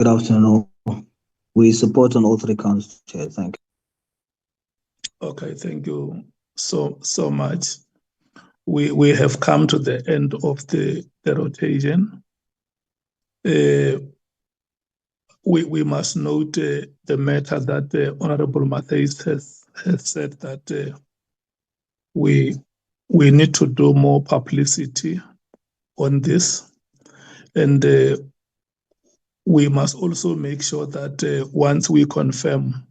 Good afternoon. We support on all three counts, Chair. Thank you. Okay, thank you so much. We have come to the end of the rotation. We must note the matter that Honorable Matthys has said that we need to do more publicity on this, and we must also make sure that once we confirm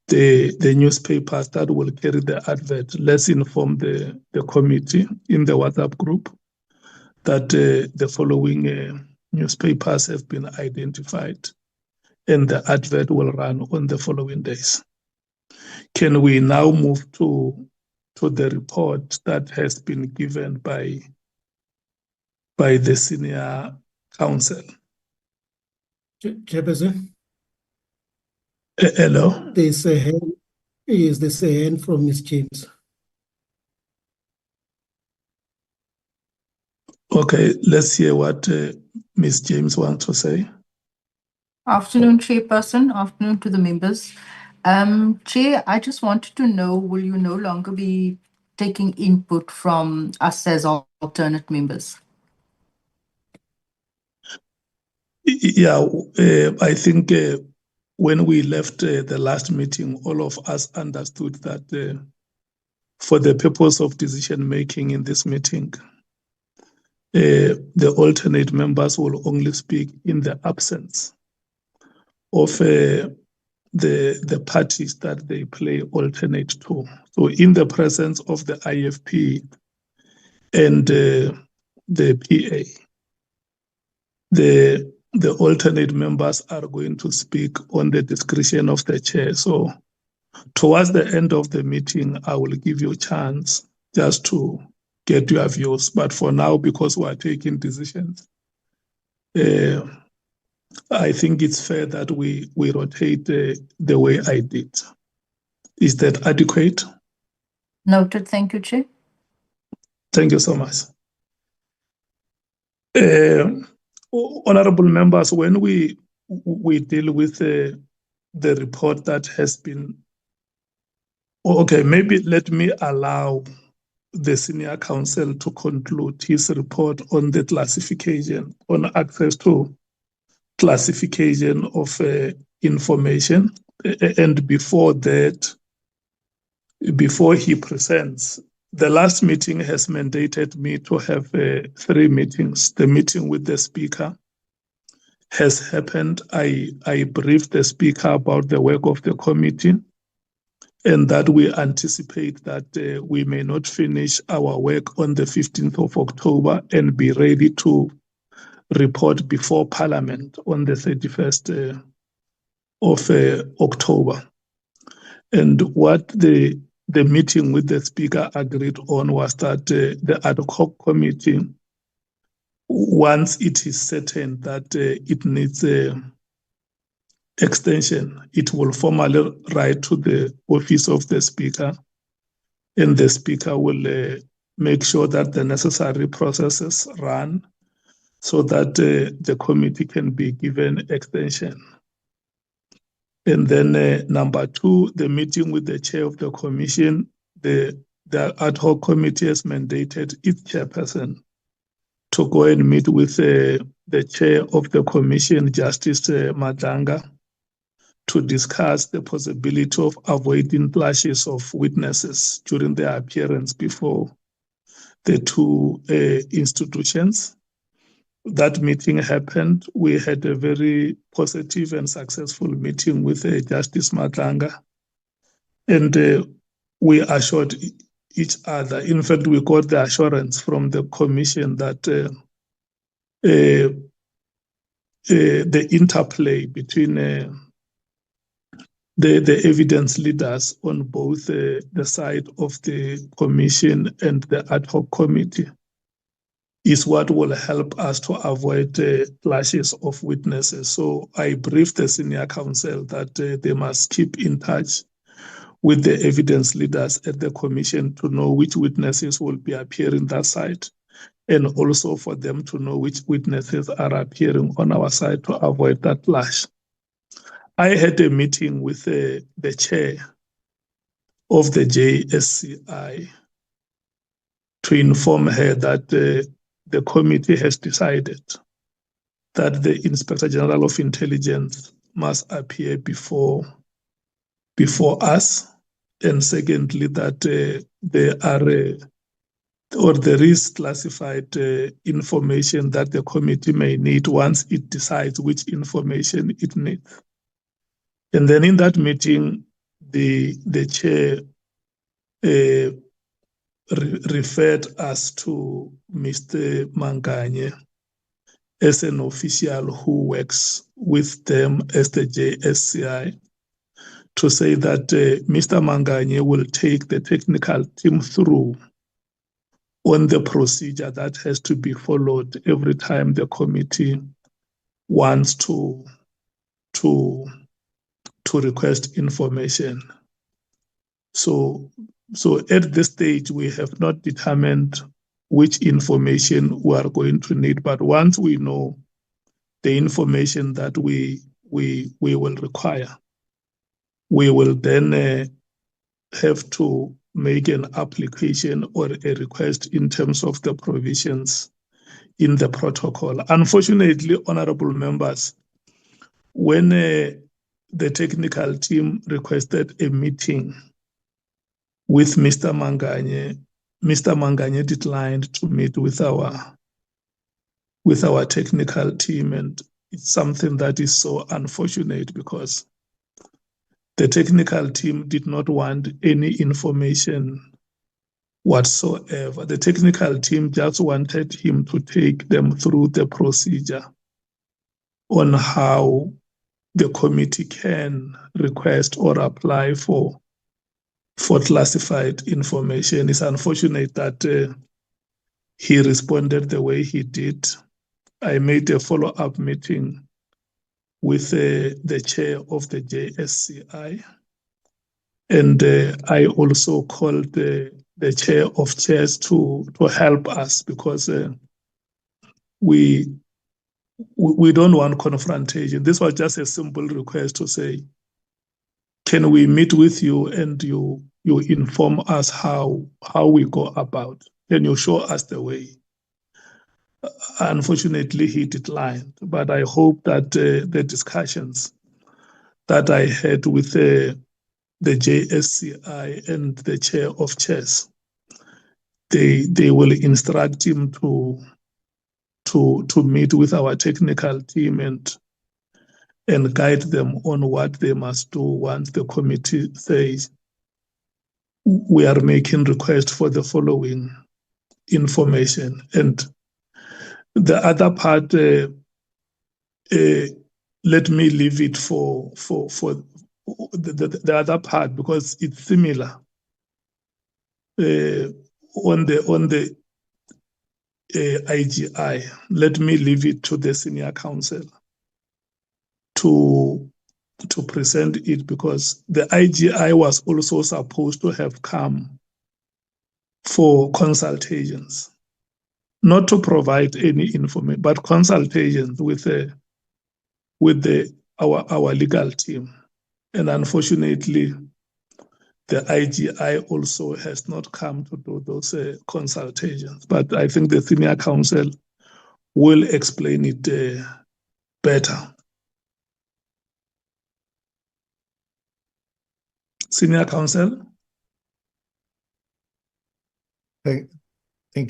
the newspapers that will carry the advert, let's inform the committee in the WhatsApp group that the following newspapers have been identified and the advert will run on the following days. Can we now move to the report that has been given by the senior counsel? Chairperson? Hello? There's a hand from Ms. James. Okay, let's hear what Ms. James wants to say. Afternoon, Chairperson. Afternoon to the members. Chair, I just wanted to know, will you no longer be taking input from us as alternate members? Yeah, I think when we left the last meeting, all of us understood that for the purpose of decision making in this meeting, the alternate members will only speak in the absence of the parties that they play alternate to. So in the presence of the IFP and the PA, the alternate members are going to speak on the discretion of the chair. So towards the end of the meeting, I will give you a chance just to get your views. But for now, because we are taking decisions, I think it's fair that we rotate the way I did. Is that adequate? Noted. Thank you, Chair. Thank you so much. Honorable members, when we deal with the report that has been, okay, maybe let me allow the senior counsel to conclude his report on the classification, on access to classification of information. And before that, before he presents, the last meeting has mandated me to have 3 meetings. The meeting with the speaker has happened. I briefed the speaker about the work of the committee and that we anticipate that we may not finish our work on the 15th of October and be ready to report before Parliament on the 31st of October. And what the meeting with the speaker agreed on was that the ad hoc committee, once it is certain that it needs extension, it will formally write to the office of the speaker, and the speaker will make sure that the necessary processes run so that the committee can be given extension. And then number 2, the meeting with the chair of the commission, the ad hoc committee has mandated its chairperson to go and meet with the chair of the commission, Justice Madanga, to discuss the possibility of avoiding clashes of witnesses during their appearance before the 2 institutions. That meeting happened. We had a very positive and successful meeting with Justice Madanga, and we assured each other. In fact, we got the assurance from the commission that the interplay between the evidence leaders on both the side of the commission and the ad hoc committee is what will help us to avoid clashes of witnesses. So I briefed the senior counsel that they must keep in touch with the evidence leaders at the commission to know which witnesses will be appearing that side. and also for them to know which witnesses are appearing on our side to avoid that clash. I had a meeting with the chair of the JSCI to inform her that the committee has decided that the Inspector General of Intelligence must appear before us, and secondly, that there is classified information that the committee may need once it decides which information it needs. And then in that meeting, the chair referred us to Mr. Manganye as an official who works with them as the JSCI, to say that Mr. Manganye will take the technical team through on the procedure that has to be followed every time the committee wants to request information. So at this stage, we have not determined which information we are going to need, but once we know the information that we will require, we will then have to make an application or a request in terms of the provisions in the protocol. Unfortunately, honorable members, when the technical team requested a meeting with Mr. Manganye declined to meet with our technical team, and it's something that is so unfortunate because the technical team did not want any information whatsoever. The technical team just wanted him to take them through the procedure on how the committee can request or apply for classified information. It's unfortunate that he responded the way he did. I made a follow-up meeting with the chair of the JSCI, and I also called the chair of chairs to help us, because we don't want confrontation. This was just a simple request to say, can we meet with you and you inform us how we go about? Can you show us the way? Unfortunately, he declined, but I hope that the discussions that I had with the JSCI and the chair of chairs, they will instruct him to meet with our technical team and guide them on what they must do once the committee says we are making request for the following information. And the other part, let me leave it for the other part, because it's similar. On the IGI, let me leave it to the senior counsel to present it, because the IGI was also supposed to have come for consultations, not to provide any information, but consultations with our legal team. And unfortunately, the IGI also has not come to do those consultations. But I think the senior counsel will explain it better. Senior counsel? Thank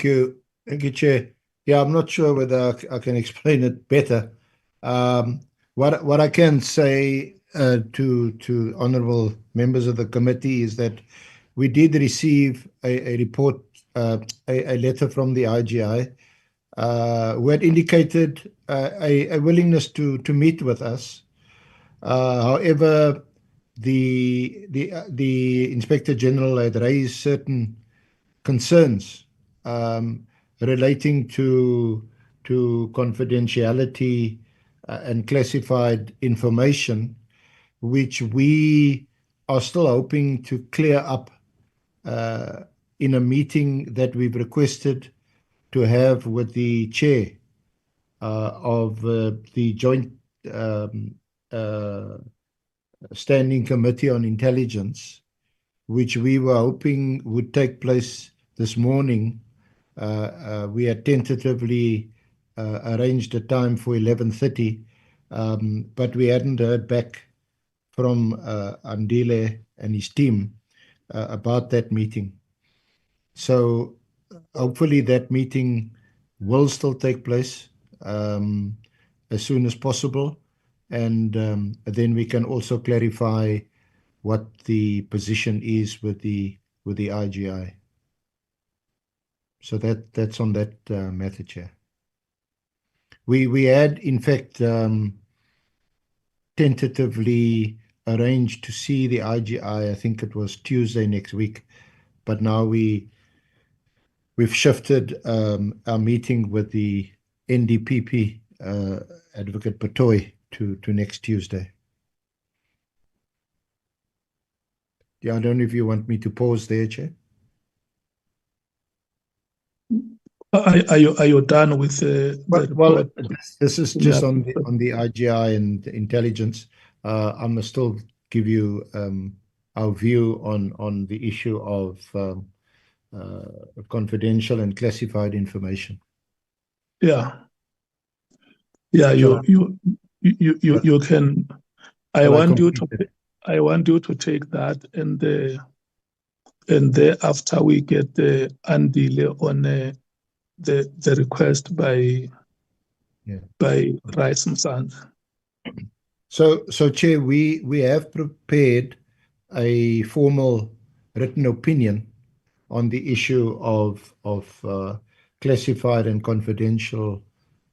you. Thank you, Chair. Yeah, I'm not sure whether I can explain it better. What I can say to honourable members of the committee is that we did receive a report, a letter from the IGI, who had indicated a willingness to meet with us. However, the Inspector General had raised certain concerns relating to confidentiality and classified information, which we are still hoping to clear up in a meeting that we've requested to have with the chair of the joint Standing Committee on Intelligence, which we were hoping would take place this morning. We had tentatively arranged a time for 11:30, but we hadn't heard back from Andile and his team about that meeting. So hopefully that meeting will still take place as soon as possible, and then we can also clarify what the position is with the IGI. So that's on that matter, Chair. We had in fact tentatively arranged to see the IGI. I think it was Tuesday next week, but now we've shifted our meeting with the NDPP Advocate Patoy to next Tuesday. Yeah, I don't know if you want me to pause there, Chair. Are you done with the report? Well, this is just on the IGI and the intelligence. I must still give you our view on the issue of confidential and classified information. Yeah. You can. I want you to take that, and thereafter we get the Andile on the request by Rice Msand. So Chair, we have prepared a formal written opinion on the issue of classified and confidential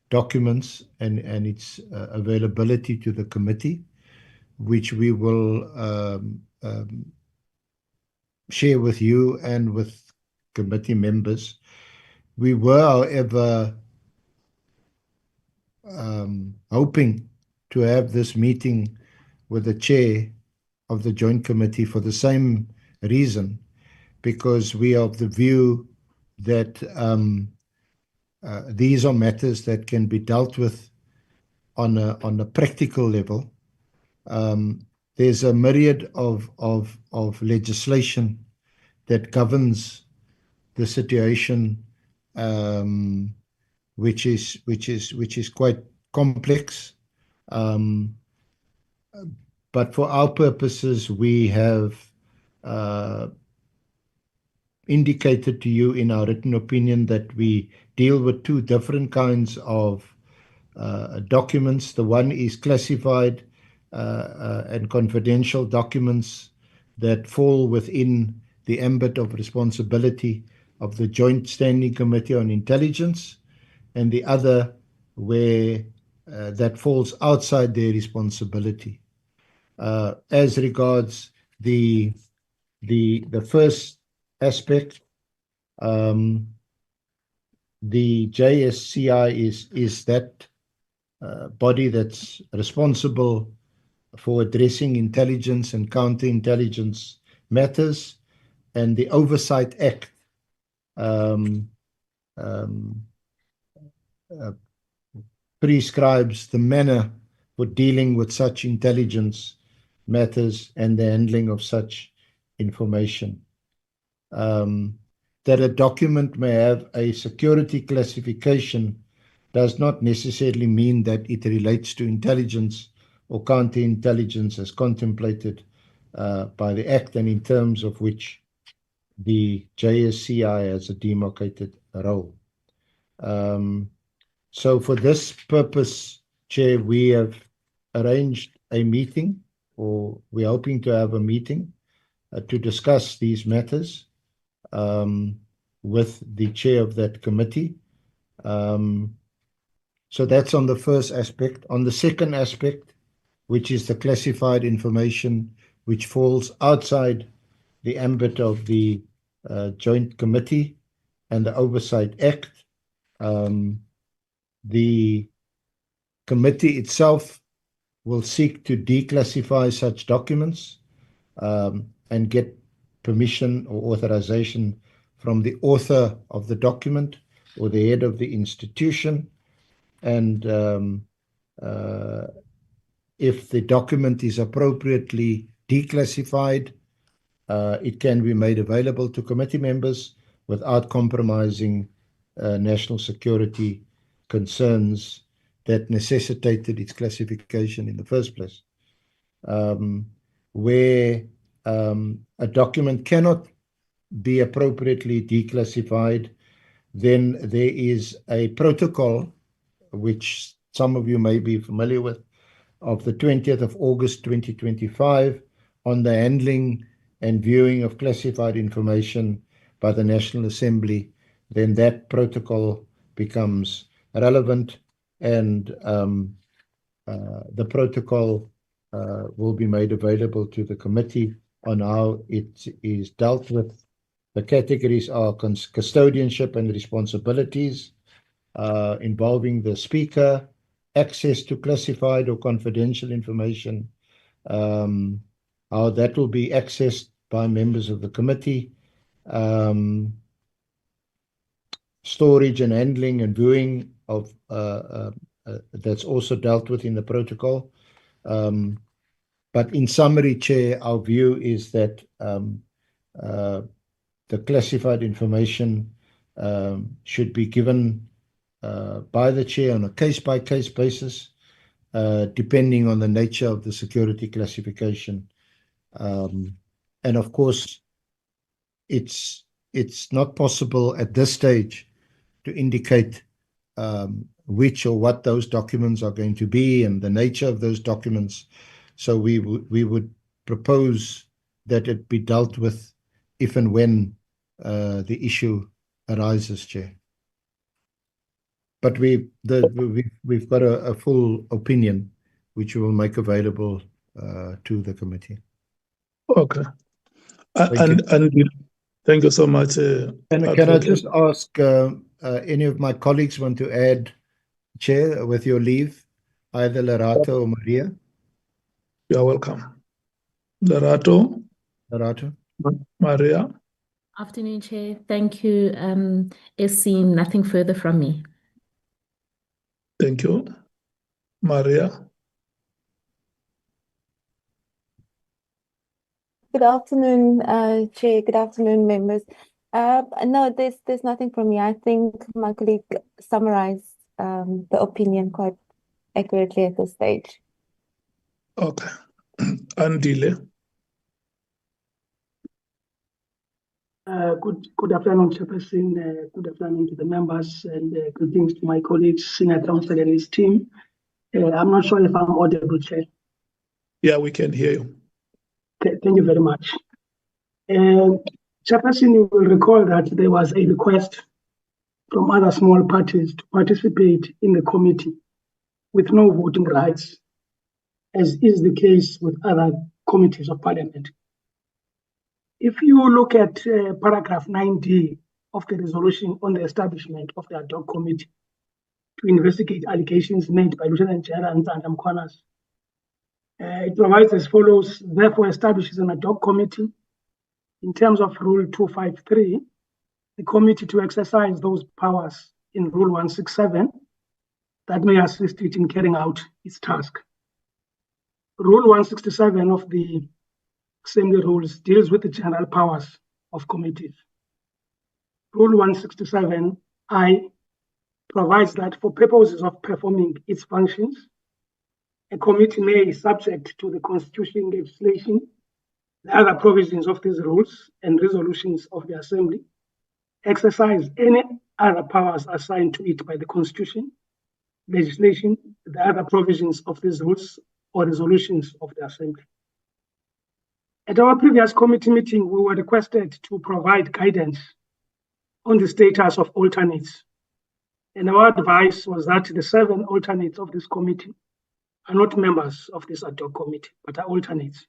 documents and its availability to the committee, which we will share with you and with committee members. We were, however, hoping to have this meeting with the chair of the Joint Committee for the same reason, because we are of the view that these are matters that can be dealt with on a practical level. There's a myriad of legislation that governs the situation, which is quite complex. But for our purposes, we have indicated to you in our written opinion that we deal with two different kinds of documents. The one is classified and confidential documents that fall within the ambit of responsibility of the Joint Standing Committee on Intelligence, and the other where that falls outside their responsibility. As regards the first aspect, the JSCI is that body that's responsible for addressing intelligence and counterintelligence matters, and the Oversight Act prescribes the manner for dealing with such intelligence matters and the handling of such information. That a document may have a security classification does not necessarily mean that it relates to intelligence or counterintelligence as contemplated by the Act, and in terms of which the JSCI has a demarcated role. So for this purpose, Chair, we have arranged a meeting, or we're hoping to have a meeting to discuss these matters with the chair of that committee. So that's on the first aspect. On the second aspect, which is the classified information, which falls outside the ambit of the Joint Committee and the Oversight Act, the committee itself will seek to declassify such documents and get permission or authorization from the author of the document or the head of the institution. And if the document is appropriately declassified, it can be made available to committee members without compromising national security concerns that necessitated its classification in the first place. Where a document cannot be appropriately declassified, then there is a protocol, which some of you may be familiar with, of the 20th of August 2025 on the handling and viewing of classified information by the National Assembly. Then that protocol becomes relevant, and the protocol will be made available to the committee on how it is dealt with. The categories are custodianship and responsibilities involving the speaker, access to classified or confidential information, how that will be accessed by members of the committee, storage and handling and viewing of that's also dealt with in the protocol. But in summary, Chair, our view is that the classified information should be given by the Chair on a case-by-case basis, depending on the nature of the security classification. And of course, it's not possible at this stage to indicate which or what those documents are going to be and the nature of those documents. So we would propose that it be dealt with if and when the issue arises, Chair. But we've got a full opinion which we will make available to the committee. Okay. And thank you so much. Can I just ask any of my colleagues want to add, Chair, with your leave, either Lerato or Maria? You are welcome. Lerato. Maria. Afternoon, Chair. Thank you. SC, nothing further from me. Thank you. Maria. Good afternoon, Chair. Good afternoon, members. No, there's nothing from me. I think my colleague summarized the opinion quite accurately at this stage. Okay. Andile. Good afternoon, Chairperson. Good afternoon to the members, and greetings to my colleagues, Senior Counsel and his team. I'm not sure if I'm audible, Chair. Yeah, we can hear you. Thank you very much. Chairperson, you will recall that there was a request from other small parties to participate in the committee with no voting rights, as is the case with other committees of Parliament. If you look at paragraph 9D of the resolution on the establishment of the ad hoc committee to investigate allegations made by Lieutenant General Nhlanhla Mkhwanazi, it provides as follows: therefore establishes an ad hoc committee in terms of Rule 253, the committee to exercise those powers in Rule 167 that may assist it in carrying out its task. Rule 167 of the Assembly Rules deals with the general powers of committees. Rule 167I provides that for purposes of performing its functions, a committee may, subject to the Constitution, legislation, the other provisions of these rules and resolutions of the Assembly, exercise any other powers assigned to it by the Constitution, legislation, the other provisions of these rules or resolutions of the Assembly. At our previous committee meeting, we were requested to provide guidance on the status of alternates. And our advice was that the 7 alternates of this committee are not members of this ad hoc committee, but are alternates.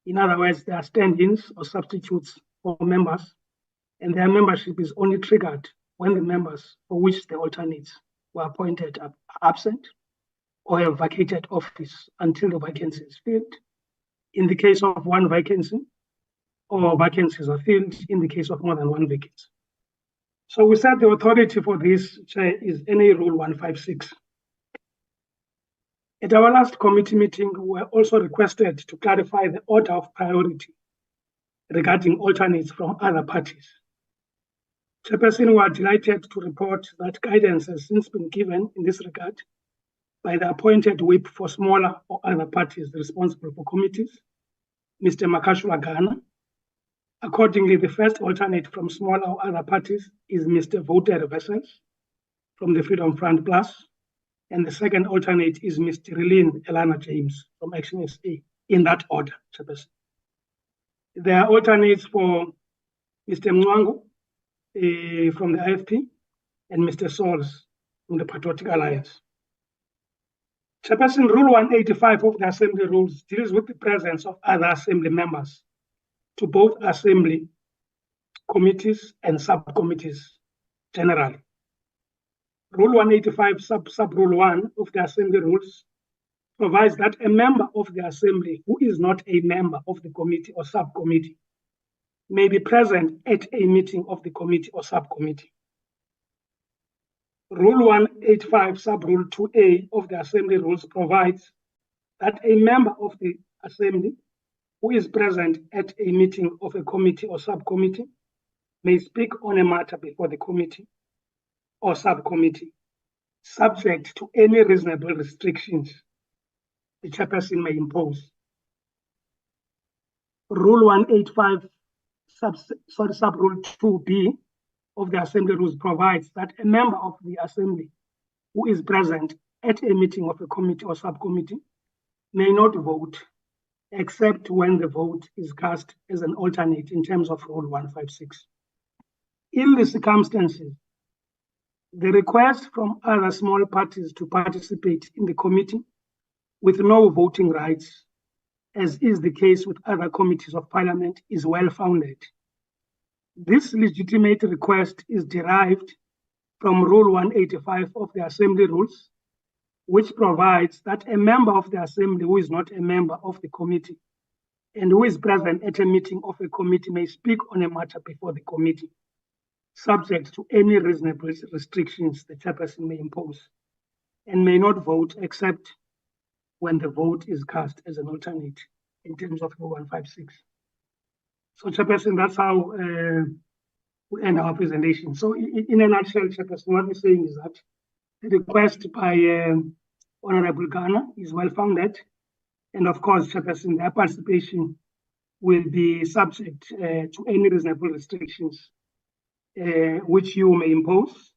In other words, they are stand-ins or substitutes for members, and their membership is only triggered when the members for which the alternates were appointed are absent or have vacated office until the vacancy is filled, in the case of one vacancy, or vacancies are filled in the case of more than one vacancy. So we said the authority for this, Chair, is NA Rule 156. At our last committee meeting, we were also requested to clarify the order of priority regarding alternates from other parties. Chairperson, we are delighted to report that guidance has since been given in this regard by the appointed whip for smaller or other parties responsible for committees, Mr. Makashulagana. Accordingly, the first alternate from smaller or other parties is Mr. Voter Vessels from the Freedom Front Plus, and the second alternate is Mr. Elana James from Action SA, in that order, Chairperson. There are alternates for Mr. Mwangu from the IFP and Mr. Sols from the Patriotic Alliance. Chairperson, Rule 185 of the Assembly Rules deals with the presence of other Assembly members to both Assembly committees and subcommittees generally. Rule 185 sub-rule 1 of the Assembly Rules provides that a member of the Assembly who is not a member of the committee or subcommittee may be present at a meeting of the committee or subcommittee. Rule 185 sub-rule 2A of the Assembly Rules provides that a member of the Assembly who is present at a meeting of a committee or subcommittee may speak on a matter before the committee or subcommittee, subject to any reasonable restrictions the chairperson may impose. Rule 185 sub-rule 2B of the Assembly Rules provides that a member of the Assembly who is present at a meeting of a committee or subcommittee may not vote except when the vote is cast as an alternate in terms of Rule 156. In these circumstances, the request from other small parties to participate in the committee with no voting rights, as is the case with other committees of Parliament, is well-founded. This legitimate request is derived from Rule 185 of the Assembly Rules, which provides that a member of the Assembly who is not a member of the committee and who is present at a meeting of a committee may speak on a matter before the committee, subject to any reasonable restrictions the chairperson may impose, and may not vote except when the vote is cast as an alternate in terms of Rule 156. So, Chairperson, that's how we end our presentation. So, in a nutshell, Chairperson, what we're saying is that the request by Honorable Ghana is well-founded, and of course, Chairperson, their participation will be subject to any reasonable restrictions which you may impose,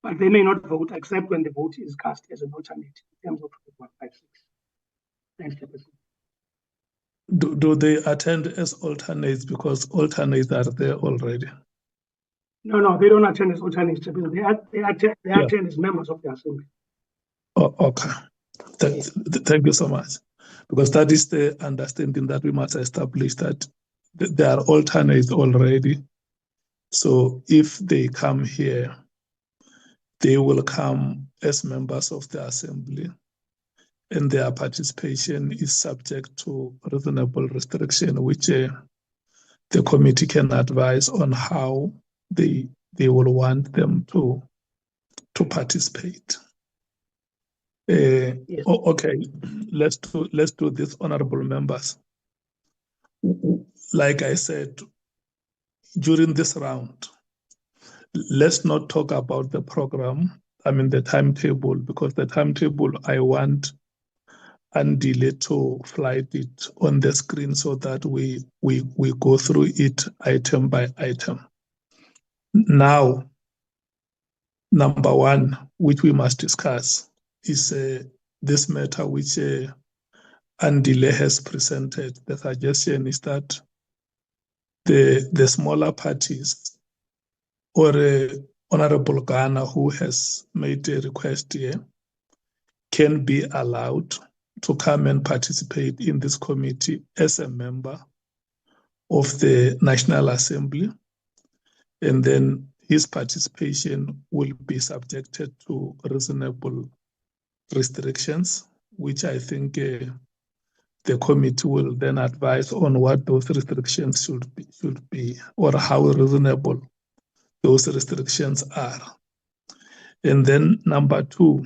but they may not vote except when the vote is cast as an alternate in terms of 156. Thanks, Chairperson. Do they attend as alternates because alternates are there already? No, they don't attend as alternates, Chairperson. They attend as members of the Assembly. Oh, okay. Thank you so much. Because that is the understanding that we must establish, that there are alternates already. So if they come here, they will come as members of the Assembly, and their participation is subject to reasonable restriction, which the committee can advise on how they will want them to participate. Yes. Okay, let's do this, honorable members. Like I said, during this round, let's not talk about the program, the timetable, because the timetable, I want Andile to flight it on the screen so that we go through it item by item. Now, number one, which we must discuss, is this matter which Andile has presented. The suggestion is that the smaller parties, or Honorable Ghana, who has made a request here, can be allowed to come and participate in this committee as a member of the National Assembly, and then his participation will be subjected to reasonable restrictions, which I think the committee will then advise on what those restrictions should be, or how reasonable those restrictions are. And then number two,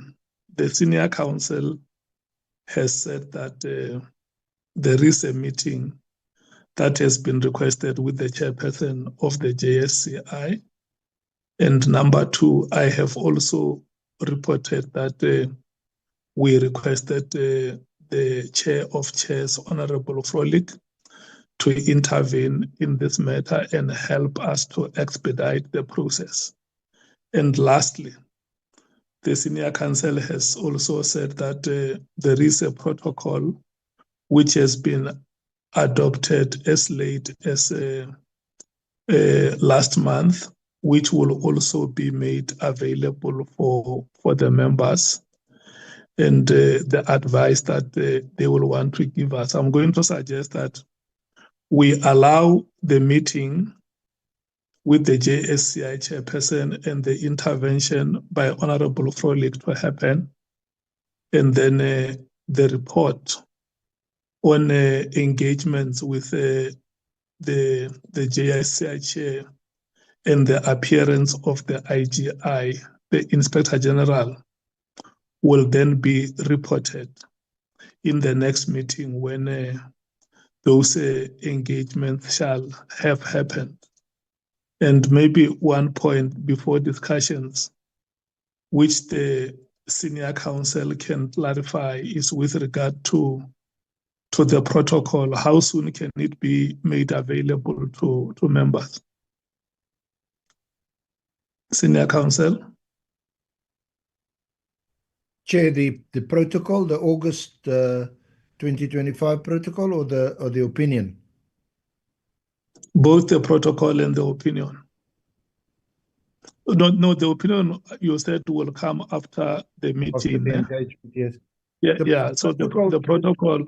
the senior council has said that there is a meeting that has been requested with the chairperson of the JSCI. And number two, I have also reported that we requested the chair of chairs, Honorable Frolik, to intervene in this matter and help us to expedite the process. And lastly, the senior council has also said that there is a protocol which has been adopted as late as last month, which will also be made available for the members, and the advice that they will want to give us. I'm going to suggest that we allow the meeting with the JSCI chairperson and the intervention by Honorable Frolik to happen, and then the report on engagements with the JSCI chair and the appearance of the IGI, the Inspector General, will then be reported in the next meeting when those engagements shall have happened. And maybe one point before discussions, which the senior council can clarify, is with regard to the protocol. How soon can it be made available to members? Senior council. Chair, the protocol, the August 2025 protocol, or the opinion? Both the protocol and the opinion. No, the opinion you said will come after the meeting. After the engagement, yes. Yeah. So the protocol.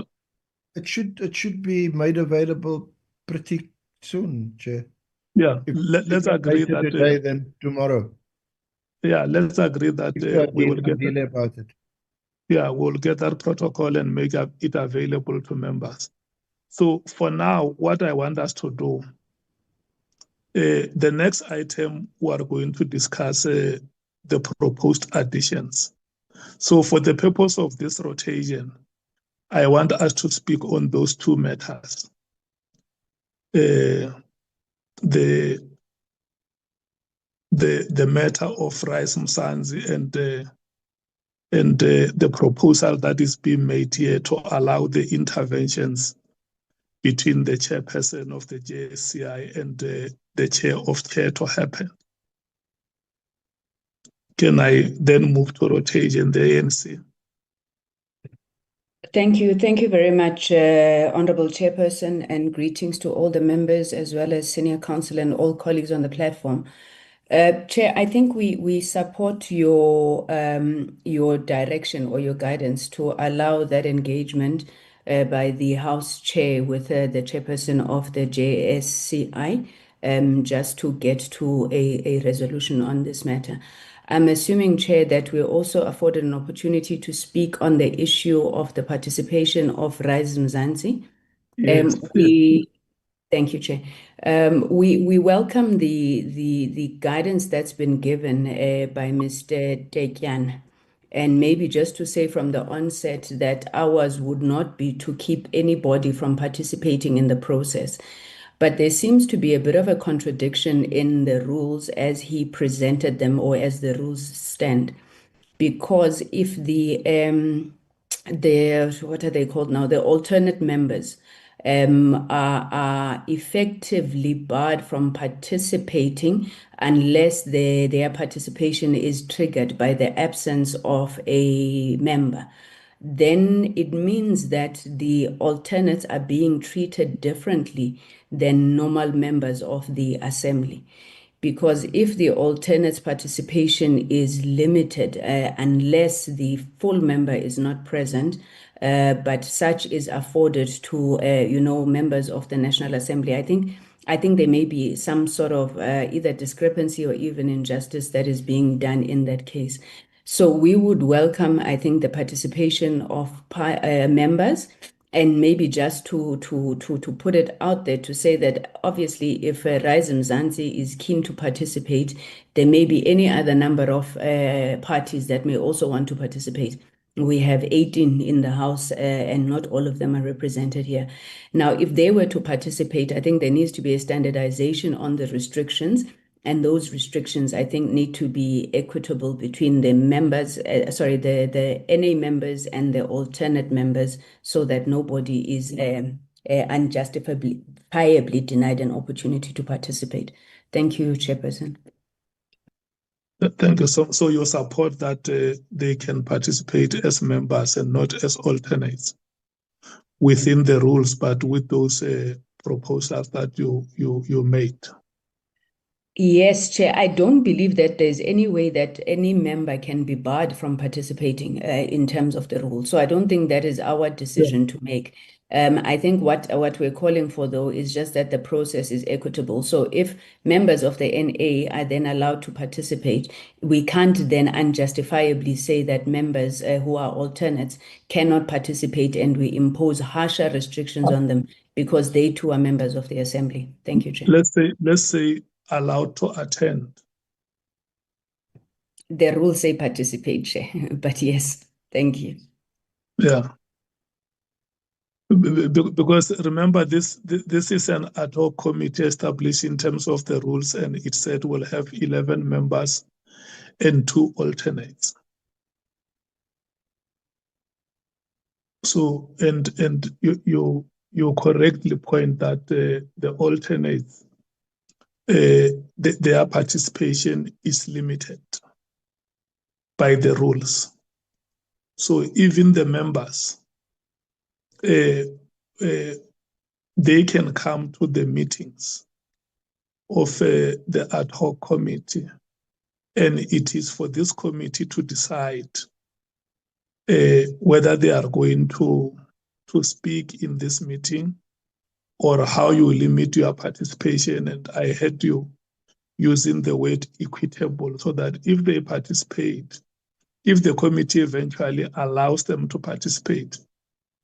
It should be made available pretty soon, Chair. Yeah. Let's agree that today, then tomorrow. Yeah, let's agree that we will get delay about it. Yeah, we'll get that protocol and make it available to members. So for now, what I want us to do, the next item we are going to discuss the proposed additions. So for the purpose of this rotation, I want us to speak on those two matters. The matter of Rice Msanzi and the proposal that is being made here to allow the interventions between the chairperson of the JSCI and the chair of chair to happen. Can I then move to rotation, the ANC? Thank you. Thank you very much, Honorable Chairperson, and greetings to all the members as well as Senior Council and all colleagues on the platform. Chair, I think we support your direction or your guidance to allow that engagement by the House Chair with the Chairperson of the JSCI just to get to a resolution on this matter. I'm assuming, Chair, that we're also afforded an opportunity to speak on the issue of the participation of Rise Mzansi. Yes. Thank you, Chair. We welcome the guidance that's been given by Mr. Tekyan. And maybe just to say from the onset that ours would not be to keep anybody from participating in the process. But there seems to be a bit of a contradiction in the rules as he presented them or as the rules stand. Because if the what are they called now? The alternate members are effectively barred from participating unless their participation is triggered by the absence of a member. Then it means that the alternates are being treated differently than normal members of the assembly. Because if the alternates participation is limited unless the full member is not present, but such is afforded to members of the National Assembly, I think there may be some sort of either discrepancy or even injustice that is being done in that case. So we would welcome, I think, the participation of members And maybe just to put it out there to say that obviously if Rise Mzansi is keen to participate, there may be any other number of parties that may also want to participate. We have 18 in the House and not all of them are represented here. Now, if they were to participate, I think there needs to be a standardization on the restrictions. And those restrictions, I think, need to be equitable between the members, the NA members and the alternate members, so that nobody is unjustifiably denied an opportunity to participate. Thank you, Chairperson. Thank you. So you support that they can participate as members and not as alternates within the rules, but with those proposals that you made. Yes, Chair. I don't believe that there's any way that any member can be barred from participating in terms of the rules. So I don't think that is our decision to make. I think what we're calling for, though, is just that the process is equitable. So if members of the NA are then allowed to participate, we can't then unjustifiably say that members who are alternates cannot participate, and we impose harsher restrictions on them because they too are members of the Assembly. Thank you, Chair. Let's say allowed to attend. The rules say participate, Chair, but yes, thank you. Yeah. Because remember, this is an ad hoc committee established in terms of the rules, and it said we'll have 11 members and 2 alternates. So, and you correctly point that the alternates, their participation is limited by the rules. So even the members, they can come to the meetings of the ad hoc committee, and it is for this committee to decide whether they are going to speak in this meeting or how you limit your participation. And I heard you using the word equitable, so that if they participate, if the committee eventually allows them to participate,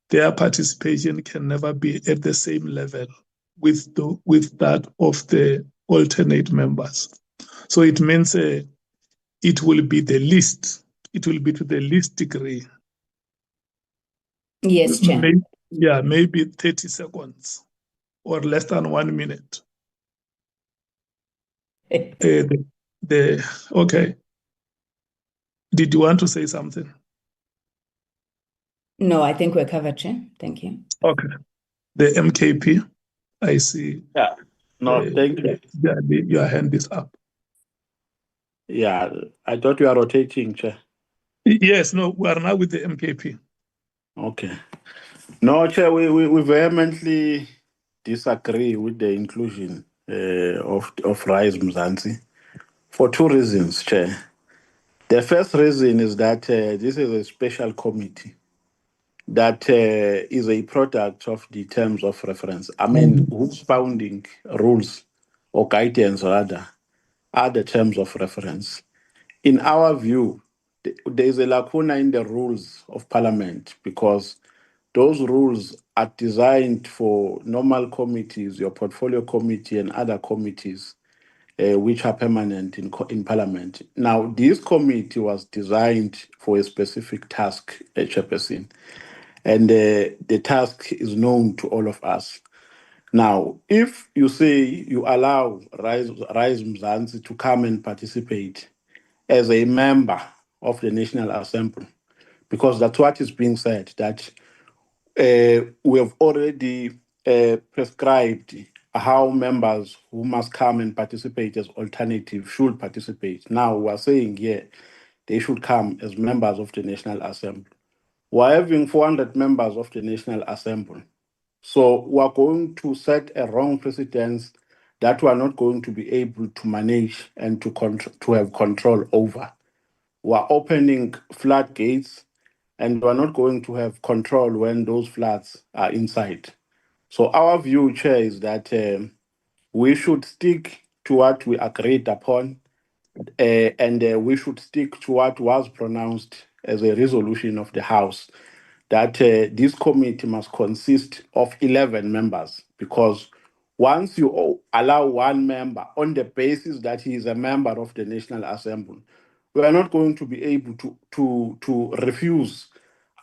their participation can never be at the same level with that of the alternate members. So it means it will be the least. It will be to the least degree. Yes, Chair. Maybe 30 seconds or less than 1 minute. Okay. Did you want to say something? No, I think we're covered, Chair. Thank you. Okay. The MKP, I see. Yeah. No, thank you. Your hand is up. Yeah, I thought you are rotating, Chair. Yes, no, we are now with the MKP. Okay. No, Chair, we vehemently disagree with the inclusion of Rise Mzansi for 2 reasons, Chair. The first reason is that this is a special committee that is a product of the terms of reference. I mean, whose founding rules or guidance, rather, are the terms of reference. In our view, there is a lacuna in the rules of Parliament because those rules are designed for normal committees, your portfolio committee and other committees which are permanent in Parliament. Now, this committee was designed for a specific task, Chairperson, and the task is known to all of us. Now, if you say you allow Rise Mzansi to come and participate as a member of the National Assembly, because that's what is being said, that we have already prescribed how members who must come and participate as alternative should participate. Now we're saying, they should come as members of the National Assembly. We're having 400 members of the National Assembly. So we're going to set a wrong precedence that we are not going to be able to manage and to have control over. We're opening floodgates, and we're not going to have control when those floods are inside. So our view, Chair, is that we should stick to what we agreed upon, and we should stick to what was pronounced as a resolution of the House, that this committee must consist of 11 members, because once you allow one member on the basis that he is a member of the National Assembly, we are not going to be able to refuse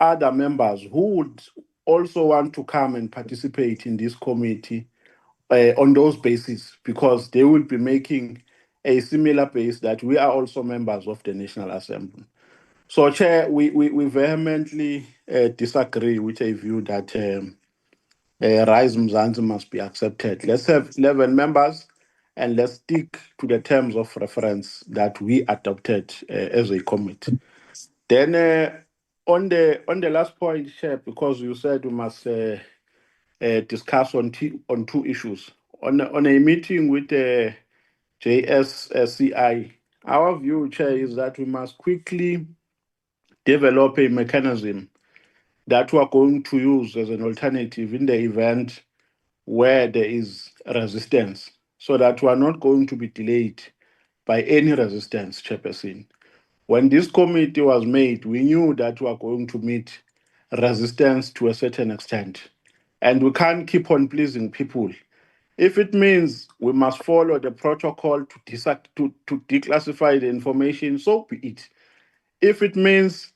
other members who would also want to come and participate in this committee on those bases, because they will be making a similar base that we are also members of the National Assembly. So, Chair, we vehemently disagree with a view that Rise Mzansi must be accepted. Let's have 11 members and let's stick to the terms of reference that we adopted as a committee. Then on the last point, Chair, because you said we must discuss on two issues. On a meeting with the JSCI, our view, Chair, is that we must quickly develop a mechanism that we are going to use as an alternative in the event where there is resistance, so that we are not going to be delayed by any resistance, Chairperson. When this committee was made, we knew that we are going to meet resistance to a certain extent, and we can't keep on pleasing people. If it means we must follow the protocol to declassify the information, so be it. If it means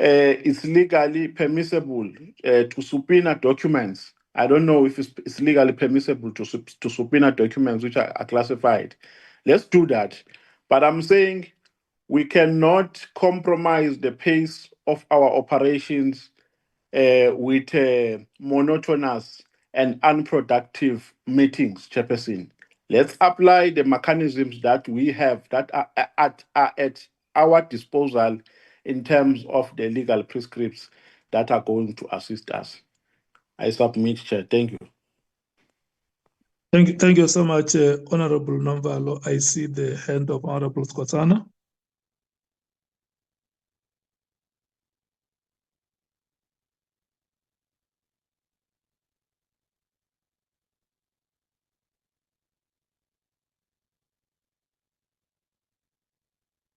it's legally permissible to subpoena documents, I don't know if it's legally permissible to subpoena documents which are classified. Let's do that. But I'm saying we cannot compromise the pace of our operations with monotonous and unproductive meetings, Chairperson. Let's apply the mechanisms that we have that are at our disposal in terms of the legal prescripts that are going to assist us. I submit, Chair. Thank you. Thank you so much, Honorable Nomvalo. I see the hand of Honorable Scotsana.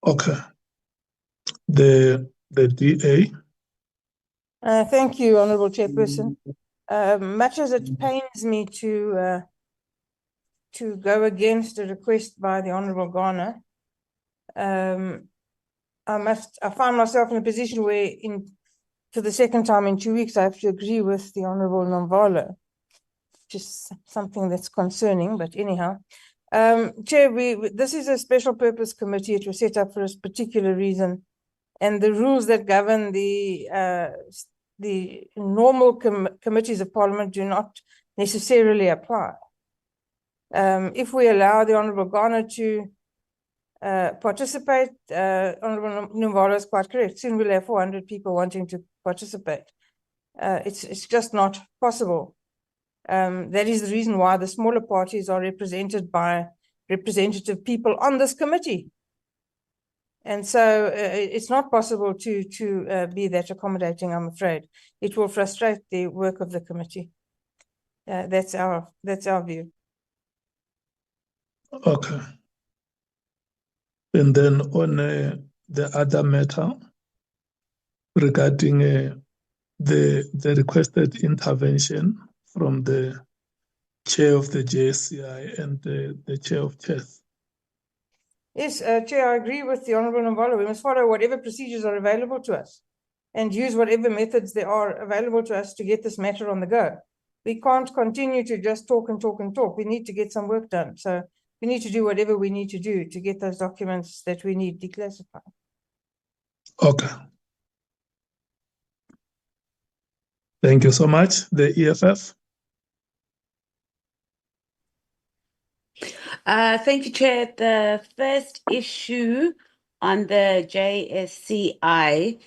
Okay. The DA. Thank you, Honorable Chairperson. Much as it pains me to go against a request by the Honorable Garner, I find myself in a position where, for the second time in 2 weeks, I have to agree with the Honorable Nomvalo, which is something that's concerning. But anyhow, Chair, this is a special purpose committee. It was set up for a particular reason, and the rules that govern the normal committees of Parliament do not necessarily apply. If we allow the Honourable Garner to participate, Honourable Nomvalo is quite correct. Soon we'll have 400 people wanting to participate. It's just not possible. That is the reason why the smaller parties are represented by representative people on this committee. And so it's not possible to be that accommodating, I'm afraid. It will frustrate the work of the committee. That's our view. Okay. And then on the other matter regarding the requested intervention from the chair of the JSCI and the chair of chairs. Yes, Chair, I agree with the Honourable Nomvalo. We must follow whatever procedures are available to us and use whatever methods there are available to us to get this matter on the go. We can't continue to just talk and talk and talk. We need to get some work done. So we need to do whatever we need to do to get those documents that we need declassified. Okay. Thank you so much. The EFF. Thank you, Chair. The first issue on the JSCI,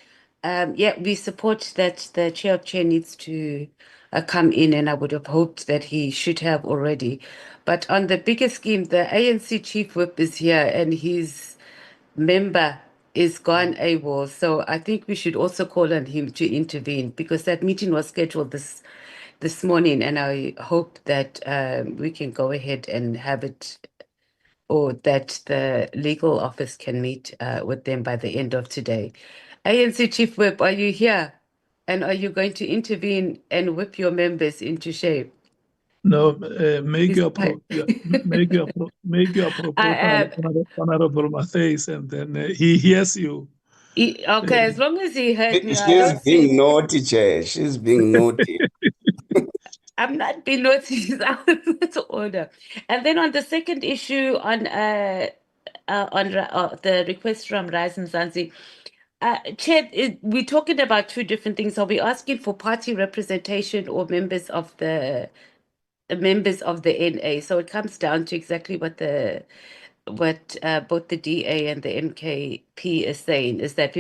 we support that the chair of chair needs to come in, and I would have hoped that he should have already. But on the bigger scheme, the ANC chief whip is here and his member is gone AWOL. So I think we should also call on him to intervene, because that meeting was scheduled this morning, and I hope that we can go ahead and have it, or that the legal office can meet with them by the end of today. ANC Chief Whip, are you here? And are you going to intervene and whip your members into shape? No, make Is your that- proposal, Honorable Matthys, and then he hears you. Okay, as long as he heard me, I She's don't being see. naughty, Chair. She's being naughty. I'm not being noticed out of order. And then on the second issue on the request from Rise Mzansi, Chair, we're talking about two different things. Are we asking for party representation or members of the NA? So it comes down to exactly what both the DA and the NKP is saying, is that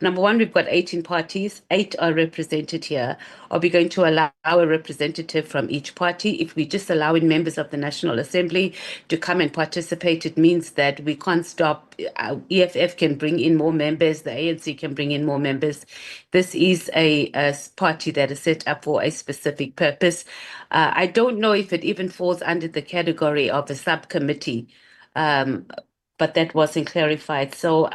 number one, we've got 18 parties, 8 are represented here. Are we going to allow a representative from each party? If we're just allowing members of the National Assembly to come and participate, it means that we can't stop. EFF can bring in more members, the ANC can bring in more members. This is a party that is set up for a specific purpose. I don't know if it even falls under the category of a subcommittee. But that wasn't clarified. So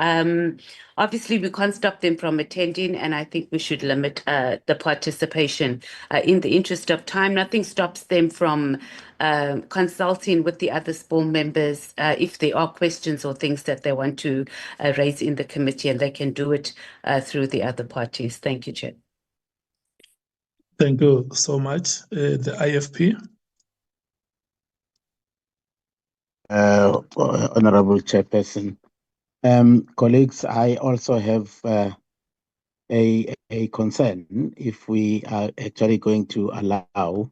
obviously we can't stop them from attending, and I think we should limit the participation. In the interest of time, nothing stops them from consulting with the other SPOL members if there are questions or things that they want to raise in the committee, and they can do it through the other parties. Thank you, Chair. Thank you so much. The IFP. Honorable Chairperson, colleagues, I also have a concern if we are actually going to allow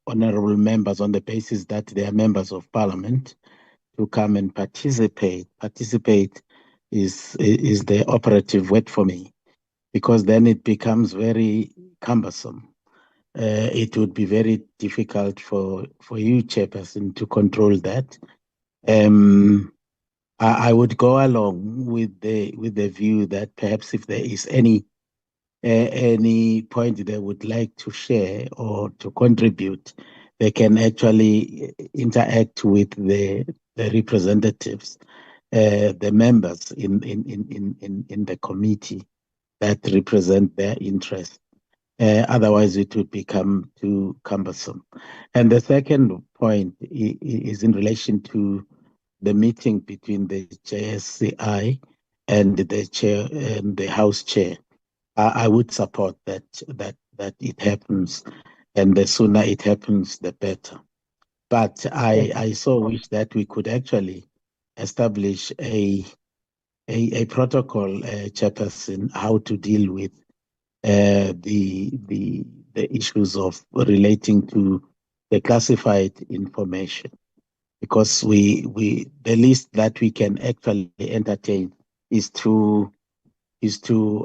honorable members on the basis that they are members of parliament to come and participate. Participate is the operative word for me, because then it becomes very cumbersome. It would be very difficult for you, Chairperson, to control that. I would go along with the view that perhaps if there is any point they would like to share or to contribute, they can actually interact with the representatives, the members in the committee that represent their interests. Otherwise, it would become too cumbersome. And the second point is in relation to the meeting between the JSCI and the chair and the House chair. I would support that it happens, and the sooner it happens, the better. But I so wish that we could actually establish a protocol, Chairperson, how to deal with the issues of relating to the classified information, because the least that we can actually entertain is to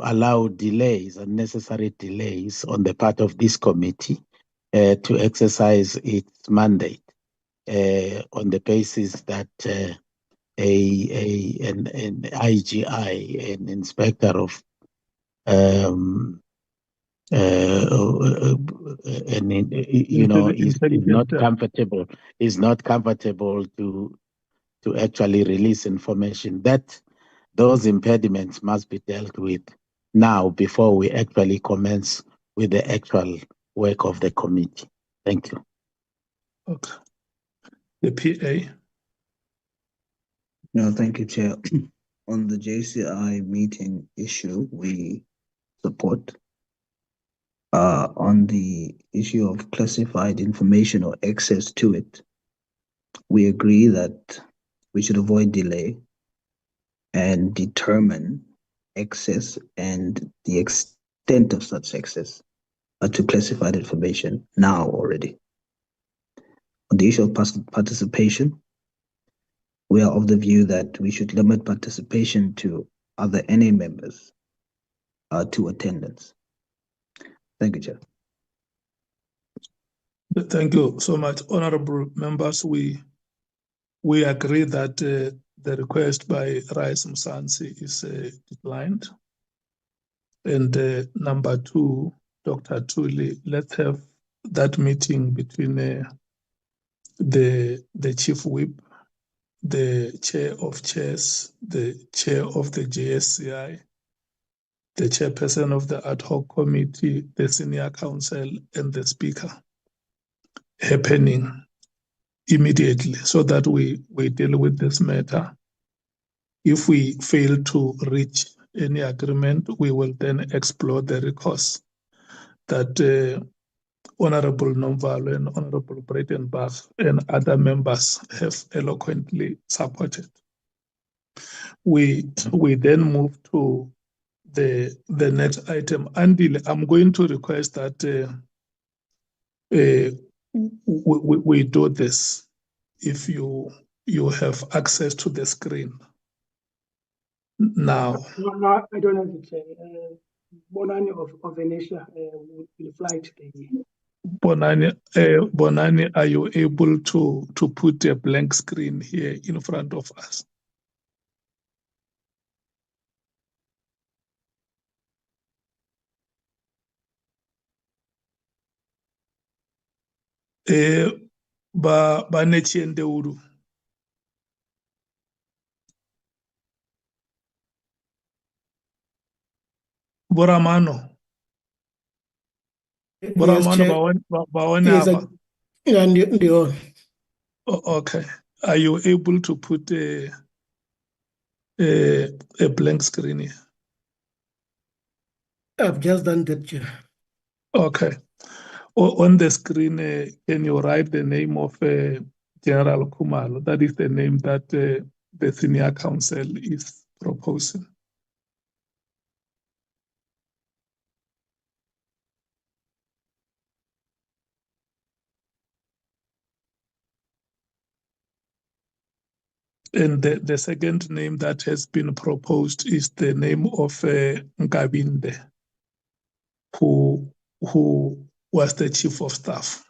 allow delays, unnecessary delays on the part of this committee to exercise its mandate on the basis that an IGI, an inspector of is not comfortable to actually release information. That those impediments must be dealt with now before we actually commence with the actual work of the committee. Thank you. Okay. The PA. No, thank you, Chair. On the JCI meeting issue, we support. On the issue of classified information or access to it, we agree that we should avoid delay and determine access and the extent of such access to classified information now already. On the issue of participation, we are of the view that we should limit participation to other NA members to attendance. Thank you, Chair. Thank you so much, honorable members. We agree that the request by Rise Mzansi is declined. And number 2, Dr. Tuli, let's have that meeting between the chief whip, the chair of chairs, the chair of the JSCI, the chairperson of the ad hoc committee, the senior counsel, and the speaker happening immediately so that we deal with this matter. If we fail to reach any agreement, we will then explore the recourse that Honorable Nomvalo and Honorable Breitenbach and other members have eloquently supported. We then move to the next item. Andile, I'm going to request that we do this if you have access to the screen now. No, I don't have it. Bonani of Venetia will fly today. Bonani, are you able to put a blank screen here in front of us? Ba Nechiende Uru. Boramano. Boramano, Yes, okay. Are you able to put a blank screen here? I've just done that, Chair. Okay. On the screen, can you write the name of General Khumalo? That is the name that the senior counsel is proposing. And the second name that has been proposed is the name of Nkabinde, who was the chief of staff,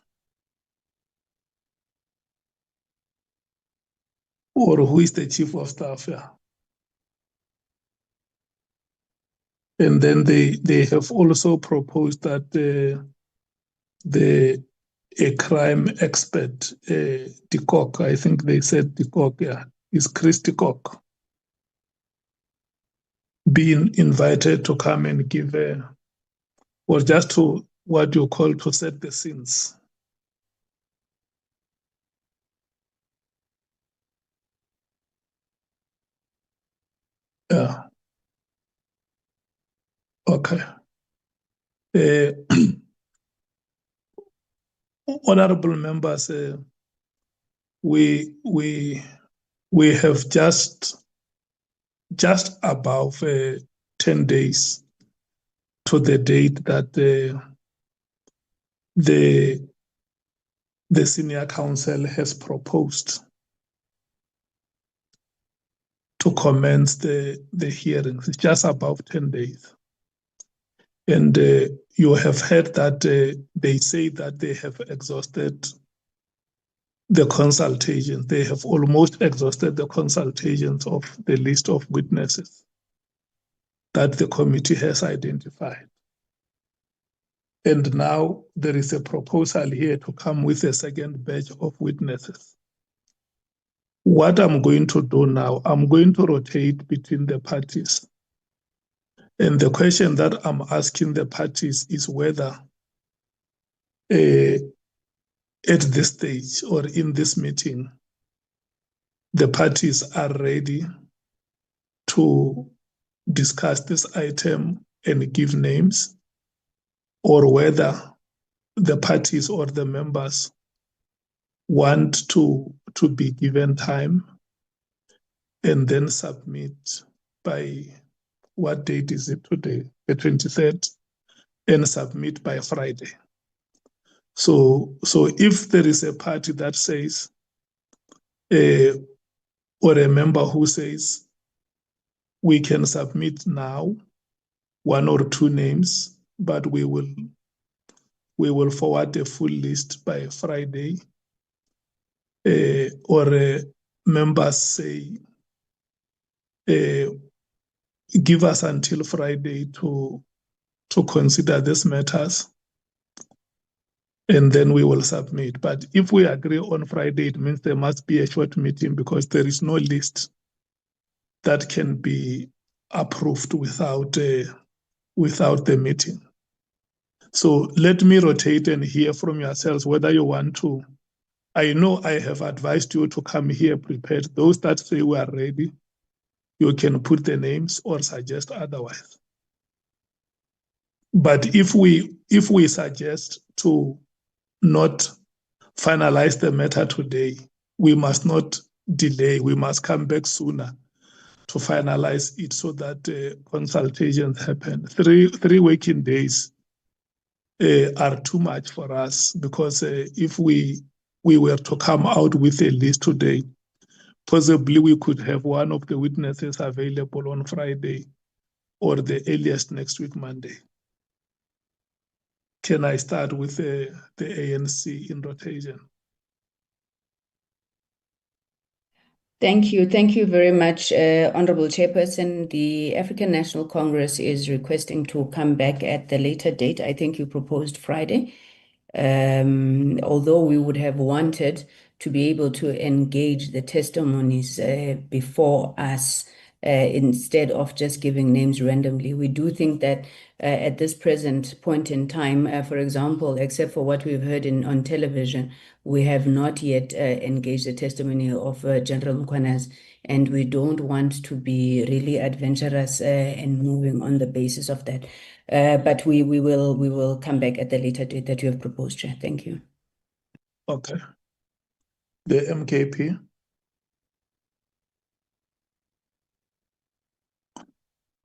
or who is the chief of staff, yeah. And then they have also proposed that a crime expert, Dikok, I think they said Dikok, yeah, is Chris Dikok, being invited to come and give or just to what you call to set the scenes. Yeah. Okay. Honorable members, we have just above 10 days to the date that the senior counsel has proposed to commence the hearings. It's just above 10 days. And you have heard that they say that they have exhausted the consultations. They have almost exhausted the consultations of the list of witnesses that the committee has identified. And now there is a proposal here to come with a second batch of witnesses. What I'm going to do now, I'm going to rotate between the parties. And the question that I'm asking the parties is whether at this stage or in this meeting, the parties are ready to discuss this item and give names, or whether the parties or the members want to be given time and then submit by, what date is it today? The 23rd, and submit by Friday. So if there is a party that says, or a member who says, we can submit now 1 or 2 names, but we will forward a full list by Friday, or members say, give us until Friday to consider these matters, and then we will submit. But if we agree on Friday, it means there must be a short meeting, because there is no list that can be approved without without the meeting. So let me rotate and hear from yourselves whether you want to. I know I have advised you to come here prepared. Those that say we are ready, you can put the names or suggest otherwise. But if we suggest to not finalize the matter today, we must not delay. We must come back sooner to finalize it so that consultations happen. Three working days are too much for us, because if we were to come out with a list today, possibly we could have one of the witnesses available on Friday or the earliest next week, Monday. Can I start with the ANC in rotation? Thank you. Thank you very much, Honorable Chairperson. The African National Congress is requesting to come back at the later date. I think you proposed Friday. Although we would have wanted to be able to engage the testimonies before us, instead of just giving names randomly. We do think that at this present point in time, for example, except for what we've heard on television, we have not yet engaged the testimony of General Mkhwanazi, and we don't want to be really adventurous in moving on the basis of that. But we will come back at the later date that you have proposed, Chair. Thank you. Okay. The MKP.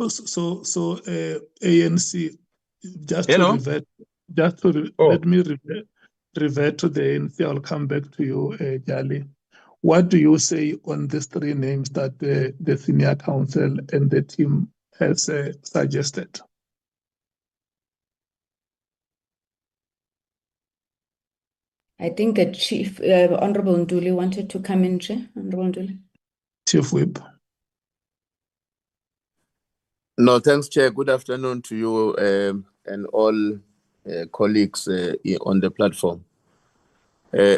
So ANC, just Hello? let me revert to the ANC. I'll come back to you, Jali. What do you say on these three names that the senior council and the team has suggested? I think the Chief, Honorable Nduli wanted to come in, Chair. Honorable Nduli. Chief Whip. No, thanks, Chair. Good afternoon to you and all colleagues on the platform.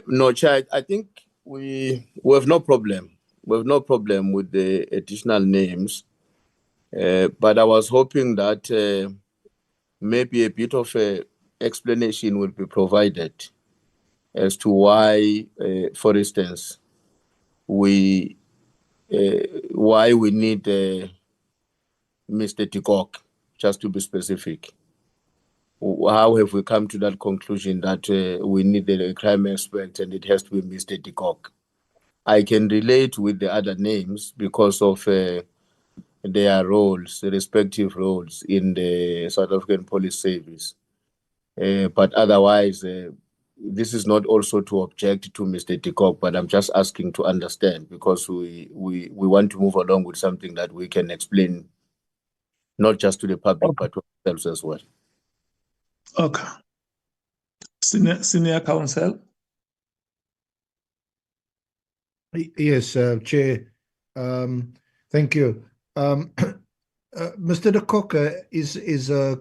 No, Chair, I think we have no problem. We have no problem with the additional names. But I was hoping that maybe a bit of an explanation would be provided as to why, for instance, why we need Mr. Tikok, just to be specific. How have we come to that conclusion that we need a crime expert and it has to be Mr. Tikok? I can relate with the other names because of their roles, the respective roles in the South African Police Service. But otherwise, this is not also to object to Mr. Tikok, but I'm just asking to understand, because we want to move along with something that we can explain not just to the public, but to ourselves as well. Okay. Senior counsel. Yes, Chair. Thank you. Mr. de Kock is a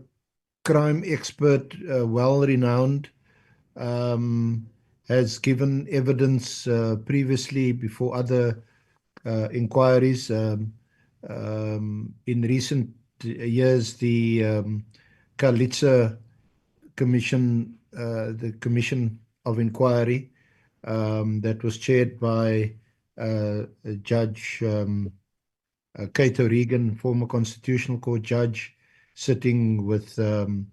crime expert, well-renowned, has given evidence previously before other inquiries. In recent years, the Kalitsa Commission, the Commission of Inquiry, that was chaired by Judge Cato Regan, former Constitutional Court judge, sitting with Vusi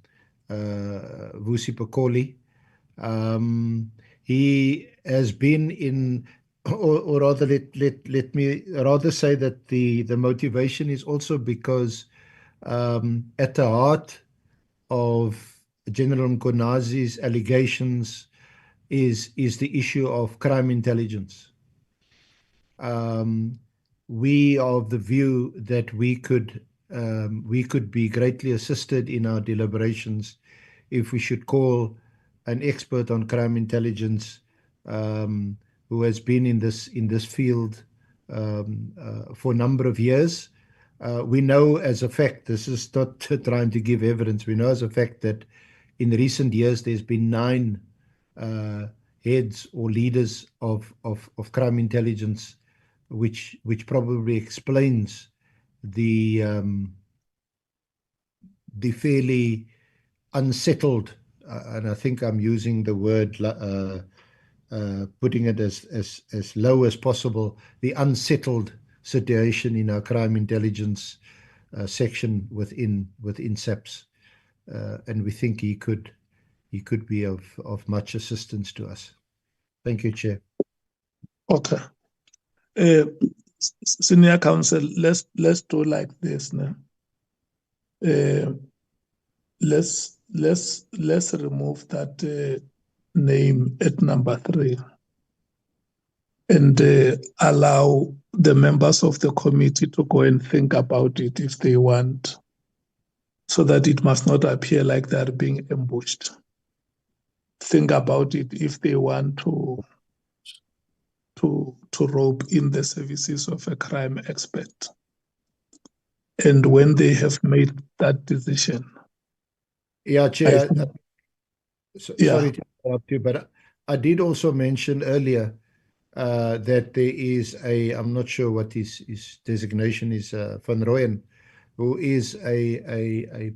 Pakoli. He has been in, or rather, let me rather say that the motivation is also because at the heart of General Mkhwanazi's allegations is the issue of crime intelligence. We are of the view that we could be greatly assisted in our deliberations if we should call an expert on crime intelligence who has been in this field for a number of years. We know as a fact, this is not trying to give evidence, we know as a fact that in recent years there's been 9 heads or leaders of crime intelligence, which probably explains the the fairly unsettled, and I think I'm using the word, putting it as low as possible, the unsettled situation in our crime intelligence section within SAPS, and we think he could be of much assistance to us. Thank you, Chair. Okay. Senior Counsel, let's do like this now. Let's remove that name at number 3 and allow the members of the committee to go and think about it if they want, so that it must not appear like they're being ambushed. Think about it if they want to rope in the services of a crime expert. And when they have made that decision. Yeah, Chair. Yeah. Sorry to interrupt you, but I did also mention earlier that there is I'm not sure what his designation is, Van Rooyen, who is a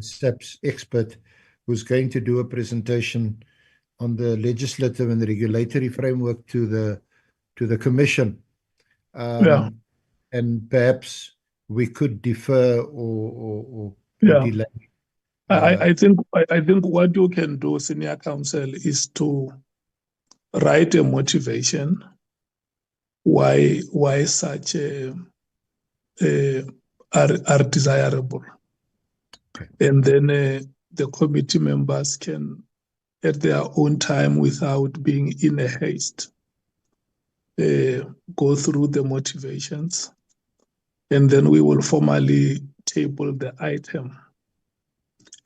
SAPS expert, who's going to do a presentation on the legislative and regulatory framework to the Commission. And perhaps we could defer or delay. I think what you can do, Senior Counsel, is to write a motivation why such are desirable, and then the committee members can, at their own time, without being in a haste, go through the motivations, and then we will formally table the item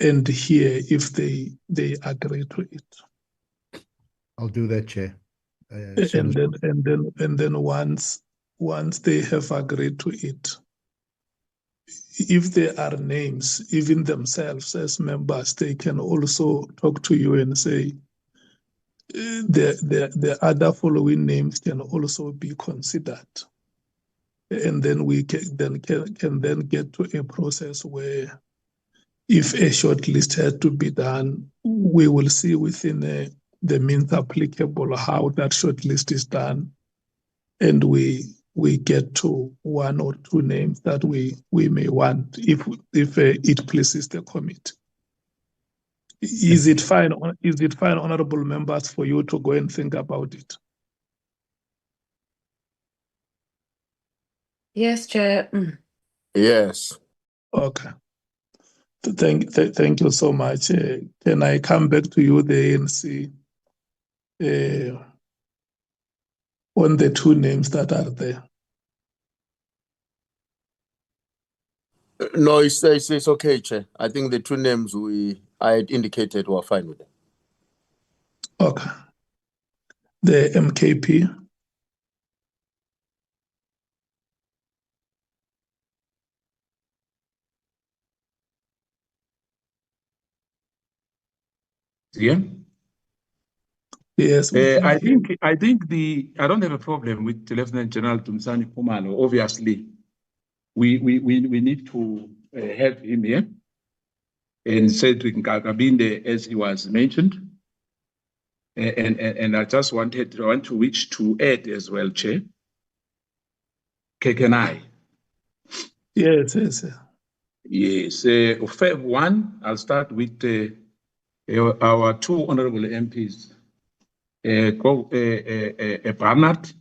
and hear if they agree to it. I'll do that, Chair. And then once they have agreed to it, if there are names, even themselves as members, they can also talk to you and say, the other following names can also be considered. And then we can then get to a process where, if a short list had to be done, we will see within the means applicable how that short list is done, and we get to 1 or 2 names that we may want if it pleases the committee. Is it fine, honorable members, for you to go and think about it? Yes, Chair. Yes. Okay. Thank you so much. Can I come back to you, the ANC, on the 2 names that are there? No, it's okay, Chair. I think the 2 names I had indicated were fine with them. Okay. The MKP. Yeah. Yes. I think I don't have a problem with Lieutenant General Dumisani Khumalo. Obviously, we need to have him here, and Cedric Nkakabinde, as he was mentioned, and I just want to wish to add as well, Chair. Can I? Yes. Yes. One, I'll start with our 2 honorable MPs. Barnard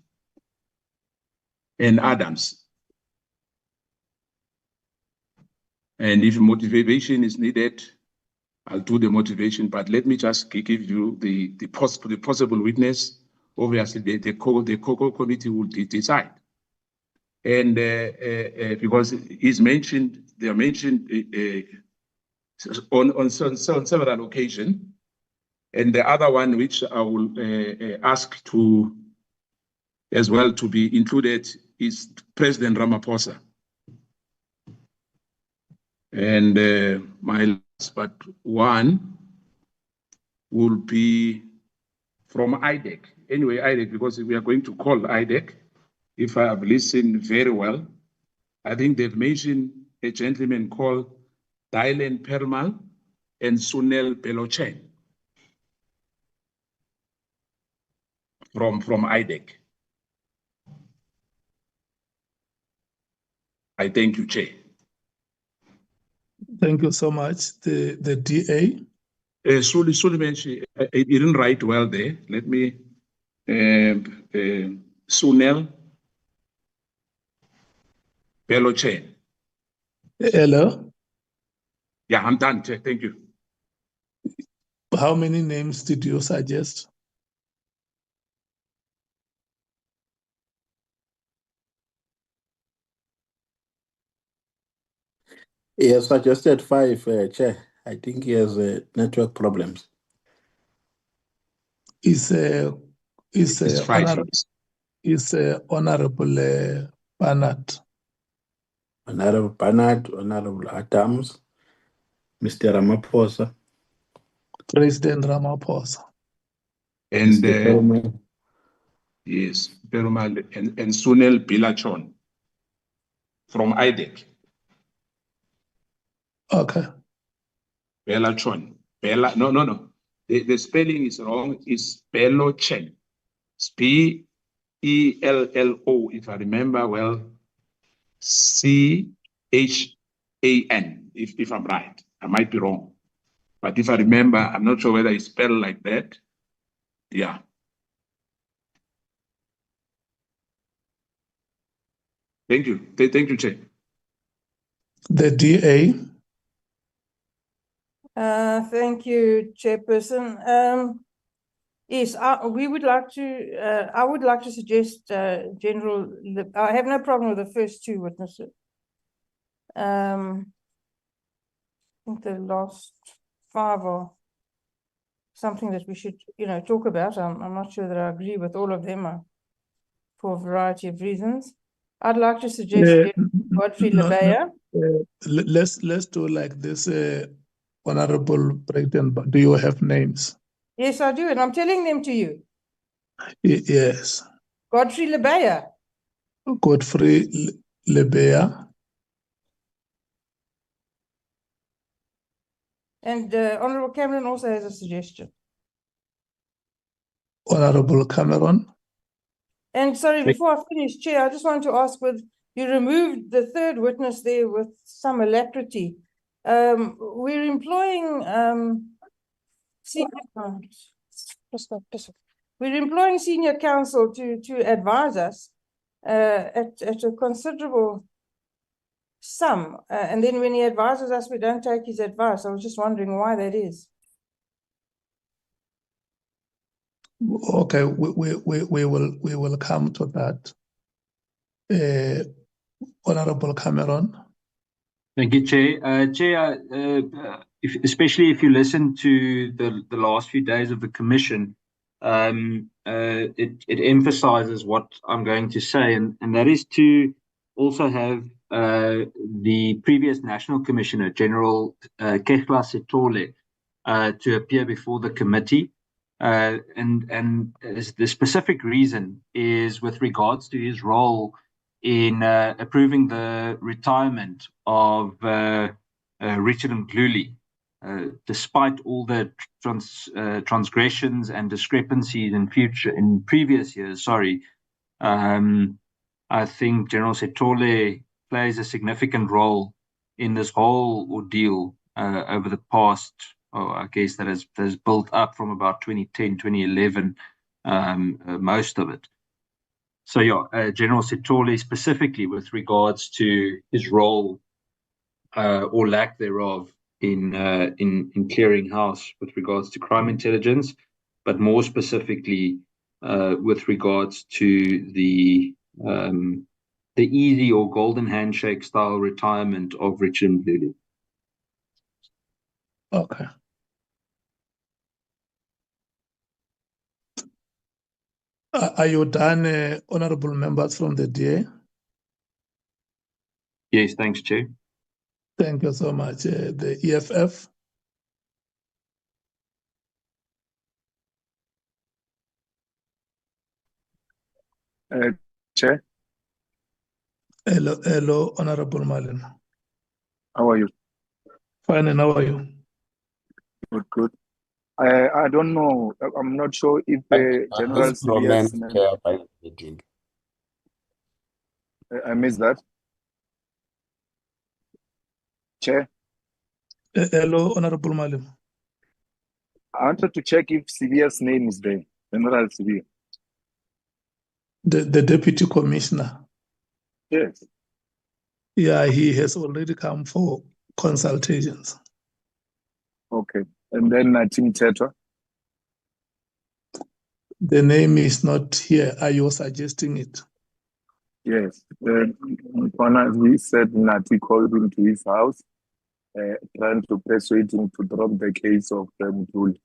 and Adams. And if motivation is needed, I'll do the motivation, but let me just give you the possible witness. Obviously, the COCO committee will decide. And because they are mentioned on several occasions. And the other one, which I will ask to as well to be included, is President Ramaphosa. And my last but one will be from IDEC. Anyway, IDEC, because we are going to call IDEC. If I have listened very well, I think they've mentioned a gentleman called Dylan Permal, and Sunel Pelochen from IDEC. I thank you, Chair. Thank you so much. The DA. Suliman, he didn't write well there. Let me, Sunel Pelochen. Hello. Yeah, I'm done, Chair. Thank you. How many names did you suggest? He has suggested 5, Chair. I think he has network problems. Is It's 5. Honorable Bernard. Honorable Bernard, Honorable Adams, Mr. Ramaphosa, President Ramaphosa. And Mr. Perumal. yes, Perumal and Sunel Pilachon from IDEC. Okay. Pelachon. No. The spelling is wrong. It's Pelochen. It's Pello, if I remember well, Chan, if I'm right. I might be wrong. But if I remember, I'm not sure whether it's spelled like that. Yeah. Thank you. Thank you, Chair. The DA. Thank you, Chairperson. Yes, we would like to. I would like to suggest General. I have no problem with the first 2 witnesses. I think the last 5 are something that we should, talk about. I'm not sure that I agree with all of them for a variety of reasons. I'd like to suggest Godfrey Lebeya. Let's do like this, Honorable President. But do you have names? Yes, I do, and I'm telling them to you. Yes. Godfrey Lebeya. Godfrey Lebeya. And Honorable Cameron also has a suggestion. Honorable Cameron. And sorry, before I finish, Chair, I just want to ask, you removed the 3rd witness there with some alacrity. We're employing senior counsel to advise us at a considerable sum, and then when he advises us, we don't take his advice. I was just wondering why that is. Okay, we will come to that. Honorable Cameron. Thank you, Chair. Chair, especially if you listen to the last few days of the Commission, it emphasizes what I'm going to say, and that is to also have the previous National Commissioner, General Nhlanhla Mkhwanazi, to appear before the committee. And the specific reason is with regards to his role in approving the retirement of Richard Mkhwanazi, despite all the transgressions and discrepancies in previous years. I think General Setole plays a significant role in this whole ordeal over the past. I guess that has built up from about 2010, 2011, most of it. So yeah, General Setole specifically with regards to his role or lack thereof in clearing house with regards to crime intelligence, but more specifically with regards to the easy or golden handshake style retirement of Richard Mkhwanazi. Okay. Are you done, honorable members from the DA? Yes, thanks, Chair. Thank you so much. The EFF? Chair. Hello, Honorable Malin. How are you? Fine, and how are you? Good, good. I don't know. I'm not sure if General Ask Roman CBS. chair by the meeting. I missed that. Chair, Hello, Honorable Malim. I wanted to check if CBS name is there. General CBS. The Deputy Commissioner. Yes. Yeah, he has already come for consultations. Okay. And then Team Tetra. The name is not here. Are you suggesting it? Yes. Mkhwanazi said Nati called him to his house, trying to persuade him to drop the case of Mkhwanazi.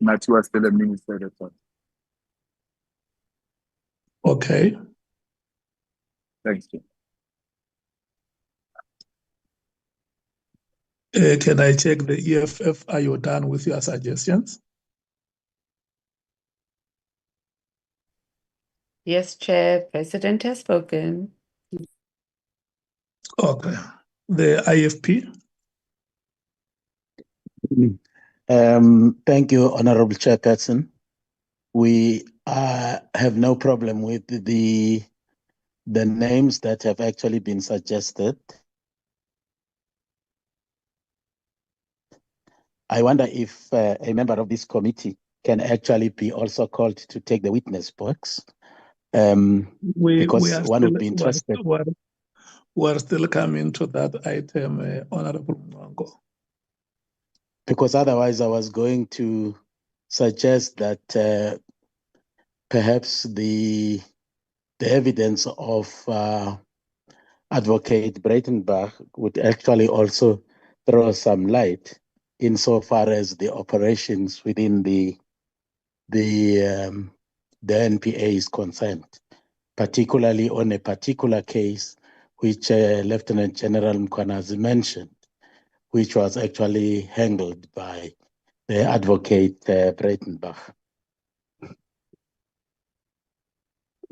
Nati was still a minister at the time. Okay. Thanks, you. Can I check the EFF? Are you done with your suggestions? Yes, Chair. President has spoken. Okay. The IFP? Thank you, Honorable Chairperson. We have no problem with the names that have actually been suggested. I wonder if a member of this committee can actually be also called to take the witness box, because one would be interested. We're still coming to that item, Honorable Mwango. Because otherwise I was going to suggest that perhaps the evidence of Advocate Breitenbach would actually also throw some light insofar as the operations within the NPA is concerned, particularly on a particular case which Lieutenant General Mkhwanazi mentioned, which was actually handled by the Advocate Breitenbach.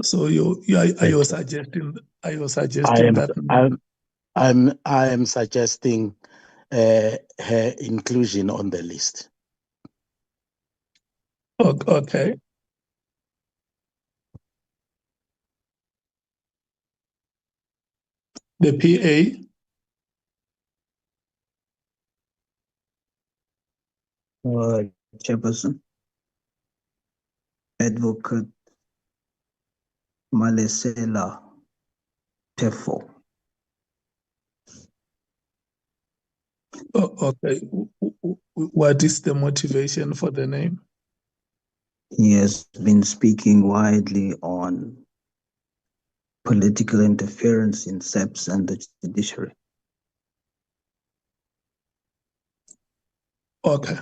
So are you suggesting that? I am suggesting her inclusion on the list. Okay. The PA? Chairperson, Advocate Malesela Tefo. Okay. What is the motivation for the name? He has been speaking widely on political interference in SEPS and the judiciary. Okay.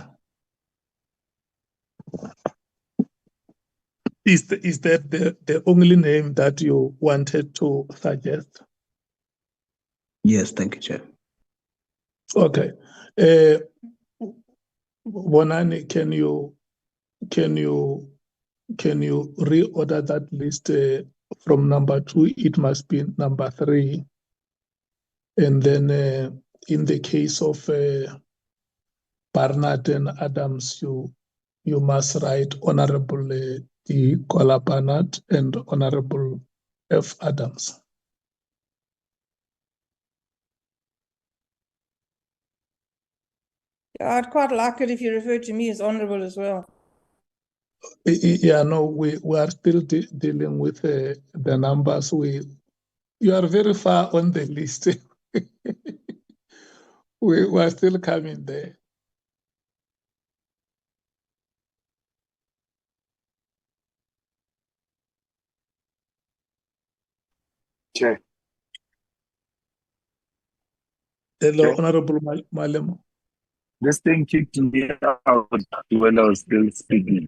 Is that the only name that you wanted to suggest? Yes, thank you, Chair. Okay. Bonani, can you reorder that list from number 2? It must be number 3. And then in the case of Barnard and Adams, you must write Honorable D. Kola Barnard and Honorable F. Adams. Yeah, I'd quite like it if you refer to me as honorable as well. Yeah, no, we are still dealing with the numbers. You are very far on the list. we are still coming there. Chair. Hello, Honorable Malemo. This thing kicked me out when I was still speaking.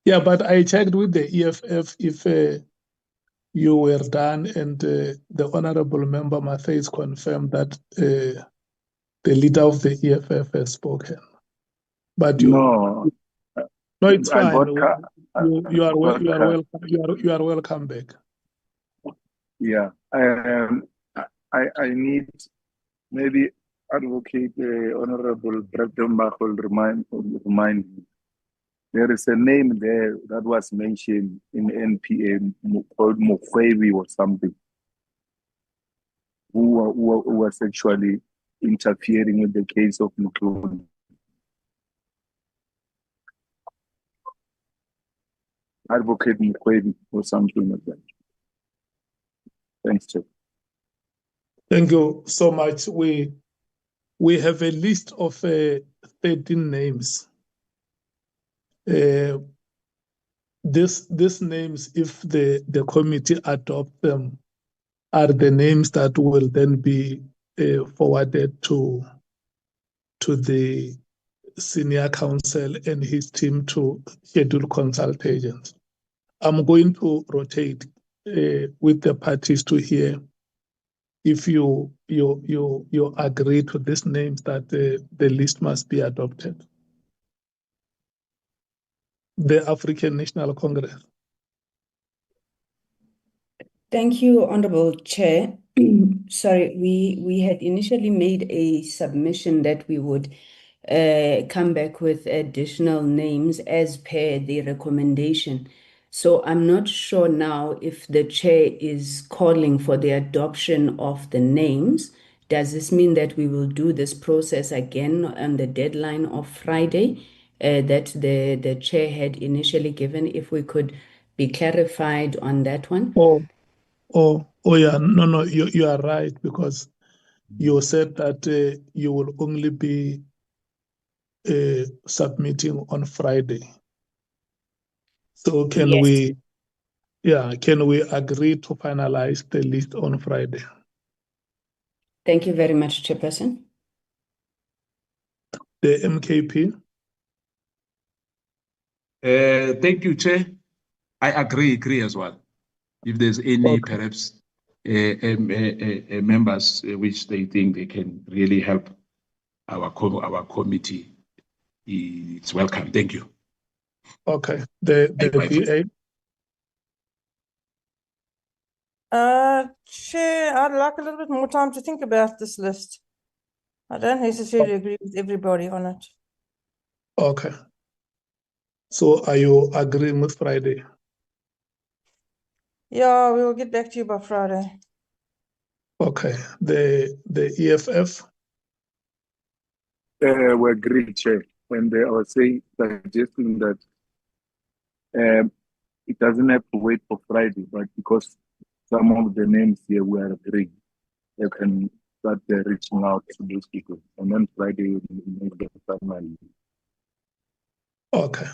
Yeah, but I checked with the EFF if you were done, and the Honorable Member Matthews confirmed that the leader of the EFF has spoken. But No, it's I fine. got You are welcome back. yeah. I need maybe Advocate Honorable Breitenbach will remind me. There is a name there that was mentioned in NPA called Mkhwanazi or something, who was actually interfering with the case of Mkhwanazi. Advocate Mkhwanazi or something like that. Thanks, Chair. Thank you so much. We have a list of 13 names. These names, if the committee adopt them, are the names that will then be forwarded to the senior counsel and his team to schedule consultations. I'm going to rotate with the parties to hear if you agree to these names that the list must be adopted. The African National Congress. Thank you, Honorable Chair. Sorry, we had initially made a submission that we would come back with additional names as per the recommendation. So I'm not sure now if the chair is calling for the adoption of the names. Does this mean that we will do this process again on the deadline of Friday that the chair had initially given? If we could be clarified on that one. Oh yeah, no, you are right, because you said that you will only be submitting on Friday. So can we agree to finalize the list on Friday? Thank you very much, Chairperson. The MKP. Thank you, Chair. I agree as well. If there's any perhaps members which they think they can really help our committee, it's welcome. Thank you. Okay. The BA. Chair, I'd like a little bit more time to think about this list. I don't necessarily agree with everybody on it. Okay. So are you agreeing with Friday? Yeah, we'll get back to you by Friday. Okay. The EFF. We agree, Chair. When they are suggesting that it doesn't have to wait for Friday, but because some of the names here we are agreeing, they can start reaching out to those people, and then Friday will make the final. Okay.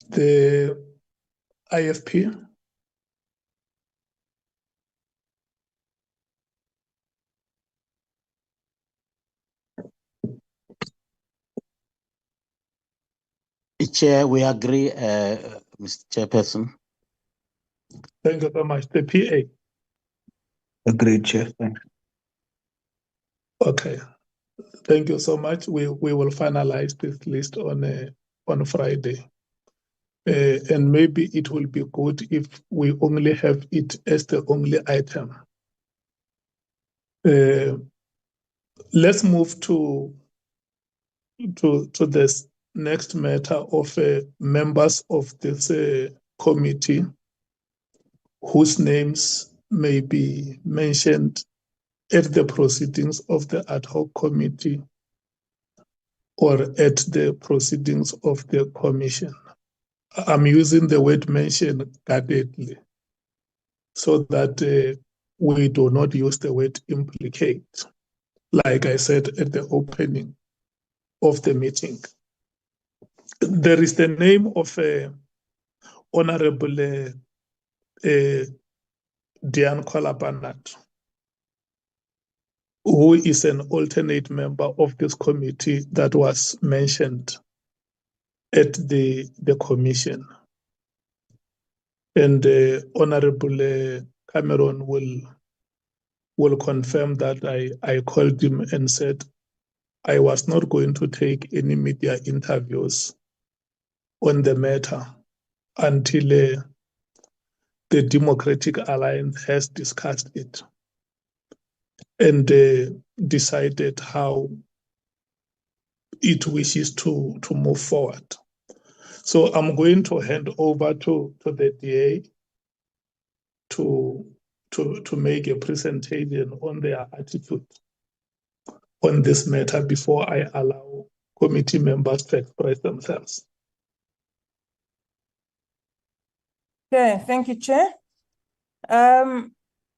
The IFP. Chair, we agree, Mr. Chairperson. Thank you so much. The PA. Agreed, Chair. Thanks. Okay. Thank you so much. We will finalize this list on Friday. And maybe it will be good if we only have it as the only item. Let's move to this next matter of members of this committee whose names may be mentioned at the proceedings of the ad hoc committee or at the proceedings of the commission. I'm using the word mention guardedly so that we do not use the word implicate, like I said at the opening of the meeting. There is the name of Honorable Diane Kolabanat, who is an alternate member of this committee that was mentioned at the commission. And Honorable Cameron will confirm that I called him and said I was not going to take any media interviews on the matter until the the Democratic Alliance has discussed it and decided how it wishes to move forward. So I'm going to hand over to the DA to make a presentation on their attitude on this matter before I allow committee members to express themselves. Okay, thank you, Chair.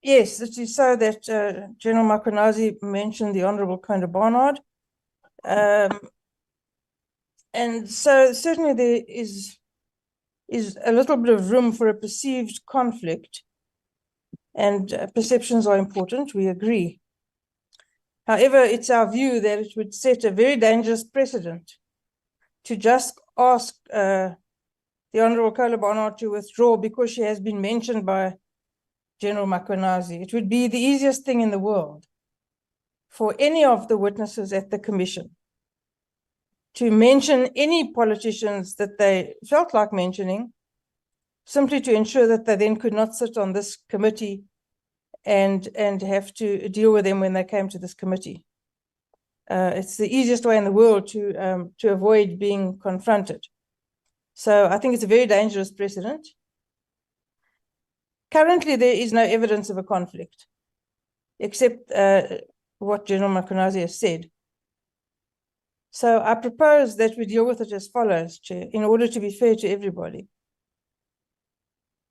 Yes, it is so that General Mkhwanazi mentioned the Honourable Conde Barnard. And so certainly there is a little bit of room for a perceived conflict, and perceptions are important, we agree. However, it's our view that it would set a very dangerous precedent to just ask the Honourable Conde Barnard to withdraw because she has been mentioned by General Mkhwanazi. It would be the easiest thing in the world for any of the witnesses at the commission to mention any politicians that they felt like mentioning, simply to ensure that they then could not sit on this committee and have to deal with them when they came to this committee. It's the easiest way in the world to avoid being confronted. So I think it's a very dangerous precedent. Currently, there is no evidence of a conflict, except what General Mkhwanazi has said. So I propose that we deal with it as follows, Chair, in order to be fair to everybody.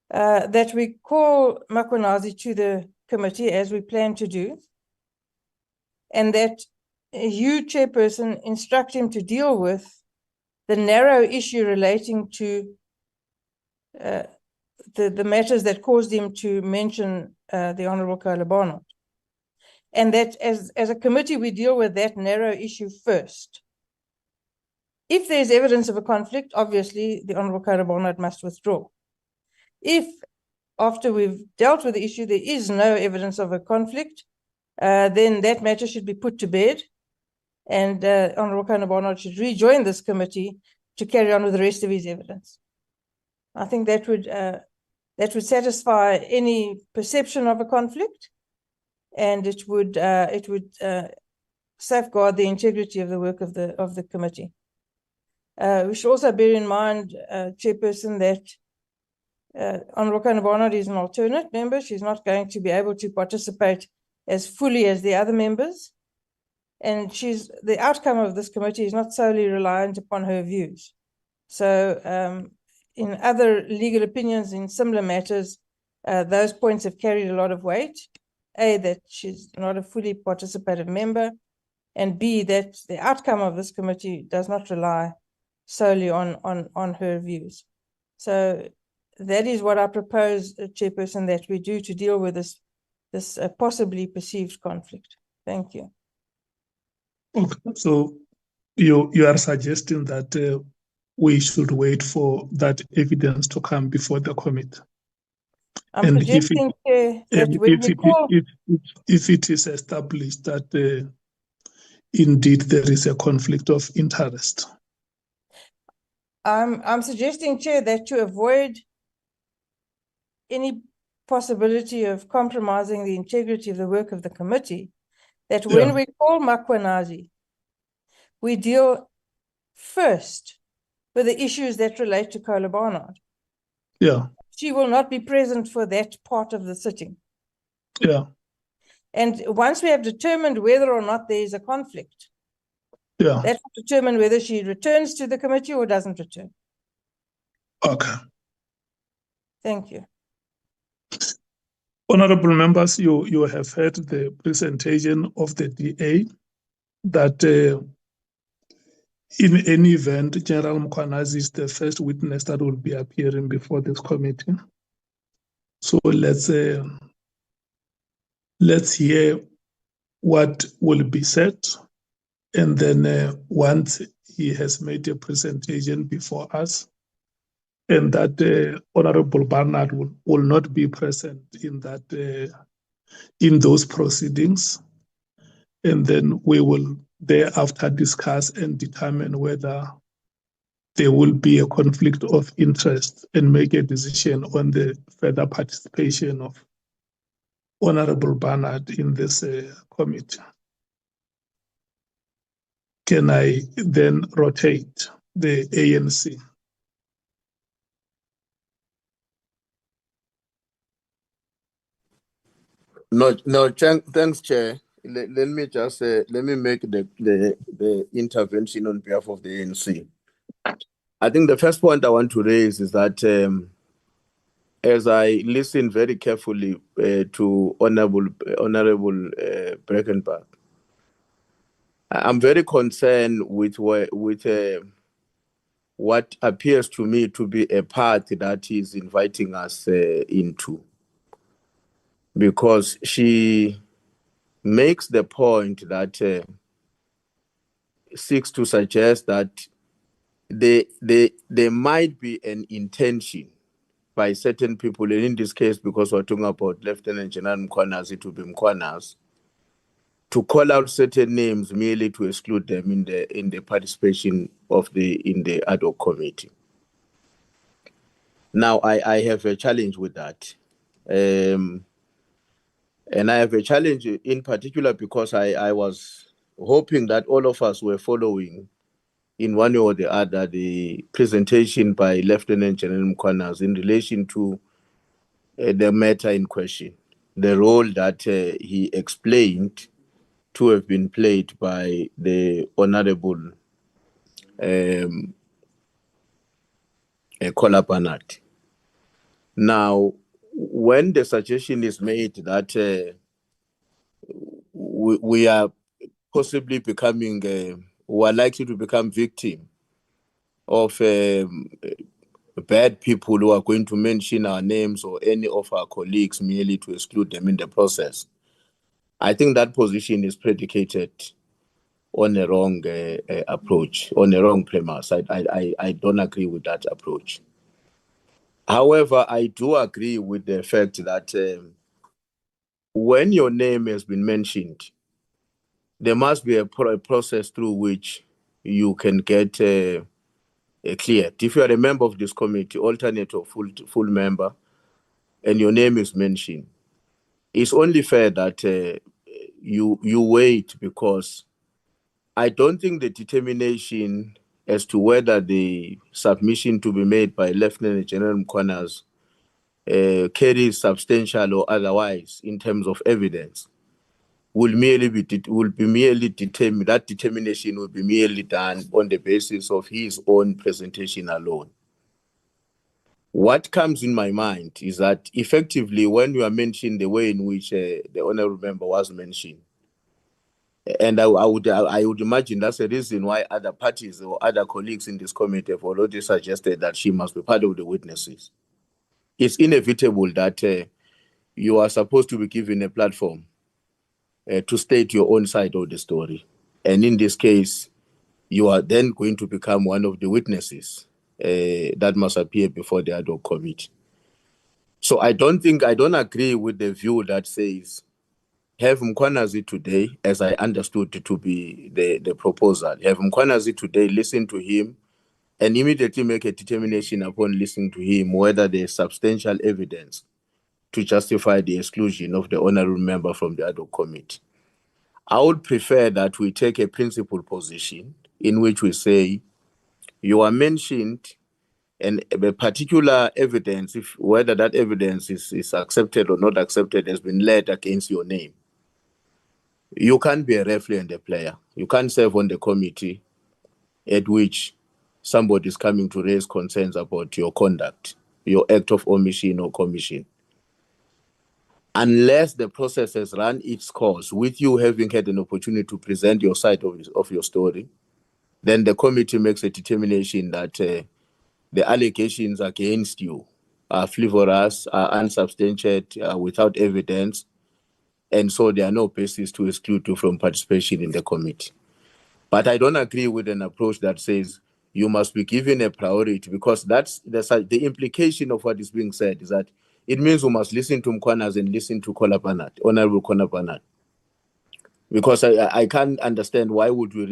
That we call Mkhwanazi to the committee, as we plan to do, and that you, Chairperson, instruct him to deal with the narrow issue relating to the matters that caused him to mention the Honourable Conde Barnard. And that as a committee, we deal with that narrow issue first. If there's evidence of a conflict, obviously the Honourable Conde Barnard must withdraw. If after we've dealt with the issue, there is no evidence of a conflict, then that matter should be put to bed, and Honourable Conde Barnard should rejoin this committee to carry on with the rest of his evidence. I think that would satisfy any perception of a conflict, and it would safeguard the integrity of the work of the committee. We should also bear in mind, Chairperson, that Honourable Conde Barnard is an alternate member. She's not going to be able to participate as fully as the other members. And the outcome of this committee is not solely reliant upon her views. So in other legal opinions in similar matters, those points have carried a lot of weight. A, that she's not a fully participative member, and B, that the outcome of this committee does not rely solely on her views. So that is what I propose, Chairperson, that we do to deal with this possibly perceived conflict. Thank you. Okay, so you are suggesting that we should wait for that evidence to come before the committee. I'm suggesting that when we call... If it is established that indeed there is a conflict of interest. I'm suggesting, Chair, that to avoid any possibility of compromising the integrity of the work of the committee, that when we call Mkhwanazi, we deal first with the issues that relate to Conde Barnard. Yeah. She will not be present for that part of the sitting. Yeah. And once we have determined whether or not there is a conflict, that will determine whether she returns to the committee or doesn't return. Okay. Thank you. Honorable members, you have heard the presentation of the DA that in any event, General Mkhwanazi is the first witness that will be appearing before this committee. So let's hear what will be said, and then once he has made a presentation before us, and that Honorable Barnard will not be present in those proceedings, and then we will thereafter discuss and determine whether there will be a conflict of interest and make a decision on the further participation of Honorable Barnard in this committee. Can I then rotate the ANC? No, thanks, Chair. Let me just let me make the intervention on behalf of the ANC. I think the first point I want to raise is that as I listen very carefully to Honorable Breckenbach, I'm very concerned with what appears to me to be a path that is inviting us into, because she makes the point that seeks to suggest that there might be an intention by certain people, and in this case, because we're talking about Lieutenant General Mkhwanazi to be Mkhwanazi, to call out certain names merely to exclude them in the participation in the ad hoc committee. Now, I have a challenge with that. And I have a challenge in particular because I was hoping that all of us were following in one way or the other the presentation by Lieutenant General Mkhwanazi in relation to the matter in question, the role that he explained to have been played by the Honorable Kolapanat. Now, when the suggestion is made that we are possibly becoming, we are likely to become victim of bad people who are going to mention our names or any of our colleagues merely to exclude them in the process, I think that position is predicated on a wrong approach, on a wrong premise. I don't agree with that approach. However, I do agree with the fact that when your name has been mentioned, there must be a process through which you can get cleared. If you are a member of this committee, alternate or full member, and your name is mentioned, it's only fair that you wait, because I don't think the determination as to whether the submission to be made by Lieutenant General Mkhwanazi carries substantial or otherwise in terms of evidence will be merely determined. That determination will be merely done on the basis of his own presentation alone. What comes in my mind is that effectively, when you are mentioning the way in which the honorable member was mentioned, and I would imagine that's the reason why other parties or other colleagues in this committee have already suggested that she must be part of the witnesses. It's inevitable that you are supposed to be given a platform to state your own side of the story. And in this case, you are then going to become one of the witnesses that must appear before the ad hoc committee. So I don't agree with the view that says, have Mkhwanazi today, as I understood to be the proposal, have Mkhwanazi today, listen to him, and immediately make a determination upon listening to him whether there is substantial evidence to justify the exclusion of the honorable member from the ad hoc committee. I would prefer that we take a principled position in which we say you are mentioned, and a particular evidence, whether that evidence is accepted or not accepted, has been laid against your name. You can't be a referee and a player. You can't serve on the committee at which somebody is coming to raise concerns about your conduct, your act of omission or commission. Unless the process has run its course with you having had an opportunity to present your side of your story, then the committee makes a determination that the allegations against you are frivolous, are unsubstantiated, without evidence, and so there are no basis to exclude you from participation in the committee. But I don't agree with an approach that says you must be given a priority, because that's the implication of what is being said is that it means we must listen to Mkhwanazi and listen to Honorable Kolapanat. Because I can't understand why would we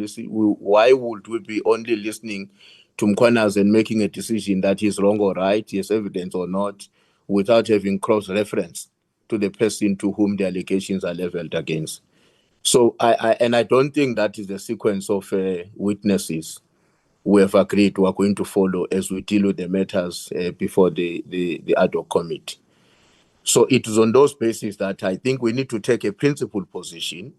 be only listening to Mkhwanazi and making a decision that he's wrong or right, he has evidence or not, without having cross-reference to the person to whom the allegations are leveled against. So I don't think that is the sequence of witnesses we have agreed we are going to follow as we deal with the matters before the ad hoc committee. So it is on those bases that I think we need to take a principled position.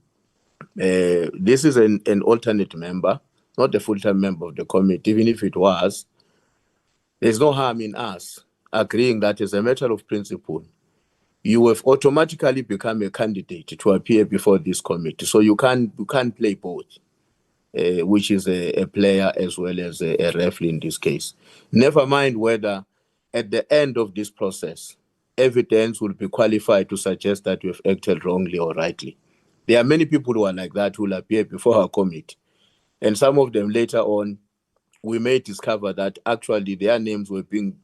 This is an alternate member, not a full-time member of the committee. Even if it was, there's no harm in us agreeing that as a matter of principle, you have automatically become a candidate to appear before this committee. So you can't play both, which is a player as well as a referee in this case. Never mind whether at the end of this process, evidence will be qualified to suggest that you have acted wrongly or rightly. There are many people who are like that who will appear before our committee. And some of them later on, we may discover that actually their names were being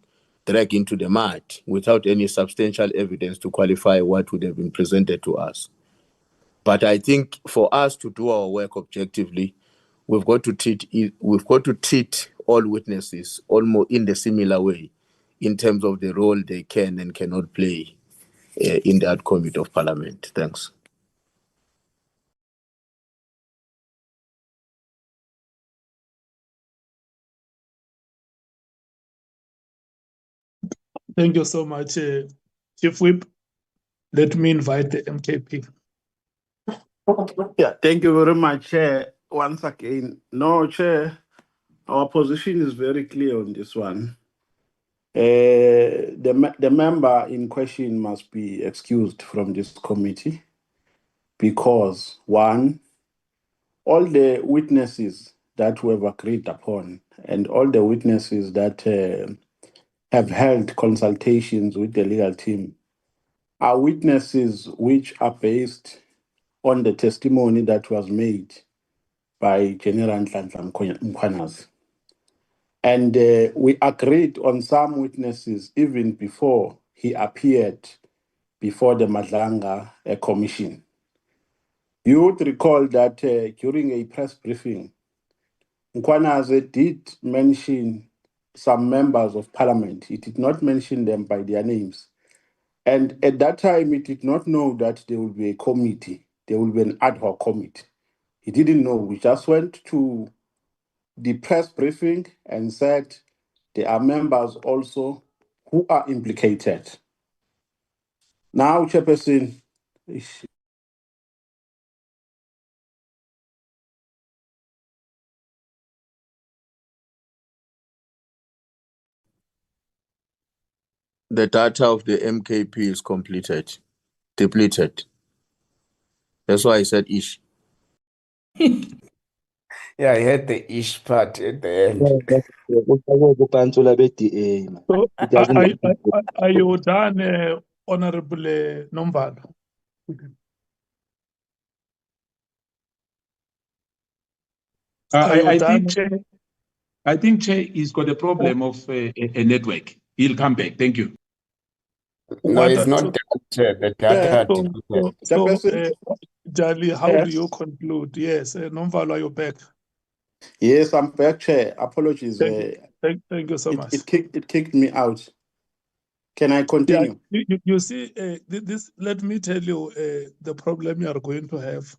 dragged into the mud without any substantial evidence to qualify what would have been presented to us. But I think for us to do our work objectively, we've got to treat all witnesses almost in the similar way in terms of the role they can and cannot play in that committee of parliament. Thanks. Thank you so much, Chief Whip. Let me invite the MKP. Yeah, thank you very much, Chair. Once again, no, Chair, our position is very clear on this one. The member in question must be excused from this committee because, one, all the witnesses that we have agreed upon and all the witnesses that have held consultations with the legal team are witnesses which are based on the testimony that was made by General Nhlanhla Mkhwanazi. And we agreed on some witnesses even before he appeared before the Madlanga Commission. You would recall that during a press briefing, Mkhwanazi did mention some members of parliament. He did not mention them by their names. And at that time, he did not know that there would be a committee. There will be an ad hoc committee. He didn't know. We just went to the press briefing and said there are members also who are implicated. Now, Chairperson, The data of the MKP is depleted. That's why I said ish. Yeah, I heard the ish part at the end. So, are you done, Honorable Nombalo? I think Chair he's got a problem of a network. He'll come back. Thank you. No, it's not that. The data. Jali, how do you conclude? Yes, Nombalo, are you back? Yes, I'm back, Chair. Apologies. Thank you so much. It kicked me out. Can I continue? Yeah, you see, this. Let me tell you the problem you are going to have.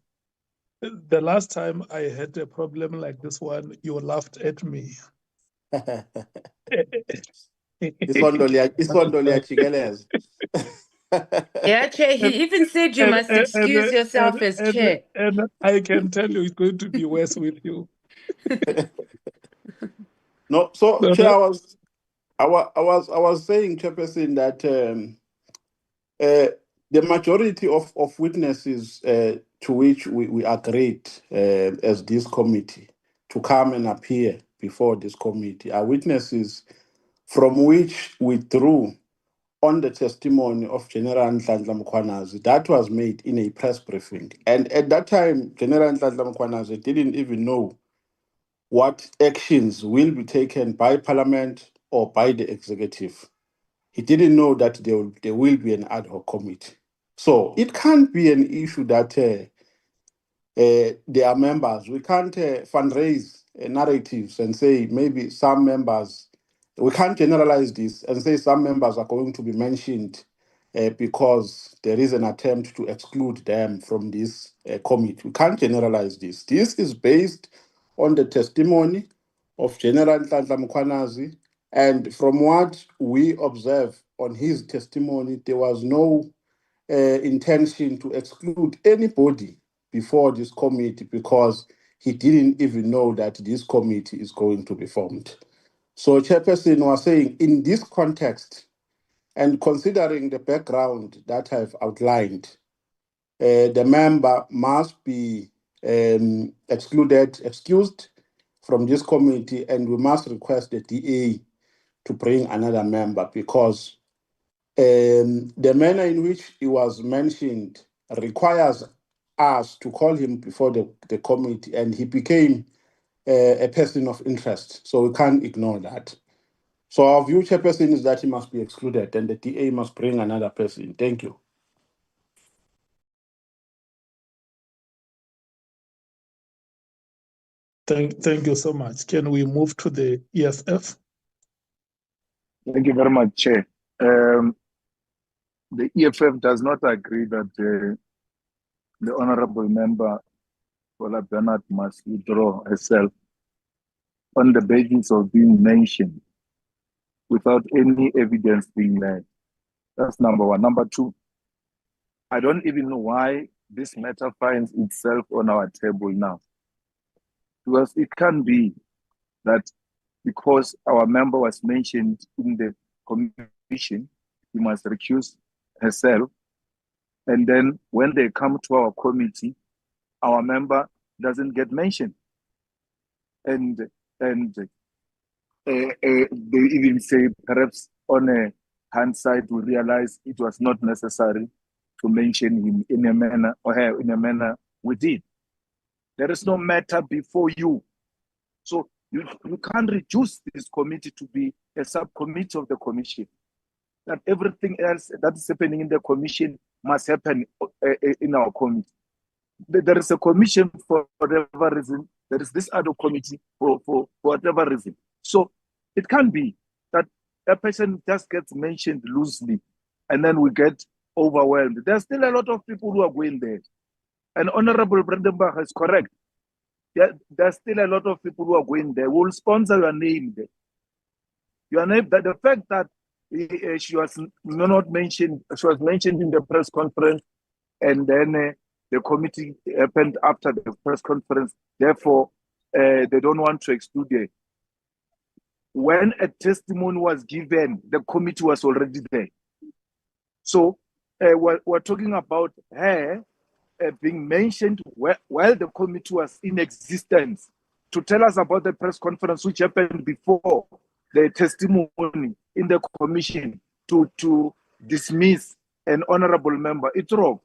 The last time I had a problem like this one, you laughed at me. Yeah, Chair, he even said you must excuse yourself as Chair. And I can tell you it's going to be worse with you. No, so Chair, I was saying, Chairperson, that the majority of witnesses to which we agreed as this committee to come and appear before this committee are witnesses from which we drew on the testimony of General Nhlanhla Mkhwanazi. That was made in a press briefing. And at that time, General Nhlanhla Mkhwanazi didn't even know what actions will be taken by Parliament or by the executive. He didn't know that there will be an ad hoc committee. So it can't be an issue that there are members. We can't fundraise narratives and say maybe some members, we can't generalize this and say some members are going to be mentioned because there is an attempt to exclude them from this committee. We can't generalize this. This is based on the testimony of General Nhlanhla Mkhwanazi, and from what we observe on his testimony, there was no intention to exclude anybody before this committee because he didn't even know that this committee is going to be formed. So Chairperson was saying, in this context, and considering the background that I've outlined, the member must be excused from this committee, and we must request the DA to bring another member because the manner in which he was mentioned requires us to call him before the committee, and he became a person of interest. So we can't ignore that. So our view, Chairperson, is that he must be excluded and the DA must bring another person. Thank you. Thank you so much. Can we move to the EFF? Thank you very much, Chair. The EFF does not agree that the Honorable Member, Paula Bernard, must withdraw herself on the basis of being mentioned without any evidence being laid. That's number one. Number two, I don't even know why this matter finds itself on our table now. Because it can be that because our member was mentioned in the commission, he must recuse herself. And then when they come to our committee, our member doesn't get mentioned. And they even say perhaps on a hindsight we realize it was not necessary to mention him in a manner or her in a manner we did. There is no matter before you. So you can't reduce this committee to be a subcommittee of the commission. That everything else that is happening in the commission must happen in our committee. There is a commission for whatever reason. There is this other committee for whatever reason. So it can't be that a person just gets mentioned loosely and then we get overwhelmed. There's still a lot of people who are going there. And Honorable Brandenbach is correct. There's still a lot of people who are going there. We'll sponsor your name there. Your name, that the fact that she was not mentioned, she was mentioned in the press conference, and then the committee happened after the press conference. Therefore, they don't want to exclude her. When a testimony was given, the committee was already there. So we're talking about her being mentioned while the committee was in existence to tell us about the press conference which happened before the testimony in the commission to dismiss an honorable member. It's wrong.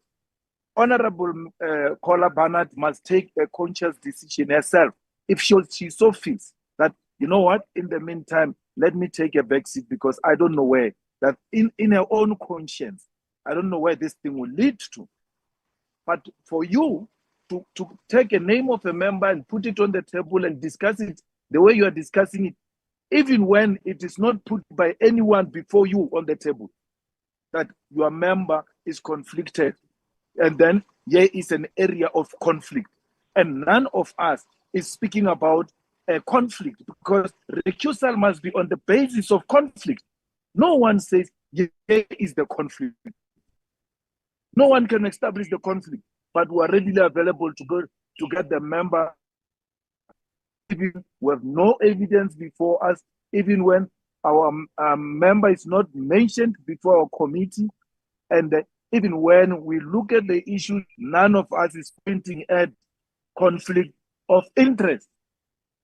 Honorable Paula Bernard must take a conscious decision herself if she so feels that, you know what, in the meantime, let me take a back seat because I don't know where, that in her own conscience, I don't know where this thing will lead to. But for you to take a name of a member and put it on the table and discuss it the way you are discussing it, even when it is not put by anyone before you on the table, that your member is conflicted, and then here is an area of conflict. And none of us is speaking about a conflict because recusal must be on the basis of conflict. No one says, here is the conflict. No one can establish the conflict, but we are readily available to go to get the member. We have no evidence before us, even when our member is not mentioned before our committee. And even when we look at the issue, none of us is pointing at conflict of interest.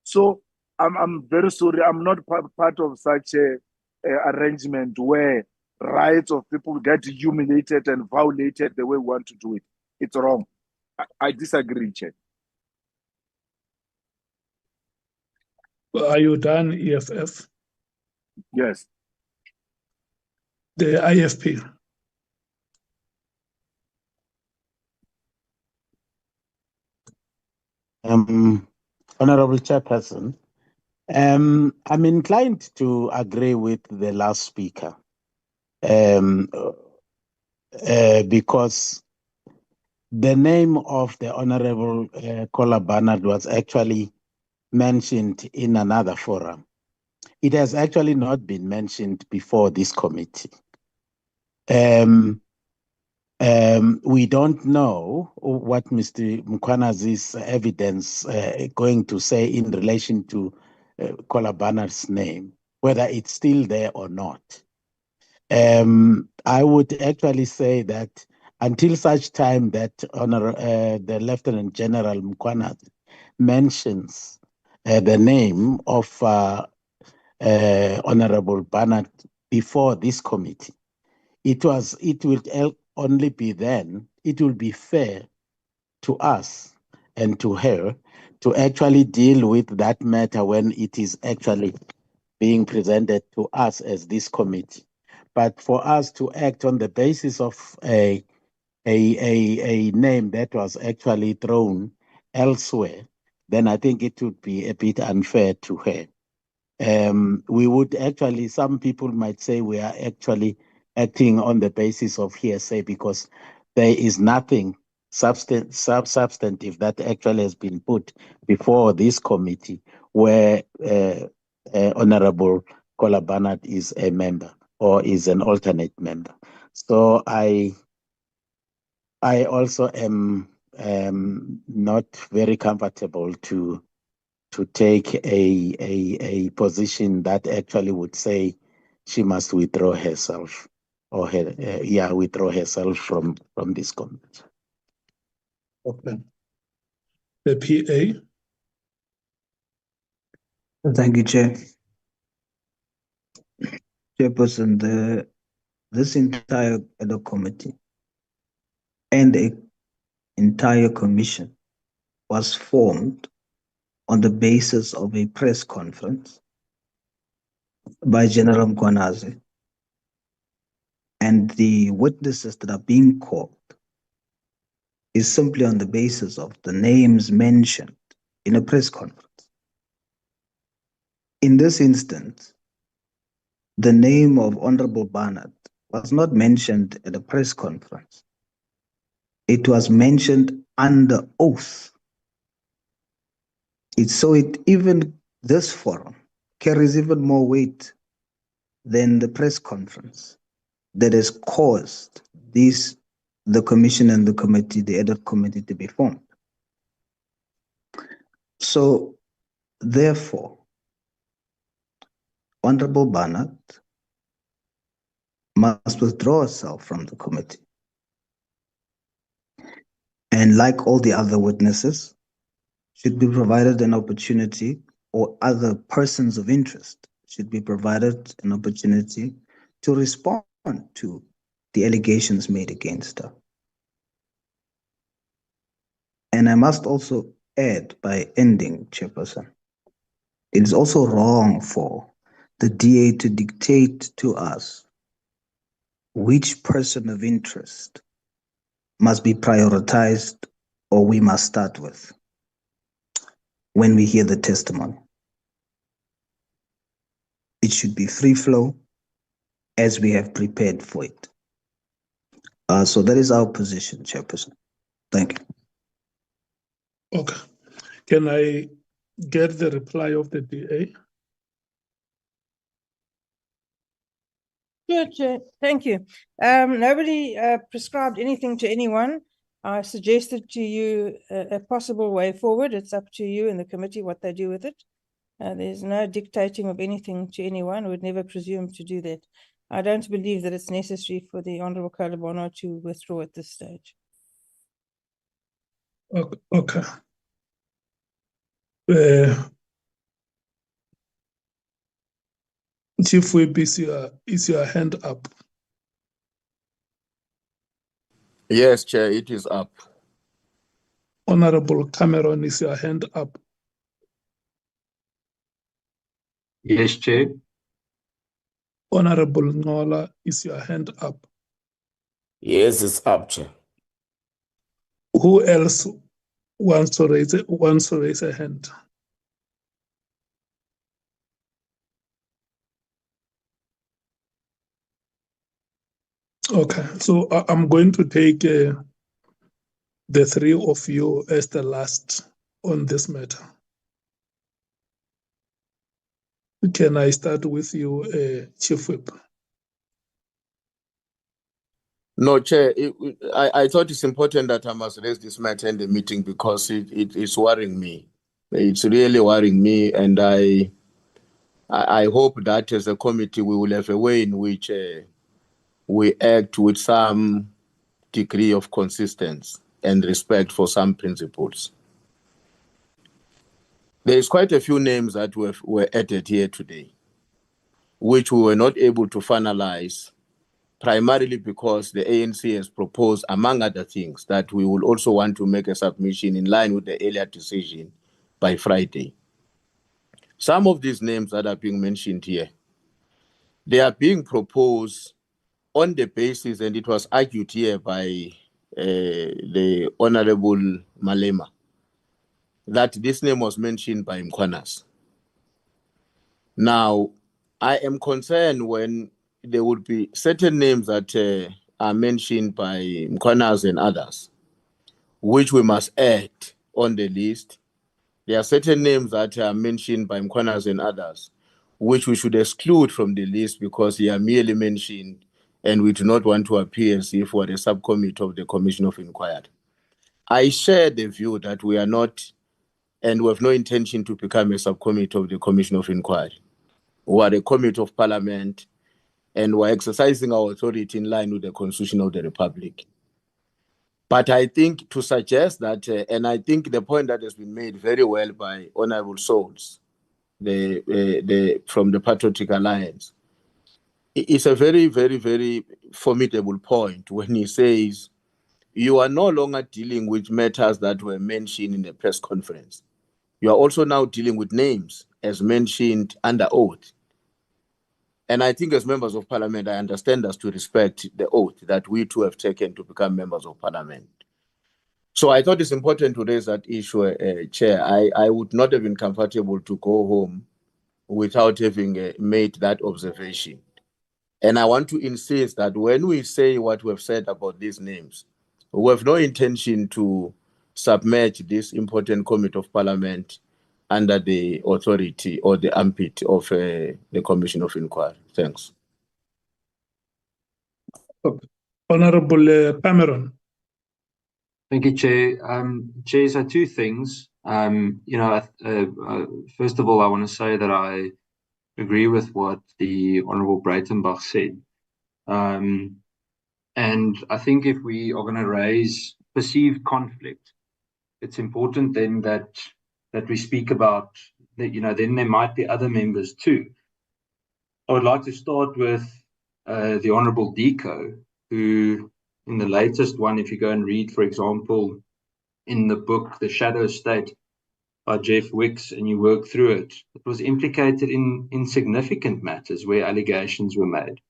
So I'm very sorry, I'm not part of such a arrangement where rights of people get humiliated and violated the way we want to do it. It's wrong. I disagree, Chair. Are you done, EFF? Yes. The IFP. Honorable Chairperson, I'm inclined to agree with the last speaker because the name of the Honorable Kola Barnard was actually mentioned in another forum. It has actually not been mentioned before this committee. We don't know what Mr. Mkhwanazi's evidence going to say in relation to Kola Barnard's name, whether it's still there or not. I would actually say that until such time that the Lieutenant General Mkhwanazi mentions the name of Honorable Barnard before this committee, it will only be then, it will be fair to us and to her to actually deal with that matter when it is actually being presented to us as this committee. But for us to act on the basis of a name that was actually thrown elsewhere, then I think it would be a bit unfair to her. We would actually, some people might say we are actually acting on the basis of hearsay because there is nothing substantive that actually has been put before this committee where Honorable Kola Barnard is a member or is an alternate member. So I also am not very comfortable to take a position that actually would say she must withdraw herself or withdraw herself from this committee. Okay. The PA. Thank you, Chair. Chairperson, this entire committee and the entire commission was formed on the basis of a press conference by General Mkhwanazi, and the witnesses that are being called is simply on the basis of the names mentioned in a press conference. In this instance, the name of Honorable Barnard was not mentioned at a press conference. It was mentioned under oath. Even this forum carries even more weight than the press conference that has caused the commission and the committee, the ad hoc committee, to be formed. So, therefore, Honorable Barnard must withdraw herself from the committee. And like all the other witnesses, should be provided an opportunity, or other persons of interest should be provided an opportunity to respond to the allegations made against her. And I must also add, by ending, Chairperson, it is also wrong for the DA to dictate to us which person of interest must be prioritized or we must start with when we hear the testimony. It should be free flow as we have prepared for it. So that is our position, Chairperson. Thank you. Okay. Can I get the reply of the DA? Sure, Chair. Thank you. Nobody prescribed anything to anyone. I suggested to you a possible way forward. It's up to you and the committee what they do with it. There's no dictating of anything to anyone. I would never presume to do that. I don't believe that it's necessary for the Honourable Kola Barnard to withdraw at this stage. Okay. Chief Whip, is your hand up? Yes, Chair, it is up. Honorable Cameron, is your hand up? Yes, Chair. Honorable Nhlanhla, is your hand up? Yes, it's up, Chair. Who else wants to raise a hand? Okay, so I'm going to take the three of you as the last on this matter. Can I start with you, Chief Whip? No, Chair, I thought it's important that I must raise this matter in the meeting because it is worrying me. It's really worrying me, and I hope that as a committee we will have a way in which we act with some degree of consistency and respect for some principles. There is quite a few names that were added here today, which we were not able to finalize, primarily because the ANC has proposed, among other things, that we will also want to make a submission in line with the earlier decision by Friday. Some of these names that are being mentioned here, they are being proposed on the basis, and it was argued here by the Honorable Malema, that this name was mentioned by Mkhwanazi. Now, I am concerned when there would be certain names that are mentioned by Mkhwanazi and others, which we must add on the list. There are certain names that are mentioned by Mkhwanazi and others, which we should exclude from the list because they are merely mentioned and we do not want to appear as if we're a subcommittee of the Commission of Inquiry. I share the view that we are not, and we have no intention to become a subcommittee of the Commission of Inquiry. We are a committee of parliament and we're exercising our authority in line with the Constitution of the Republic. But I think to suggest that, and I think the point that has been made very well by Honorable Souls, from the Patriotic Alliance, it's a very, very, very formidable point when he says you are no longer dealing with matters that were mentioned in the press conference. You are also now dealing with names as mentioned under oath. And I think as members of parliament, I understand us to respect the oath that we too have taken to become members of parliament. So I thought it's important to raise that issue, Chair. I would not have been comfortable to go home without having made that observation. And I want to insist that when we say what we have said about these names, we have no intention to submerge this important committee of parliament under the authority or the ambit of the Commission of Inquiry. Thanks. Honorable Cameron. Thank you, Chair. Chair, so two things. First of all, I want to say that I agree with what the Honourable Breitenbach said. And I think if we are going to raise perceived conflict, it's important then that we speak about that, then there might be other members too. I would like to start with the Honourable Deco, who in the latest one, if you go and read, for example, in the book, The Shadow State by Jeff Wicks, and you work through it, it was implicated in significant matters where allegations were made,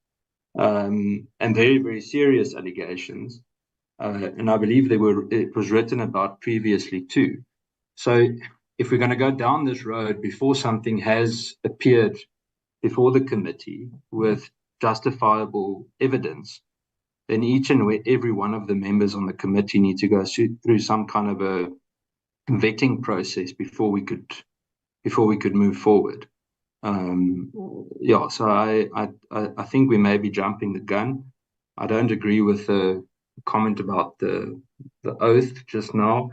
and very, very serious allegations. And I believe it was written about previously too. So if we're going to go down this road before something has appeared before the committee with justifiable evidence, then each and every one of the members on the committee need to go through some kind of a vetting process before we could move forward. So I think we may be jumping the gun. I don't agree with the comment about the oath just now.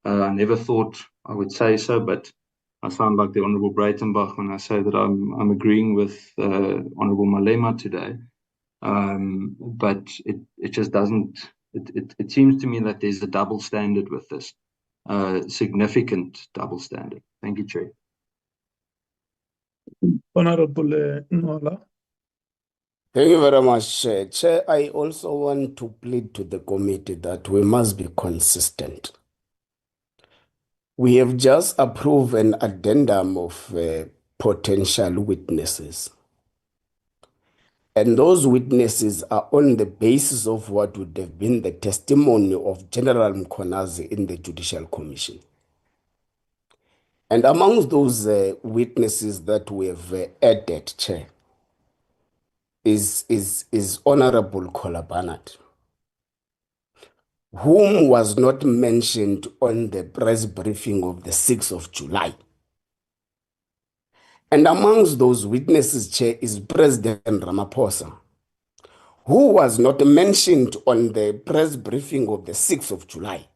I never thought I would say so, but I sound like the Honourable Breitenbach when I say that I'm agreeing with Honourable Malema today. But it just doesn't. It seems to me that there's a double standard with this, significant double standard. Thank you, Chair. Honorable Nhlanhla. Thank you very much, Chair. Chair, I also want to plead to the committee that we must be consistent. We have just approved an addendum of potential witnesses. And those witnesses are on the basis of what would have been the testimony of General Mkhwanazi in the Judicial Commission. And amongst those witnesses that we have added, Chair, is Honorable Kola Barnard, whom was not mentioned on the press briefing of the 6th of July. And amongst those witnesses, Chair, is President Ramaphosa, who was not mentioned on the press briefing of the 6th of July.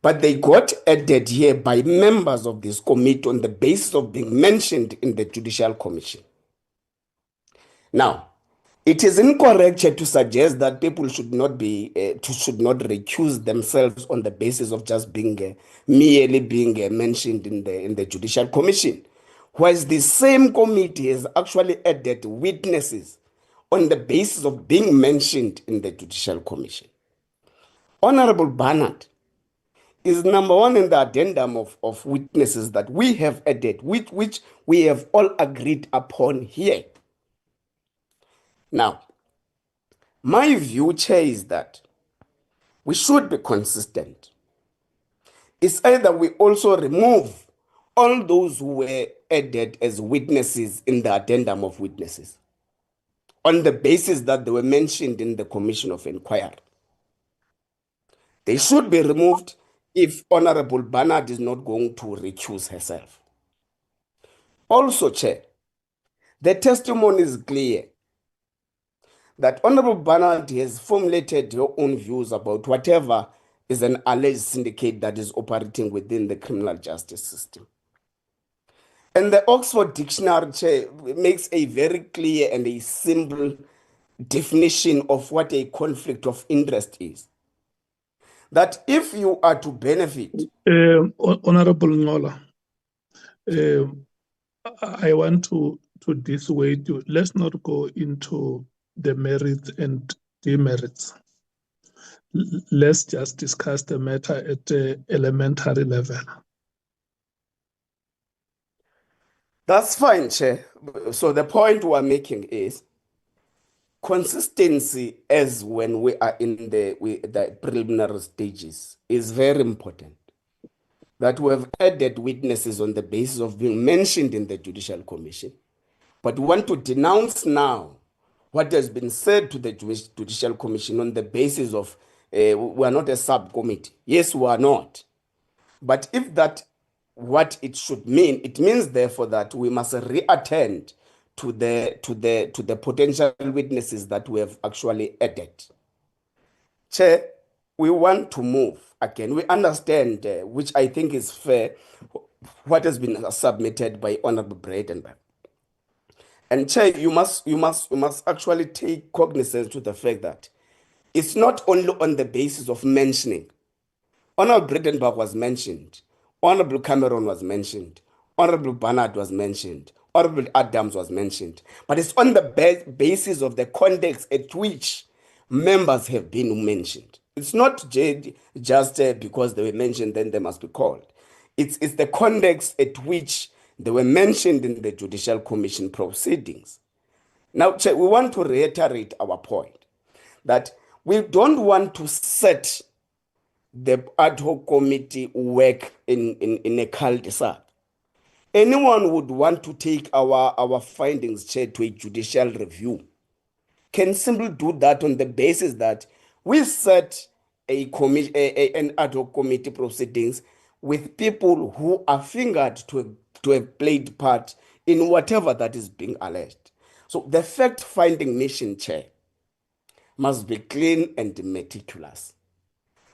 But they got added here by members of this committee on the basis of being mentioned in the Judicial Commission. Now, it is incorrect to suggest that people should not recuse themselves on the basis of just being merely being mentioned in the Judicial Commission, whereas the same committee has actually added witnesses on the basis of being mentioned in the Judicial Commission. Honorable Barnard is number one in the addendum of witnesses that we have added, which we have all agreed upon here. Now, my view, Chair, is that we should be consistent. It's either we also remove all those who were added as witnesses in the addendum of witnesses on the basis that they were mentioned in the Commission of Inquiry. They should be removed if Honorable Barnard is not going to recuse herself. Also, Chair, the testimony is clear that Honorable Barnard has formulated her own views about whatever is an alleged syndicate that is operating within the criminal justice system. And the Oxford Dictionary, Chair, makes a very clear and a simple definition of what a conflict of interest is. That if you are to benefit... Honorable Nhlanhla, I want to dissuade you. Let's not go into the merits and demerits. Let's just discuss the matter at the elementary level. That's fine, Chair. So the point we're making is consistency as when we are in the preliminary stages is very important. That we have added witnesses on the basis of being mentioned in the Judicial Commission, but we want to denounce now what has been said to the Judicial Commission on the basis of we are not a subcommittee. Yes, we are not. But if that what it should mean, it means therefore that we must reattend to the potential witnesses that we have actually added. Chair, we want to move again. We understand, which I think is fair, what has been submitted by Honorable Breitenberg. And Chair, you must actually take cognizance to the fact that it's not only on the basis of mentioning. Honorable Breitenberg was mentioned. Honorable Cameron was mentioned. Honorable Barnard was mentioned. Honorable Adams was mentioned. But it's on the basis of the context at which members have been mentioned. It's not just because they were mentioned, then they must be called. It's the context at which they were mentioned in the Judicial Commission proceedings. Now, Chair, we want to reiterate our point that we don't want to set the ad hoc committee work in a cul-de-sac. Anyone would want to take our findings, Chair, to a judicial review can simply do that on the basis that we set an ad hoc committee proceedings with people who are fingered to have played part in whatever that is being alleged. So the fact-finding mission, Chair, must be clean and meticulous.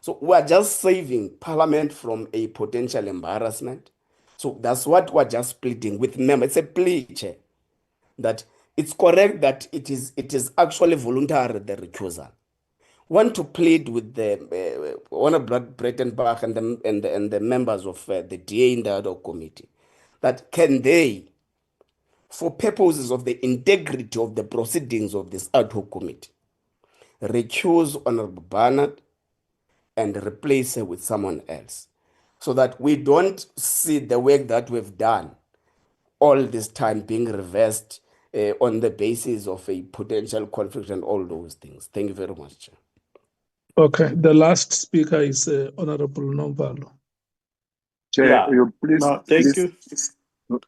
So we're just saving Parliament from a potential embarrassment. So that's what we're just pleading with members. It's a plea, Chair, that it's correct that it is actually voluntary, the recusal. Want to plead with the Honorable Breitenberg and the members of the DA in the ad hoc committee that can they, for purposes of the integrity of the proceedings of this ad hoc committee, recuse Honorable Barnard and replace her with someone else, so that we don't see the work that we've done all this time being reversed on the basis of a potential conflict and all those things. Thank you very much, Chair. Okay, the last speaker is Honorable Nomvalo. Chair, you please, No, thank you.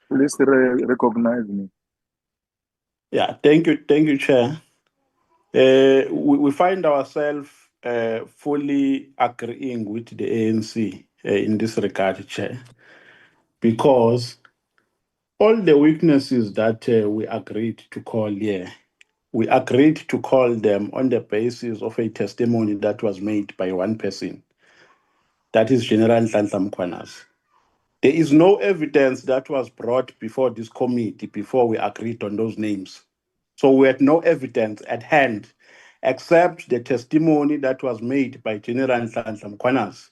please recognize me. Yeah, thank you, Chair. We find ourselves fully agreeing with the ANC in this regard, Chair, because all the weaknesses that we agreed to call here, we agreed to call them on the basis of a testimony that was made by one person, that is General Nhlanhla Mkhwanazi. There is no evidence that was brought before this committee before we agreed on those names. So we had no evidence at hand except the testimony that was made by General Nhlanhla Mkhwanazi.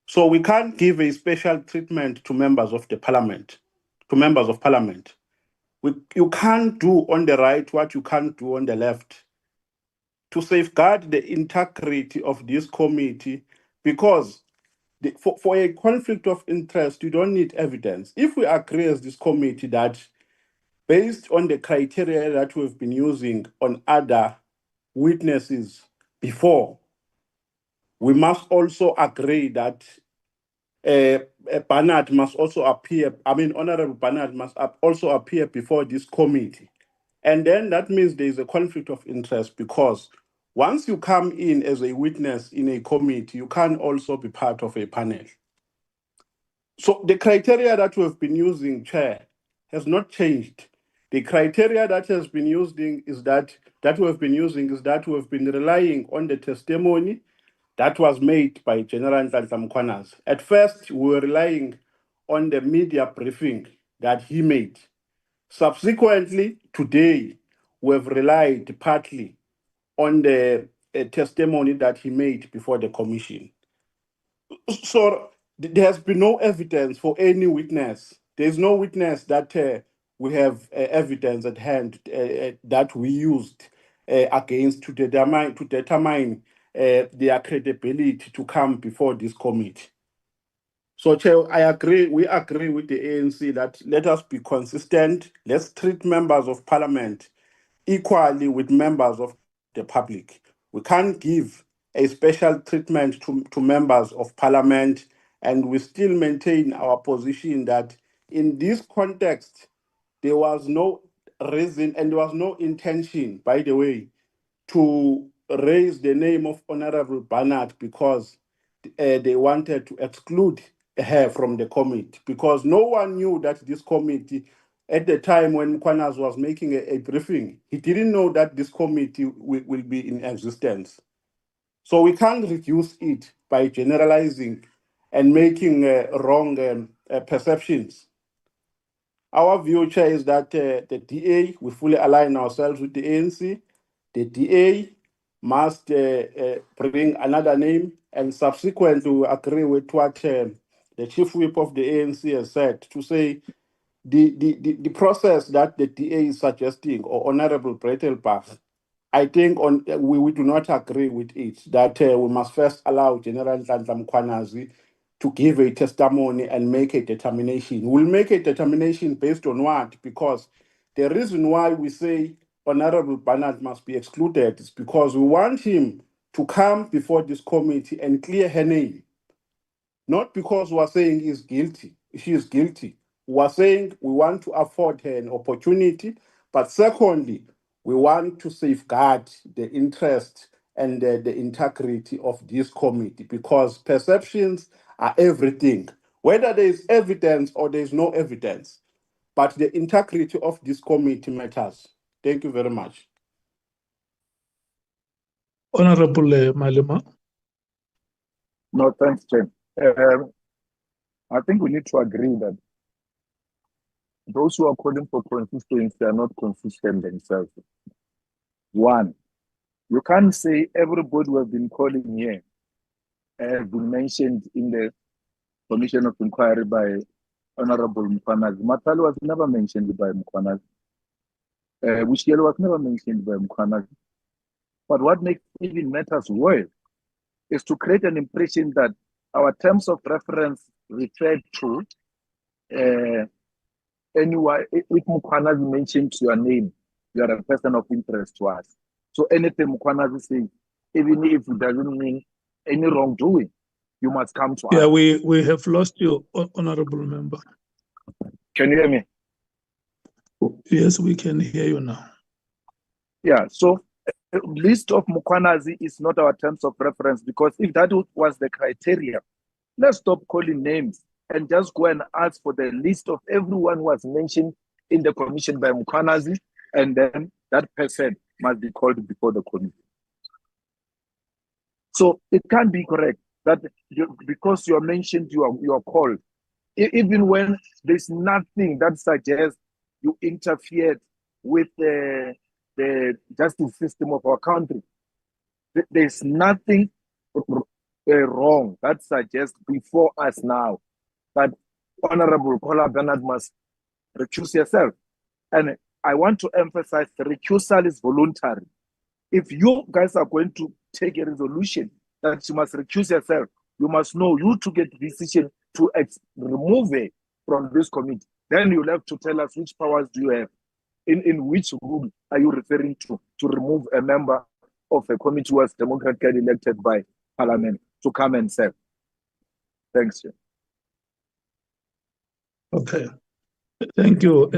So we can't give a special treatment to members of the parliament, to members of parliament. You can't do on the right what you can't do on the left to safeguard the integrity of this committee, because for a conflict of interest, you don't need evidence. If we agree as this committee that based on the criteria that we've been using on other witnesses before, we must also agree that Barnard must also appear, Honorable Barnard must also appear before this committee. And then that means there is a conflict of interest, because once you come in as a witness in a committee, you can also be part of a panel. So the criteria that we've been using, Chair, has not changed. The criteria that has been using is that we've been relying on the testimony that was made by General Nhlanhla Mkhwanazi. At first, we were relying on the media briefing that he made. Subsequently, today, we've relied partly on the testimony that he made before the commission. So there has been no evidence for any witness. There's no witness that we have evidence at hand that we used against to determine their credibility to come before this committee. So, Chair, we agree with the ANC that let us be consistent. Let's treat members of parliament equally with members of the public. We can't give a special treatment to members of parliament, and we still maintain our position that in this context, there was no reason and there was no intention, by the way, to raise the name of Honorable Barnard because they wanted to exclude her from the committee, because no one knew that this committee, at the time when Mkhwanazi was making a briefing, he didn't know that this committee will be in existence. So we can't reduce it by generalizing and making wrong perceptions. Our view, Chair, is that the DA, we fully align ourselves with the ANC. The DA must bring another name, and subsequently we agree with what the Chief Whip of the ANC has said, to say the process that the DA is suggesting, or Honorable Breitelbach, I think we do not agree with it, that we must first allow General Nhlanhla Mkhwanazi to give a testimony and make a determination. We'll make a determination based on what? Because the reason why we say Honorable Barnard must be excluded is because we want him to come before this committee and clear her name. Not because we are saying she is guilty. We are saying we want to afford her an opportunity, but secondly, we want to safeguard the interest and the integrity of this committee, because perceptions are everything, whether there is evidence or there is no evidence, but the integrity of this committee matters. Thank you very much. Honorable Malema. No, thanks, Chair. I think we need to agree that those who are calling for consistency are not consistent themselves. One, you can't say everybody who have been calling here have been mentioned in the Commission of Inquiry by Honorable Mkhwanazi. Matali was never mentioned by Mkhwanazi. Wishielo was never mentioned by Mkhwanazi. But what makes even matters worse is to create an impression that our terms of reference refer to anyone. If Mkhwanazi mentions your name, you are a person of interest to us. So anything Mkhwanazi says, even if it doesn't mean any wrongdoing, you must come to us. Yeah, we have lost you, Honorable Member. Can you hear me? Yes, we can hear you now. Yeah, so list of Mkhwanazi is not our terms of reference, because if that was the criteria, let's stop calling names and just go and ask for the list of everyone who was mentioned in the commission by Mkhwanazi, and then that person must be called before the committee. So it can't be correct that because you are mentioned, you are called, even when there's nothing that suggests you interfered with the justice system of our country. There's nothing wrong that suggests before us now that Honorable Kola Bernard must recuse yourself. And I want to emphasize the recusal is voluntary. If you guys are going to take a resolution that you must recuse yourself, you must know you took a decision to remove it from this committee. Then you'll have to tell us which powers do you have. In which rule are you referring to remove a member of a committee who was democratically elected by Parliament to come and serve? Thanks, Chair. Okay, thank you.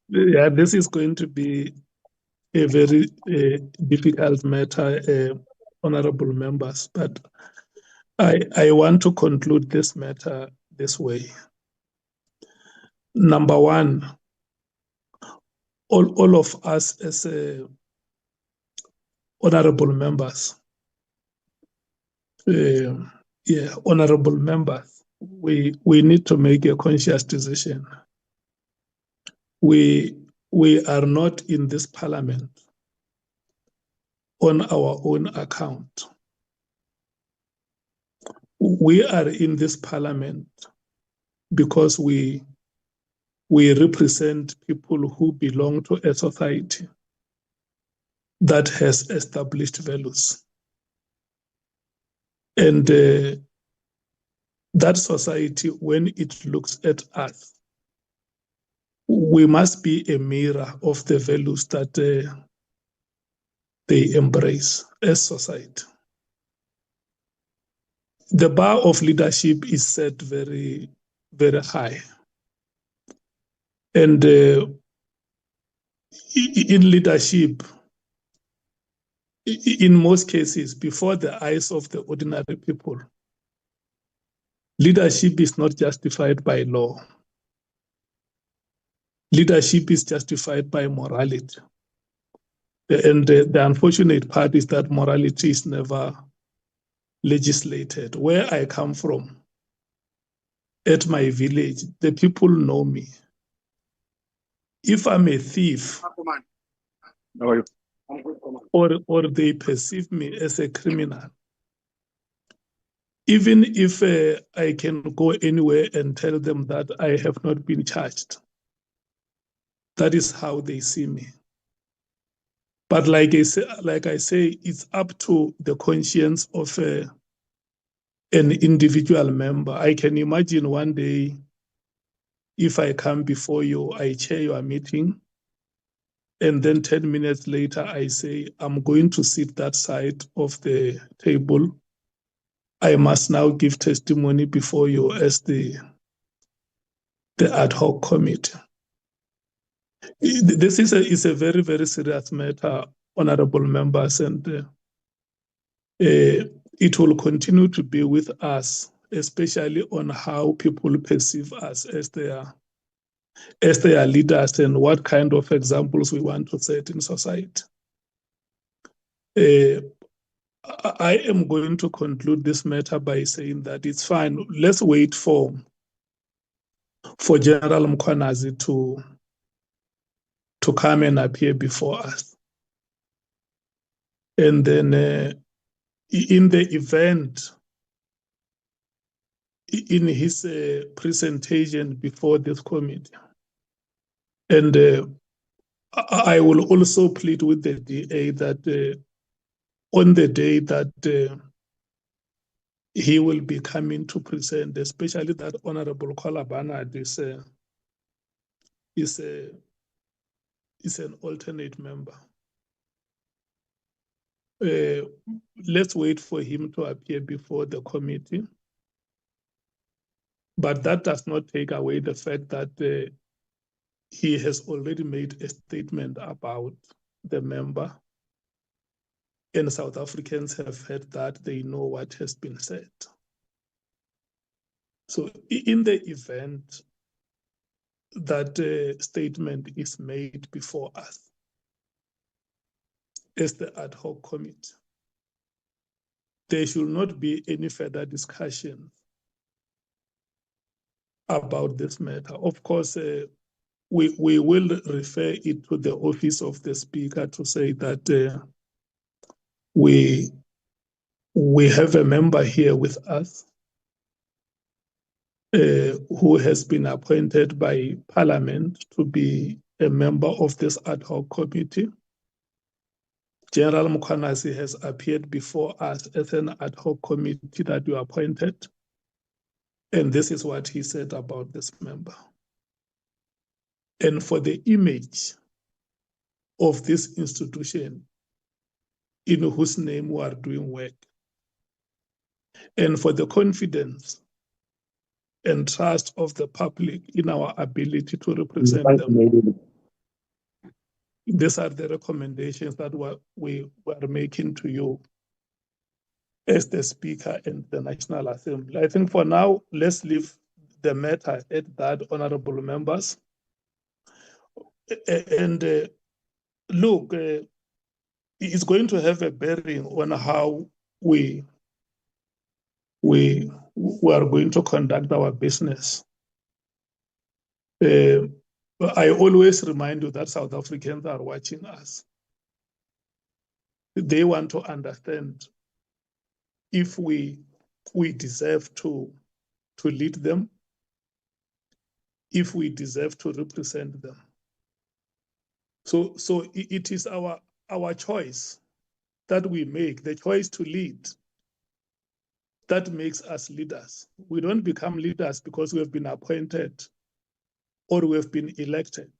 Yeah, this is going to be a very difficult matter, honorable members, but I want to conclude this matter this way. Number one, all of us as honorable members, honorable members, we need to make a conscious decision. We are not in this parliament on our own account. We are in this parliament because we represent people who belong to a society that has established values. And that society, when it looks at us, we must be a mirror of the values that they embrace as society. The bar of leadership is set very, very high. And in leadership, in most cases, before the eyes of the ordinary people, leadership is not justified by law. Leadership is justified by morality. And the unfortunate part is that morality is never legislated. Where I come from, at my village, the people know me. If I'm a thief, or they perceive me as a criminal, even if I can go anywhere and tell them that I have not been charged, that is how they see me. But like I say, it's up to the conscience of an individual member. I can imagine one day, if I come before you, I chair your meeting, and then 10 minutes later, I say, I'm going to sit that side of the table. I must now give testimony before you as the ad hoc committee. This is a very, very serious matter, honorable members, and it will continue to be with us, especially on how people perceive us as their leaders and what kind of examples we want to set in society. I am going to conclude this matter by saying that it's fine. Let's wait for General Mkhwanazi to come and appear before us. And then in the event, in his presentation before this committee, and I will also plead with the DA that on the day that he will be coming to present, especially that Honorable Kola Bernard is an alternate member. Let's wait for him to appear before the committee. But that does not take away the fact that he has already made a statement about the member, and South Africans have heard that, they know what has been said. So in the event that a statement is made before us as the ad hoc committee, there should not be any further discussion about this matter. Of course, we will refer it to the office of the Speaker to say that we have a member here with us who has been appointed by Parliament to be a member of this ad hoc committee. General Mkhwanazi has appeared before us as an ad hoc committee that you appointed, and this is what he said about this member. And for the image of this institution in whose name we are doing work, and for the confidence and trust of the public in our ability to represent them, these are the recommendations that we were making to you as the Speaker and the National Assembly. I think for now, let's leave the matter at that, honorable members. And look, it's going to have a bearing on how we are going to conduct our business. I always remind you that South Africans are watching us. They want to understand if we deserve to lead them, if we deserve to represent them. So it is our choice that we make, the choice to lead, that makes us leaders. We don't become leaders because we have been appointed or we have been elected.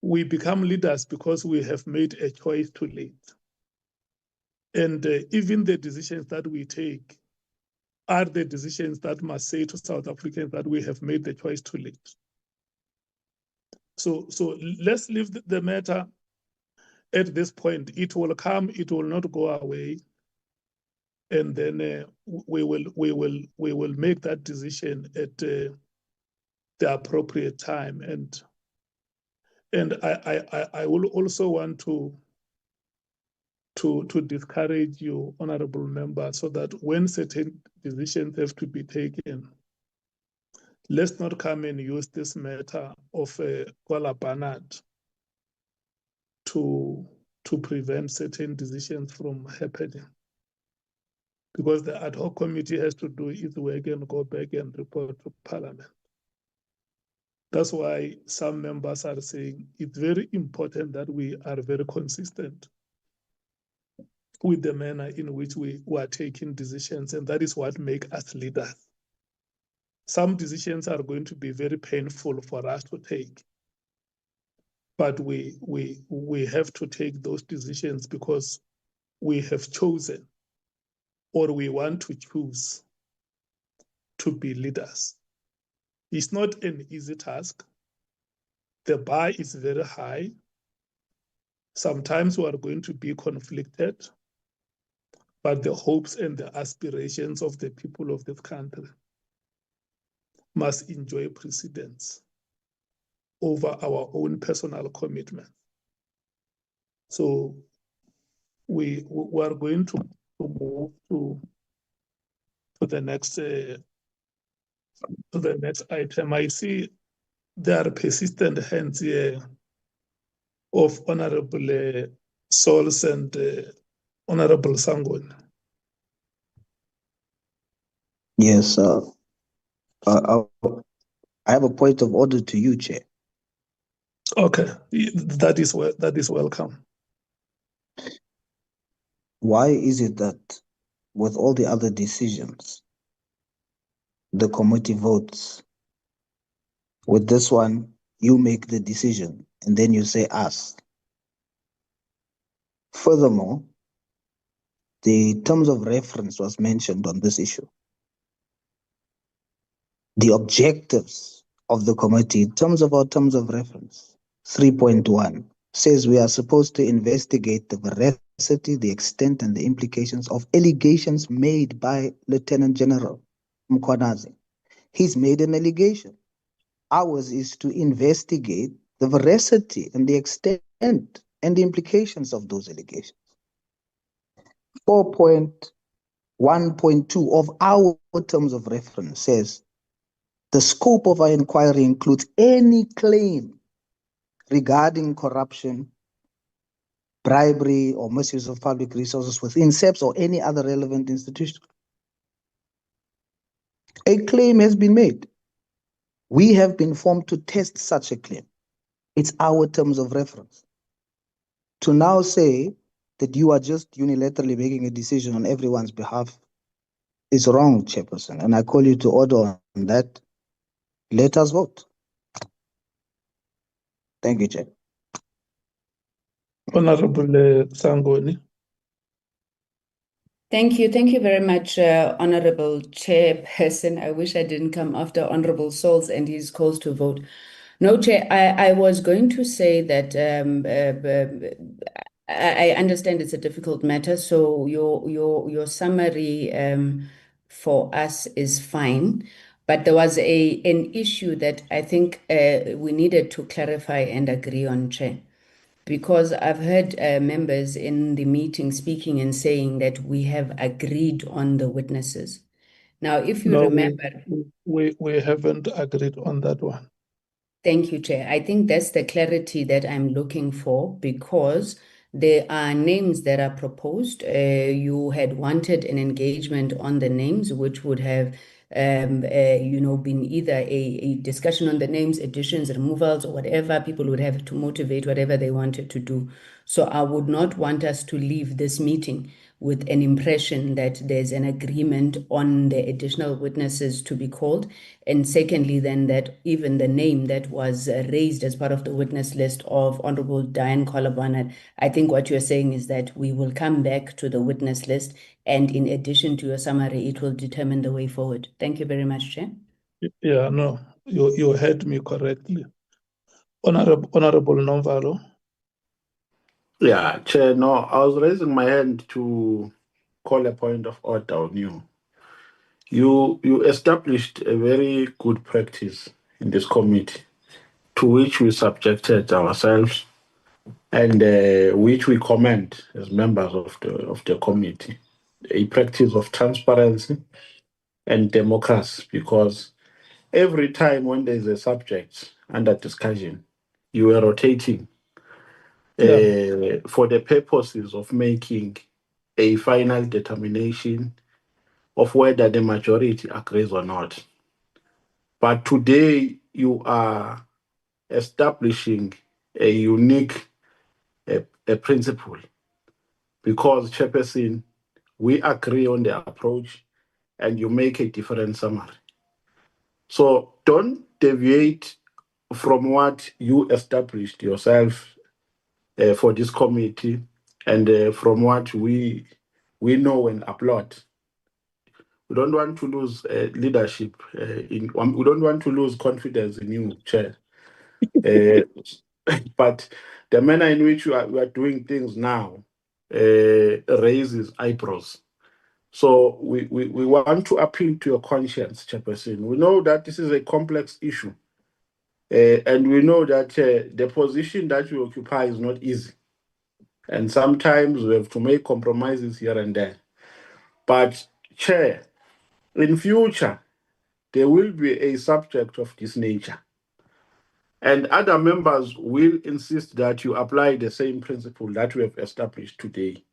We become leaders because we have made a choice to lead. And even the decisions that we take are the decisions that must say to South Africans that we have made the choice to lead. So let's leave the matter at this point. It will come, it will not go away. And then we will make that decision at the appropriate time. And I will also want to discourage you, honorable members, so that when certain decisions have to be taken, let's not come and use this matter of Kuala Banat to prevent certain decisions from happening. Because the ad hoc committee has to do its work and go back and report to Parliament. That's why some members are saying it's very important that we are very consistent with the manner in which we are taking decisions, and that is what makes us leaders. Some decisions are going to be very painful for us to take, but we have to take those decisions because we have chosen, or we want to choose, to be leaders. It's not an easy task. The bar is very high. Sometimes we are going to be conflicted, but the hopes and the aspirations of the people of this country must enjoy precedence over our own personal commitment. So we are going to move to the next item. I see there are persistent hands here of Honorable Souls and Honorable Sangon. Yes, I have a point of order to you, Chair. Okay, that is welcome. Why is it that with all the other decisions, the committee votes? With this one, you make the decision and then you say us. Furthermore, the terms of reference was mentioned on this issue. The objectives of the committee, in terms of our terms of reference, 3.1 says we are supposed to investigate the veracity, the extent, and the implications of allegations made by Lieutenant General Mkhwanazi. He's made an allegation. Ours is to investigate the veracity and the extent and the implications of those allegations. 4.1.2 of our terms of reference says the scope of our inquiry includes any claim regarding corruption, bribery, or misuse of public resources within SEPS or any other relevant institution. A claim has been made. We have been formed to test such a claim. It's our terms of reference. To now say that you are just unilaterally making a decision on everyone's behalf is wrong, Chairperson, and I call you to order on that. Let us vote. Thank you, Chair. Honorable Sangoni. Thank you. Thank you very much, Honorable Chairperson. I wish I didn't come after Honorable Souls and his calls to vote. No, Chair, I was going to say that I understand it's a difficult matter, so your summary for us is fine. But there was an issue that I think we needed to clarify and agree on, Chair. Because I've heard members in the meeting speaking and saying that we have agreed on the witnesses. Now, if you remember, we haven't agreed on that one. Thank you, Chair. I think that's the clarity that I'm looking for, because there are names that are proposed. You had wanted an engagement on the names, which would have been either a discussion on the names, additions, removals, or whatever. People would have to motivate whatever they wanted to do. So I would not want us to leave this meeting with an impression that there's an agreement on the additional witnesses to be called. And secondly, then that even the name that was raised as part of the witness list of Honorable Diane Kolobana, I think what you're saying is that we will come back to the witness list, and in addition to your summary, it will determine the way forward. Thank you very much, Chair. Yeah, no, you heard me correctly. Honorable Nomvalo. Yeah, Chair, no, I was raising my hand to call a point of order on you. You established a very good practice in this committee, to which we subjected ourselves and which we commend as members of the committee, a practice of transparency and democracy, because every time when there's a subject under discussion, you are rotating for the purposes of making a final determination of whether the majority agrees or not. But today you are establishing a unique a principle, because, Chairperson, we agree on the approach and you make a different summary. So don't deviate from what you established yourself for this committee and from what we know and applaud. We don't want to lose leadership. We don't want to lose confidence in you, Chair. But the manner in which we are doing things now raises eyebrows. So we want to appeal to your conscience, Chairperson. We know that this is a complex issue. And we know that the position that you occupy is not easy. And sometimes we have to make compromises here and there. But, Chair, in future, there will be a subject of this nature. And other members will insist that you apply the same principle that we have established today.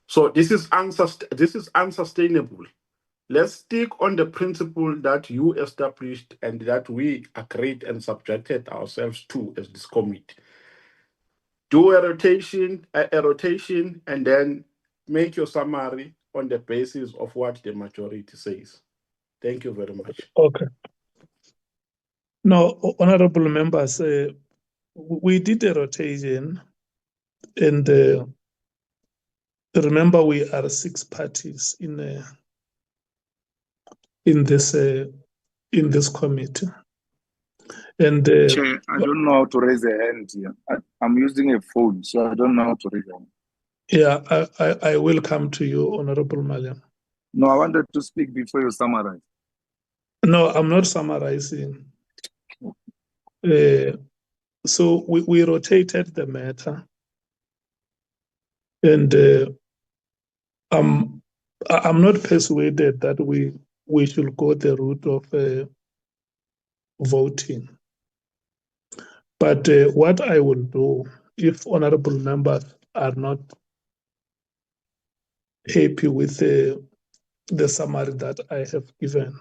So this is unsustainable. Let's stick on the principle that you established and that we agreed and subjected ourselves to as this committee. Do a rotation, and then make your summary on the basis of what the majority says. Thank you very much. Okay. No, honorable members, we did a rotation, and remember we are 6 parties in this committee. And Chair, I don't know how to raise a hand here. I'm using a phone, so I don't know how to raise a hand. yeah, I will come to you, Honorable Maliam. No, I wanted to speak before you summarize. No, I'm not summarizing. So we rotated the matter, and I'm not persuaded that we should go the route of voting. But what I will do, if honorable members are not happy with the summary that I have given,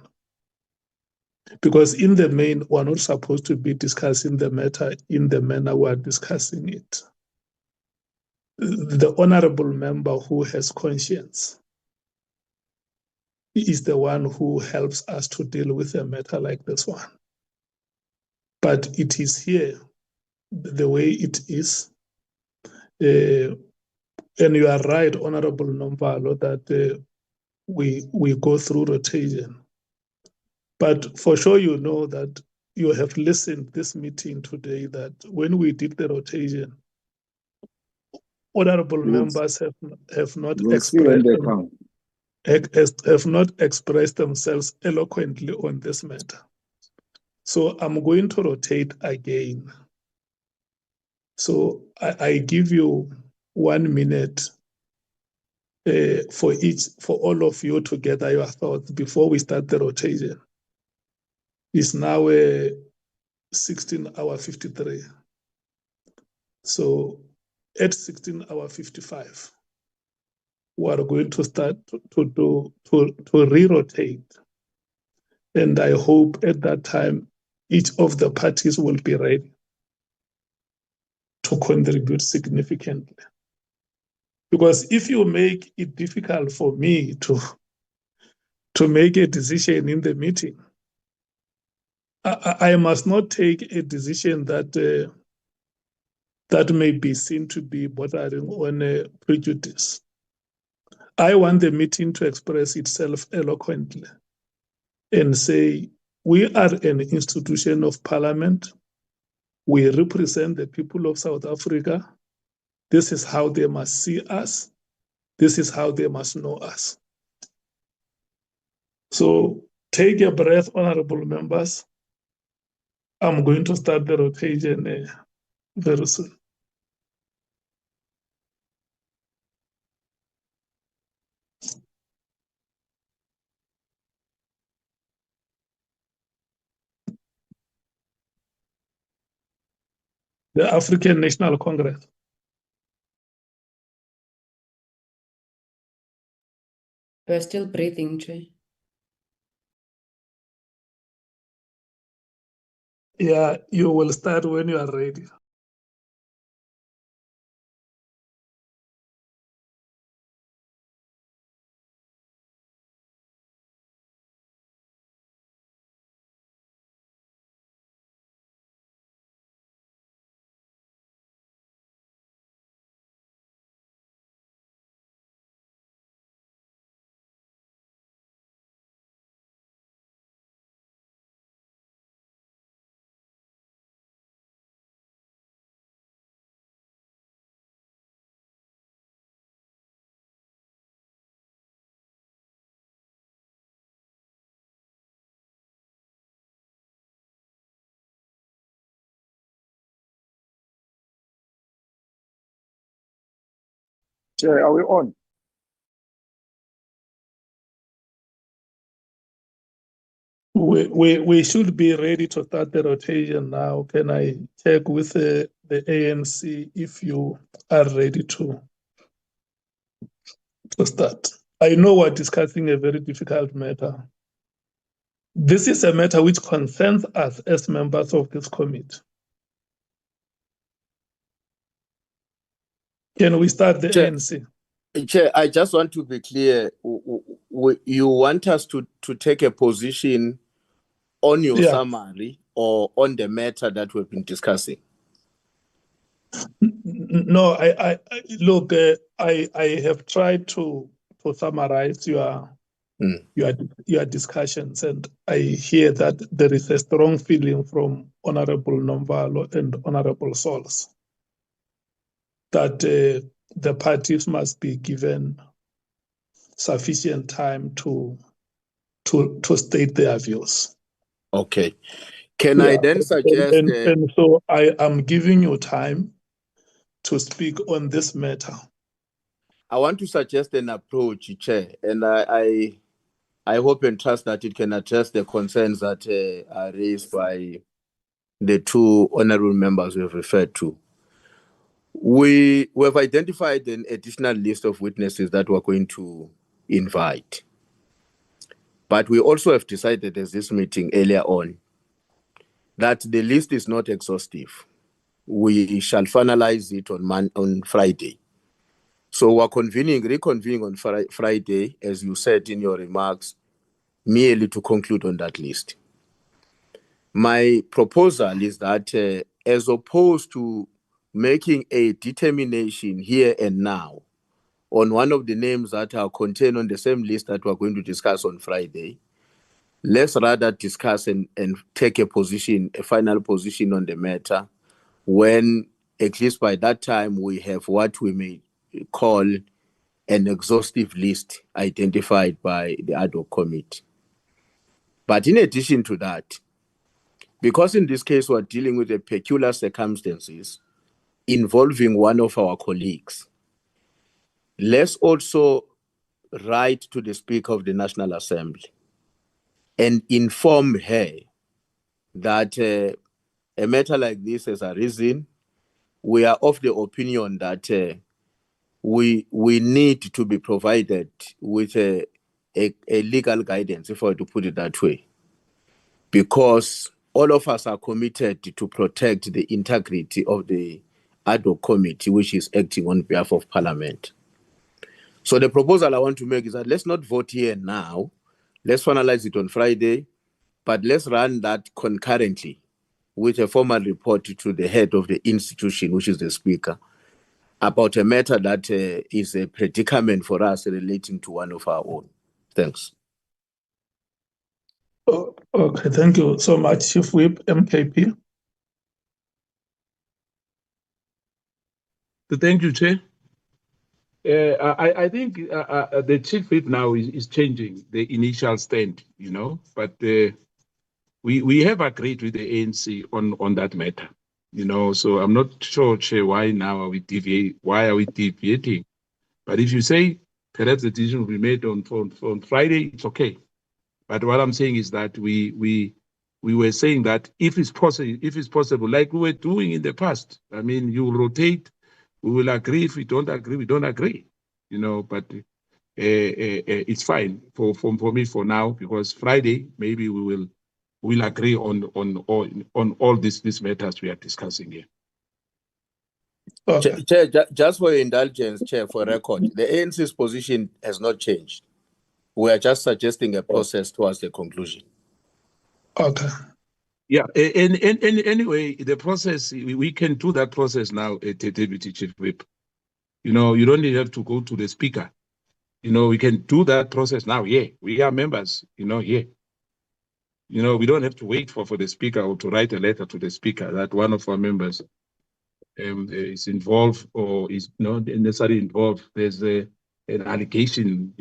because in the main, we're not supposed to be discussing the matter in the manner we are discussing it. The honorable member who has conscience is the one who helps us to deal with a matter like this one. But it is here, the way it is. And you are right, Honorable Nombalo, that we go through rotation. But for sure, you know that you have listened this meeting today, that when we did the rotation, honorable members have not expressed have not expressed themselves eloquently on this matter. So I'm going to rotate again. So I give you 1 minute for all of you to gather your thoughts before we start the rotation. It's now 16:53. So at 16:55, we are going to start to re-rotate. And I hope at that time, each of the parties will be ready to contribute significantly. Because if you make it difficult for me to make a decision in the meeting, I must not take a decision that that may be seen to be bordering on a prejudice. I want the meeting to express itself eloquently and say, we are an institution of parliament. We represent the people of South Africa. This is how they must see us. This is how they must know us. So take a breath, honorable members. I'm going to start the rotation very soon. The African National Congress. We're still breathing, Chair. Yeah, you will start when you are ready. Chair, are we on? We should be ready to start the rotation now. Can I check with the ANC if you are ready to start? I know we're discussing a very difficult matter. This is a matter which concerns us as members of this committee. Can we start the ANC? Chair, I just want to be clear. You want us to take a position on your summary or on the matter that we've been discussing? No, I look, I have tried to summarize your your discussions, and I hear that there is a strong feeling from Honorable Nomvalo and Honorable Sols that the parties must be given sufficient time to state their views. Okay. Can I then suggest... And so I am giving you time to speak on this matter. I want to suggest an approach, Chair, and I hope and trust that it can address the concerns that are raised by the two honorable members we have referred to. We have identified an additional list of witnesses that we're going to invite. But we also have decided at this meeting earlier on that the list is not exhaustive. We shall finalize it on Friday. So we're reconvening on Friday, as you said in your remarks, merely to conclude on that list. My proposal is that as opposed to making a determination here and now on one of the names that are contained on the same list that we're going to discuss on Friday, let's rather discuss and take a final position on the matter when, at least by that time, we have what we may call an exhaustive list identified by the ad hoc committee. But in addition to that, because in this case we're dealing with the peculiar circumstances involving one of our colleagues, let's also write to the Speaker of the National Assembly and inform her that a matter like this has arisen. We are of the opinion that we need to be provided with a legal guidance, if I were to put it that way, because all of us are committed to protect the integrity of the ad hoc committee, which is acting on behalf of Parliament. So the proposal I want to make is that let's not vote here now. Let's finalize it on Friday, but let's run that concurrently with a formal report to the head of the institution, which is the Speaker, about a matter that is a predicament for us relating to one of our own. Thanks. Oh, okay, thank you so much, Chief Whip, MKP. Thank you, Chair. I think the Chief Whip now is changing the initial stand, but we have agreed with the ANC on that matter, so I'm not sure, Chair, why now are we deviating? But if you say perhaps the decision will be made on Friday, it's okay. But what I'm saying is that we were saying that if it's possible, like we were doing in the past, I mean, you rotate, we will agree. If we don't agree, we don't agree, but it's fine for me for now, because Friday, maybe we'll agree on all these matters we are discussing here. Okay. Chair, just for your indulgence, Chair, for record, the ANC's position has not changed. We are just suggesting a process towards the conclusion. Okay. Yeah, and anyway, the process, we can do that process now, Deputy Chief Whip. You don't even have to go to the Speaker. We can do that process now. Yeah, we are members, here. We don't have to wait for the Speaker or to write a letter to the Speaker that one of our members is involved or is not necessarily involved. There's an allegation,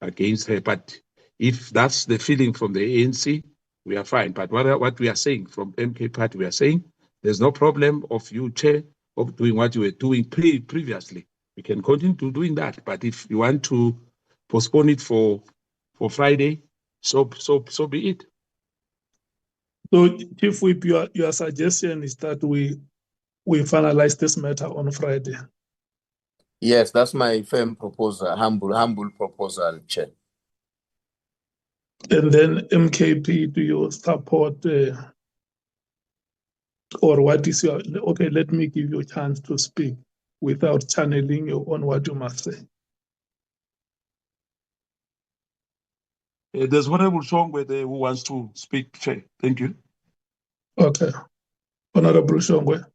against her. But if that's the feeling from the ANC, we are fine. But what we are saying from MK Party, we are saying there's no problem of you, Chair, of doing what you were doing previously. We can continue to doing that. But if you want to postpone it for Friday, so be it. So, Chief Whip, your suggestion is that we finalize this matter on Friday. Yes, that's my firm proposal, humble proposal, Chair. And then MKP, do you support or what is your... Okay, let me give you a chance to speak without channeling you on what you must say. There's Honorable Shongwe there who wants to speak, Chair. Thank you. Okay. Honorable Shongwe.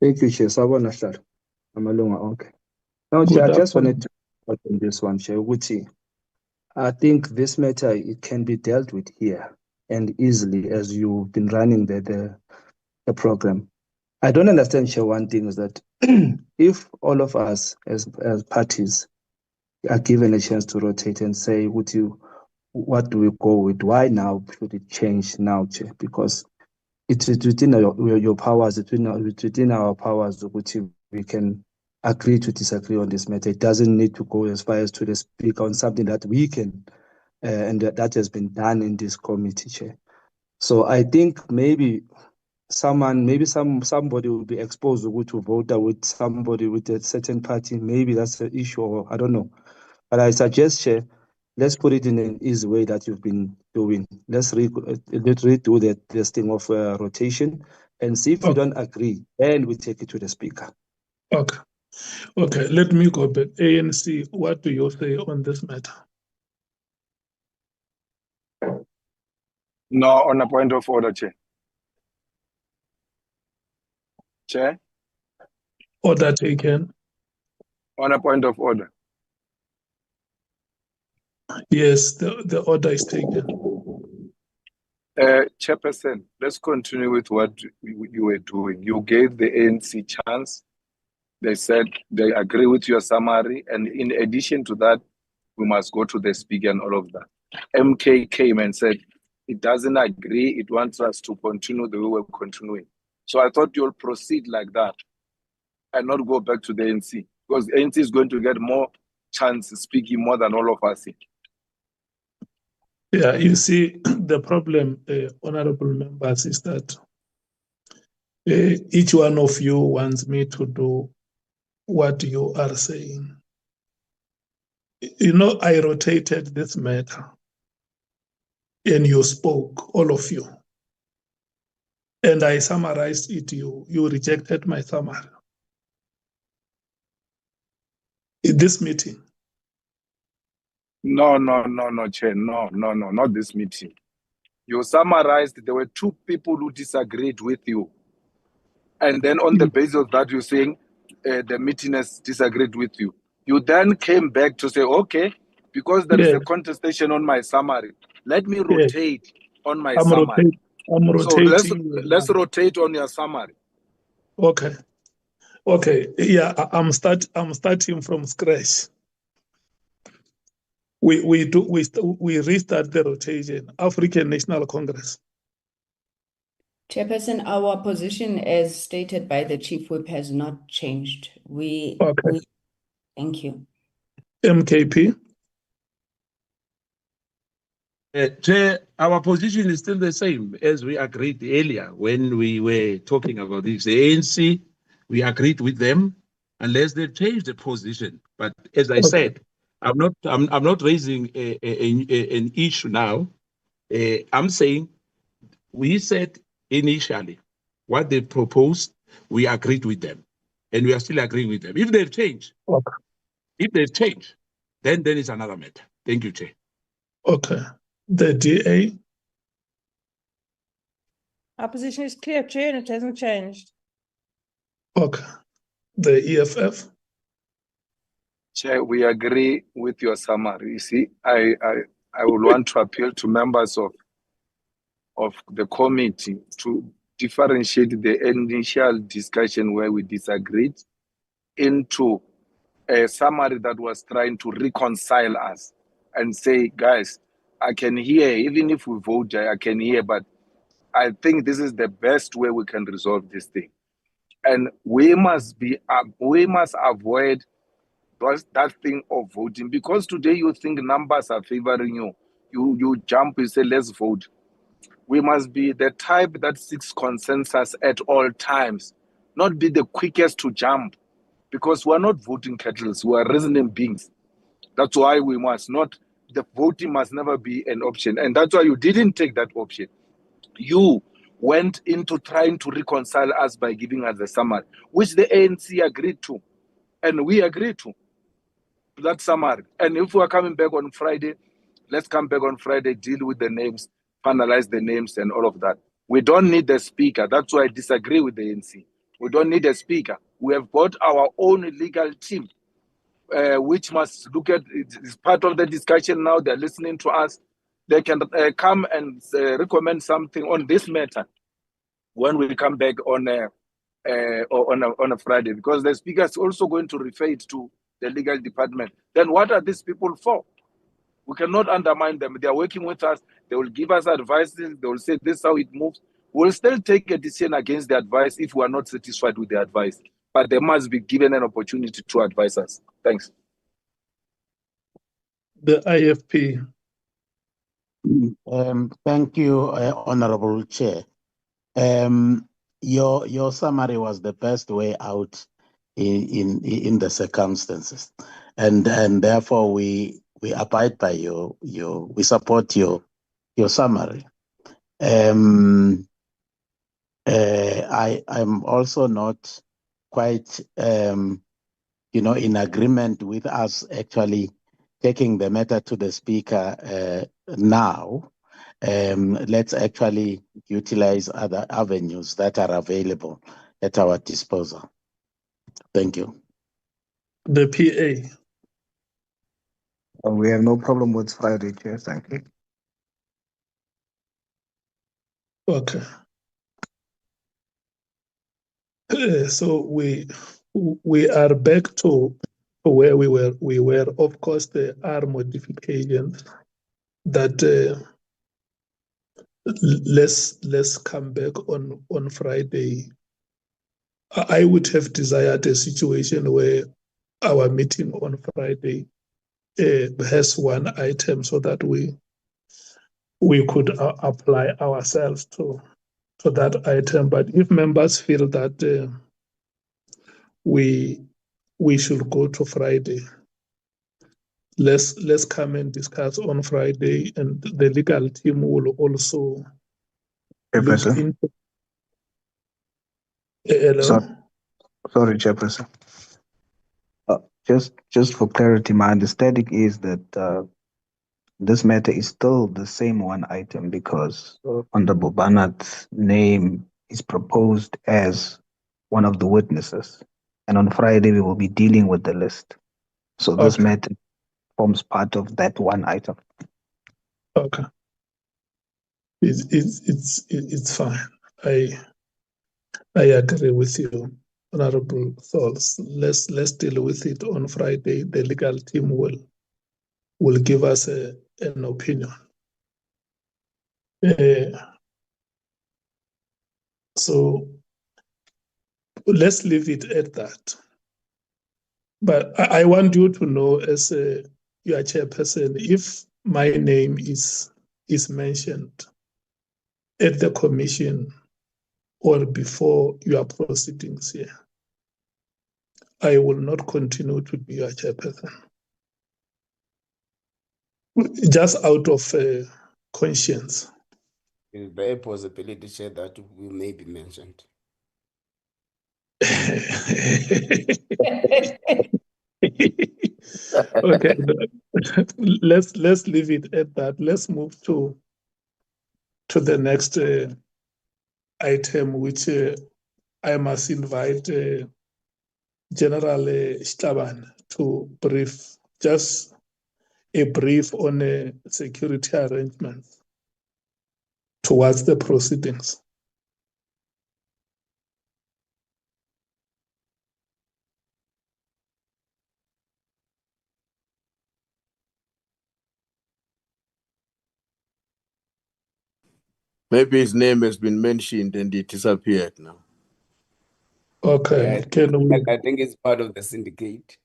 Thank you, Chair. Sabona Shar. Amalunga onke. Now, Chair, I just wanted to on this one, Chair. I think this matter, it can be dealt with here and easily as you've been running the program. I don't understand, Chair, one thing is that if all of us as parties are given a chance to rotate and say, what do we go with? Why now should it change now, Chair? Because it's within your powers, it's within our powers, which we can agree to disagree on this matter. It doesn't need to go as far as to the speaker on something that we can, and that has been done in this committee, Chair. So I think maybe somebody will be exposed to vote with somebody with a certain party. Maybe that's the issue, or I don't know. But I suggest, Chair, let's put it in an easy way that you've been doing. Let's redo this thing of rotation and see if we don't agree, and we take it to the speaker. Okay. Okay, let me go back. ANC, what do you say on this matter? No, on a point of order, Chair. Chair? Order taken. On a point of order. Yes, the order is taken. Chairperson, let's continue with what you were doing. You gave the ANC chance. They said they agree with your summary. And in addition to that, we must go to the speaker and all of that. MK came and said, it doesn't agree. It wants us to continue the way we're continuing. So I thought you'll proceed like that and not go back to the ANC, because the ANC is going to get more chance speaking more than all of us. Yeah, you see, the problem, honorable members, is that each one of you wants me to do what you are saying. You know, I rotated this matter and you spoke, all of you. And I summarized it, you rejected my summary. In this meeting. No, Chair. No, not this meeting. You summarized, there were two people who disagreed with you. And then on the basis of that, you're saying the meeting has disagreed with you. You then came back to say, okay, because there is a contestation on my summary, let me rotate on my summary. I'm rotating. So let's rotate on your summary. Okay. Okay. Yeah, I'm starting from scratch. We restart the rotation. African National Congress. Chairperson, our position as stated by the Chief Whip has not changed. Thank you. MKP. Chair, our position is still the same as we agreed earlier when we were talking about this. The ANC, we agreed with them unless they change the position. But as I said, I'm not raising an issue now. I'm saying we said initially what they proposed, we agreed with them, and we are still agreeing with them. If they've changed, then it's another matter. Thank you, Chair. Okay. The DA. Our position is clear, Chair, and it hasn't changed. Okay. The EFF. Chair, we agree with your summary. You see, I would want to appeal to members of the committee to differentiate the initial discussion where we disagreed into a summary that was trying to reconcile us and say, guys, I can hear, even if we vote, I can hear, but I think this is the best way we can resolve this thing. And we must avoid that thing of voting, because today you think numbers are favoring you. You jump, you say, let's vote. We must be the type that seeks consensus at all times, not be the quickest to jump, because we're not voting cattle, we're reasoning beings. That's why the voting must never be an option. And that's why you didn't take that option. You went into trying to reconcile us by giving us a summary, which the ANC agreed to, and we agreed to that summary. And if we're coming back on Friday, let's come back on Friday, deal with the names, finalize the names and all of that. We don't need the speaker. That's why I disagree with the ANC. We don't need a speaker. We have got our own legal team which must look at it's part of the discussion now. They're listening to us. They can come and recommend something on this matter when we come back on a Friday, because the speaker is also going to refer it to the legal department. Then what are these people for? We cannot undermine them. They are working with us. They will give us advice. They will say this is how it moves. We'll still take a decision against the advice if we are not satisfied with the advice. But they must be given an opportunity to advise us. Thanks. The IFP. Thank you, Honorable Chair. Your summary was the best way out in the circumstances, and therefore we abide by we support your summary. I'm also not quite in agreement with us actually taking the matter to the speaker now. Let's actually utilize other avenues that are available at our disposal. Thank you. The PA. We have no problem with Friday, Chair. Thank you. Okay. So we are back to where we were. Of course, there are modifications that let's come back on Friday. I would have desired a situation where our meeting on Friday has one item so that we could apply ourselves to that item. But if members feel that we should go to Friday, let's come and discuss on Friday, and the legal team will also look Chairperson. into. Hello? Sorry, Chairperson. Just for clarity, my understanding is that this matter is still the same one item because Honorable Barnard's name is proposed as one of the witnesses. And on Friday, we will be dealing with the list. So this Okay. matter forms part of that one item. Okay. It's fine. I agree with you, Honorable Thoughts. Let's deal with it on Friday. The legal team will give us an opinion. So let's leave it at that. But I want you to know, as your chairperson, if my name is mentioned at the commission or before your proceedings here, I will not continue to be your chairperson. Just out of conscience. Is there a possibility, Chair, that we may be mentioned? Okay, let's leave it at that. Let's move to the next item, which I must invite General Staban to brief, just a brief on security arrangements towards the proceedings. Maybe his name has been mentioned and it disappeared now. Okay, Yeah, I think it's part of the syndicate.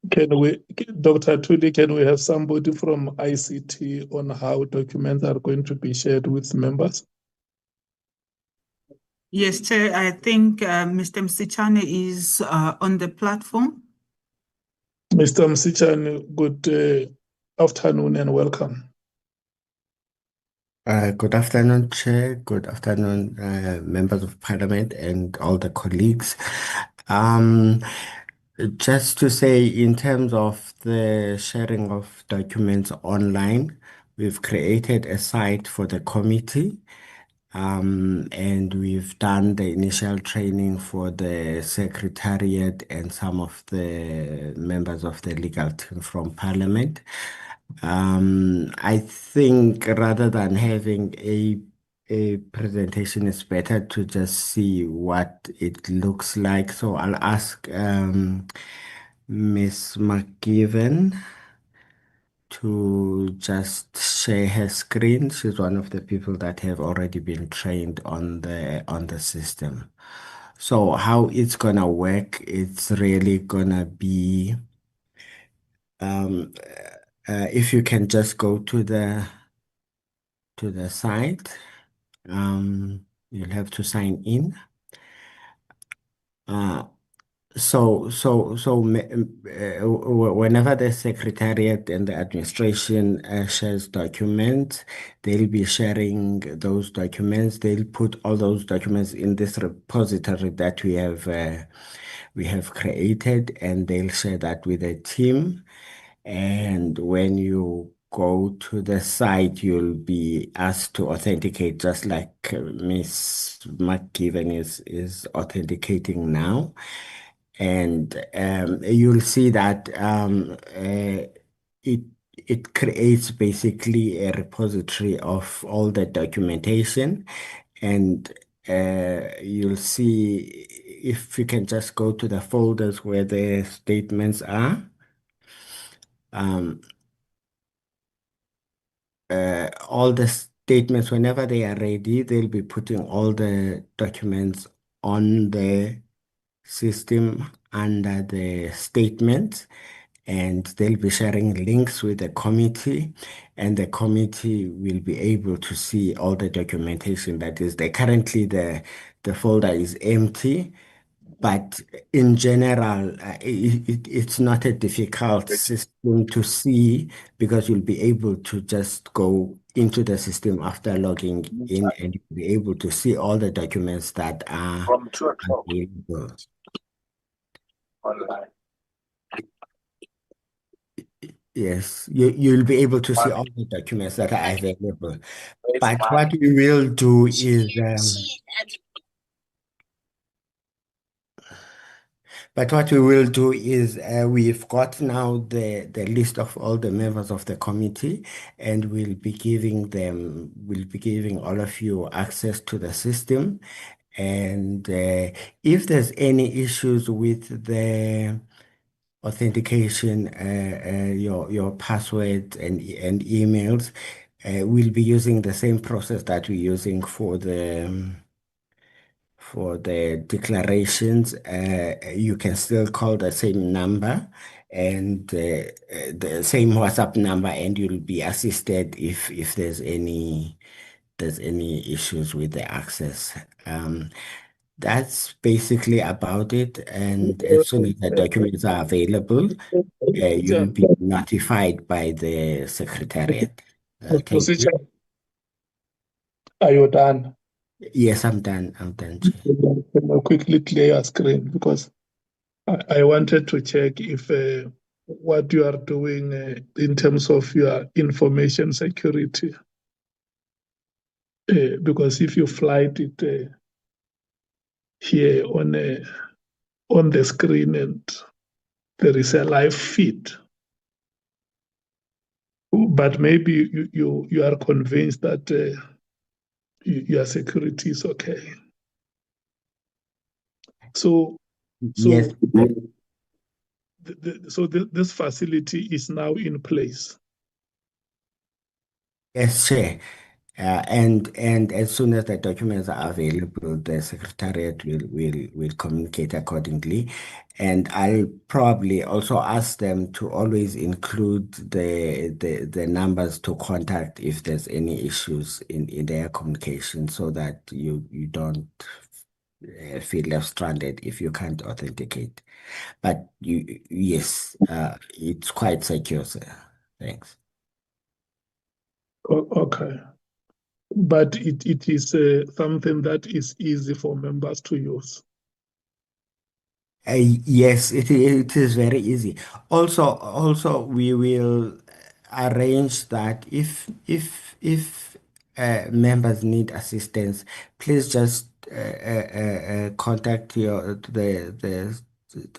Dr. Tudi, can we have somebody from ICT on how documents are going to be shared with members? Yes, Chair, I think Mr. Msichane is on the platform. Mr. Msichane, good afternoon and welcome. Good afternoon, Chair. Good afternoon, members of Parliament and all the colleagues. Just to say, in terms of the sharing of documents online, we've created a site for the committee. and we've done the initial training for the secretariat and some of the members of the legal team from Parliament. I think rather than having a presentation, it's better to just see what it looks like. So I'll ask Miss McGiven to just share her screen. She's one of the people that have already been trained on the system. So how it's gonna work, it's really gonna be if you can just go to the site, you'll have to sign in. Whenever the secretariat and the administration shares documents, they'll be sharing those documents. They'll put all those documents in this repository that we have created, and they'll share that with the team. And when you go to the site, you'll be asked to authenticate, just like Miss McGiven is authenticating now. And you'll see that it creates basically a repository of all the documentation, and you'll see if you can just go to the folders where the statements are. All the statements, whenever they are ready, they'll be putting all the documents on the system under the statements, and they'll be sharing links with the committee, and the committee will be able to see all the documentation that is there. Currently, the folder is empty, but in general, it's not a difficult system to see, because you'll be able to just go into the system after logging in, and you'll be able to see all the documents that are From 2 o'clock available. online. Yes, you'll be able to see all the documents that are available. But what we will do is we've got now the list of all the members of the committee, and we'll be giving all of you access to the system. And if there's any issues with the authentication, your passwords and emails, we'll be using the same process that we're using for the declarations. You can still call the same number and the same WhatsApp number, and you'll be assisted if there's any issues with the access. That's basically about it. And as soon as the documents are available, you'll be notified by the secretariat. Thank you. Are you done? Yes, I'm done. I'm done, Chair. Can I quickly clear your screen, because I wanted to check if what you are doing in terms of your information security. Because if you flight it here on the screen and there is a live feed, but maybe you are convinced that your security is okay. So yes. This facility is now in place. Yes, Chair. And as soon as the documents are available, the secretariat will communicate accordingly. And I'll probably also ask them to always include the numbers to contact if there's any issues in their communication, so that you don't feel left stranded if you can't authenticate. But yes, it's quite secure, sir. Thanks. Okay. But it is something that is easy for members to use. Yes, it is very easy. Also, we will arrange that if members need assistance, please just contact the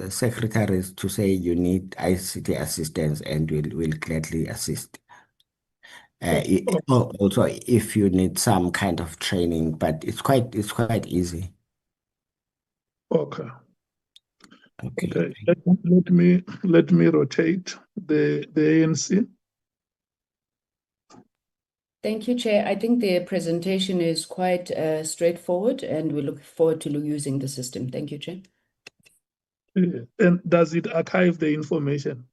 secretaries to say you need ICT assistance, and we'll gladly assist. Also, if you need some kind of training, but it's quite easy. Okay. Okay. Let me rotate the ANC. Thank you, Chair. I think the presentation is quite straightforward, and we look forward to using the system. Thank you, Chair. And does it archive the information?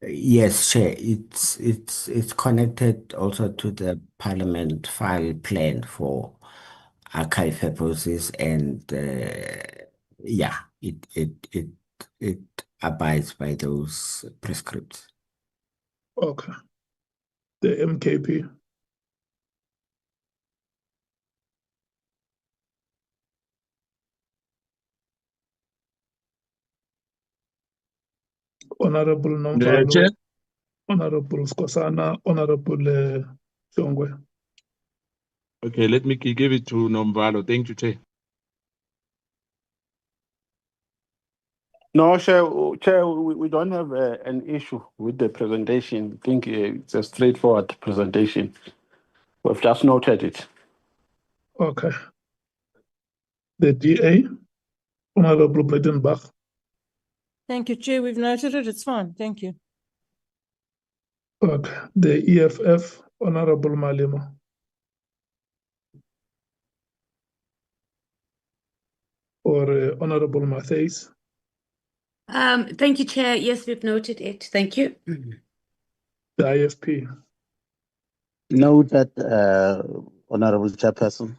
Yes, Chair. It's connected also to the Parliament file plan for archive purposes, and yeah, it abides by those prescripts. Okay. The MKP. Honorable Nomvalo, Honorable Skosana, Honorable Chongwe. Okay, let me give it to Nomvalo. Thank you, Chair. No, Chair, we don't have an issue with the presentation. I think it's a straightforward presentation. We've just noted it. Okay. The DA, Honorable Bredenbach. Thank you, Chair. We've noted it. It's fine. Thank you. Okay. The EFF, Honorable Malema. Or Honorable Matthys. Thank you, Chair. Yes, we've noted it. Thank you. The IFP. Noted, Honorable Chairperson.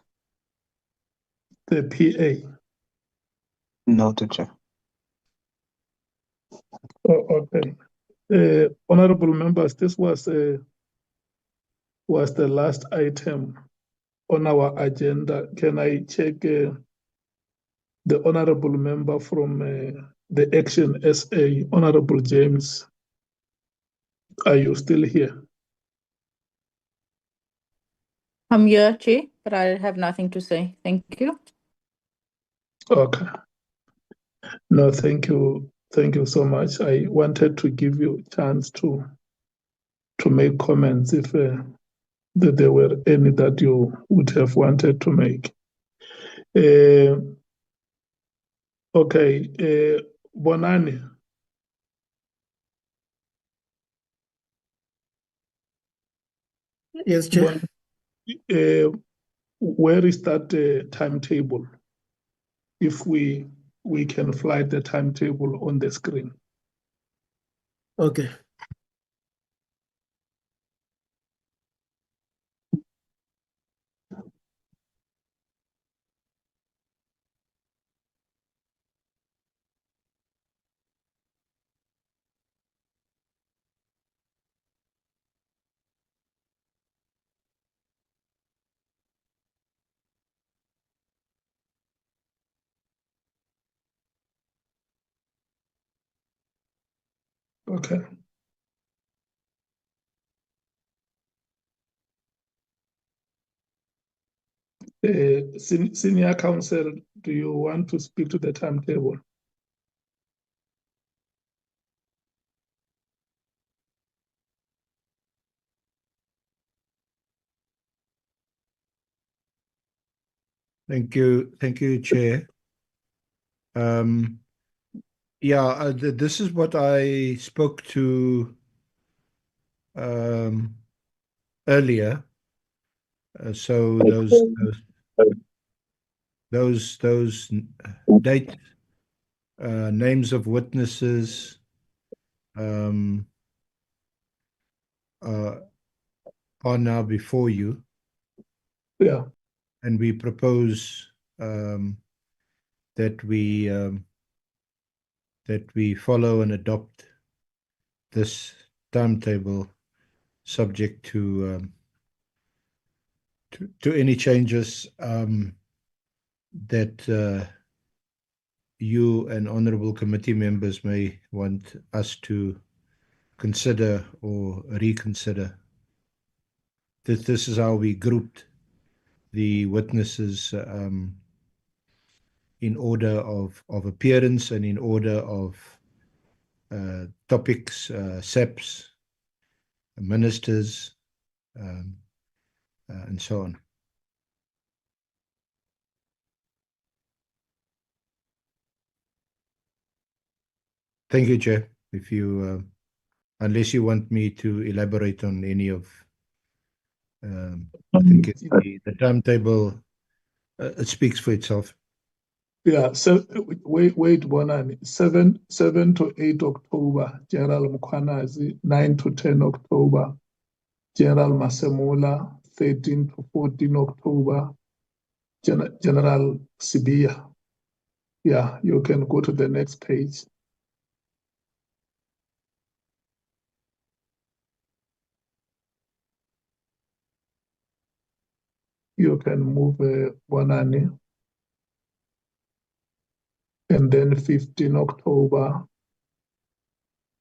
The PA. Noted, Chair. Oh, okay. Honorable members, this was the last item on our agenda. Can I check the honorable member from the Action SA, Honorable James? Are you still here? I'm here, Chair, but I have nothing to say. Thank you. Okay. No, thank you. Thank you so much. I wanted to give you a chance to make comments if that there were any that you would have wanted to make. Okay, Bonani. Yes, Chair. Where is that timetable? If we can fly the timetable on the screen. Okay. Okay. Senior counsel, do you want to speak to the timetable? Thank you, Chair. Yeah, this is what I spoke to earlier. So those dates, names of witnesses, are now before you. Yeah. And we propose that we follow and adopt this timetable, subject to any changes that you and honourable committee members may want us to consider or reconsider. this is how we grouped the witnesses in order of appearance and in order of topics, SEPs, ministers, and so on. Thank you, Chair. If you, unless you want me to elaborate on any of, I think it's the timetable, it speaks for itself. Yeah, so wait, Bonani. 7 to 8 October, General Mkhwanazi. 9 to 10 October, General Masemula. 13 to 14 October, General Sibia. Yeah, you can go to the next page. You can move Bonani. And then 15 October,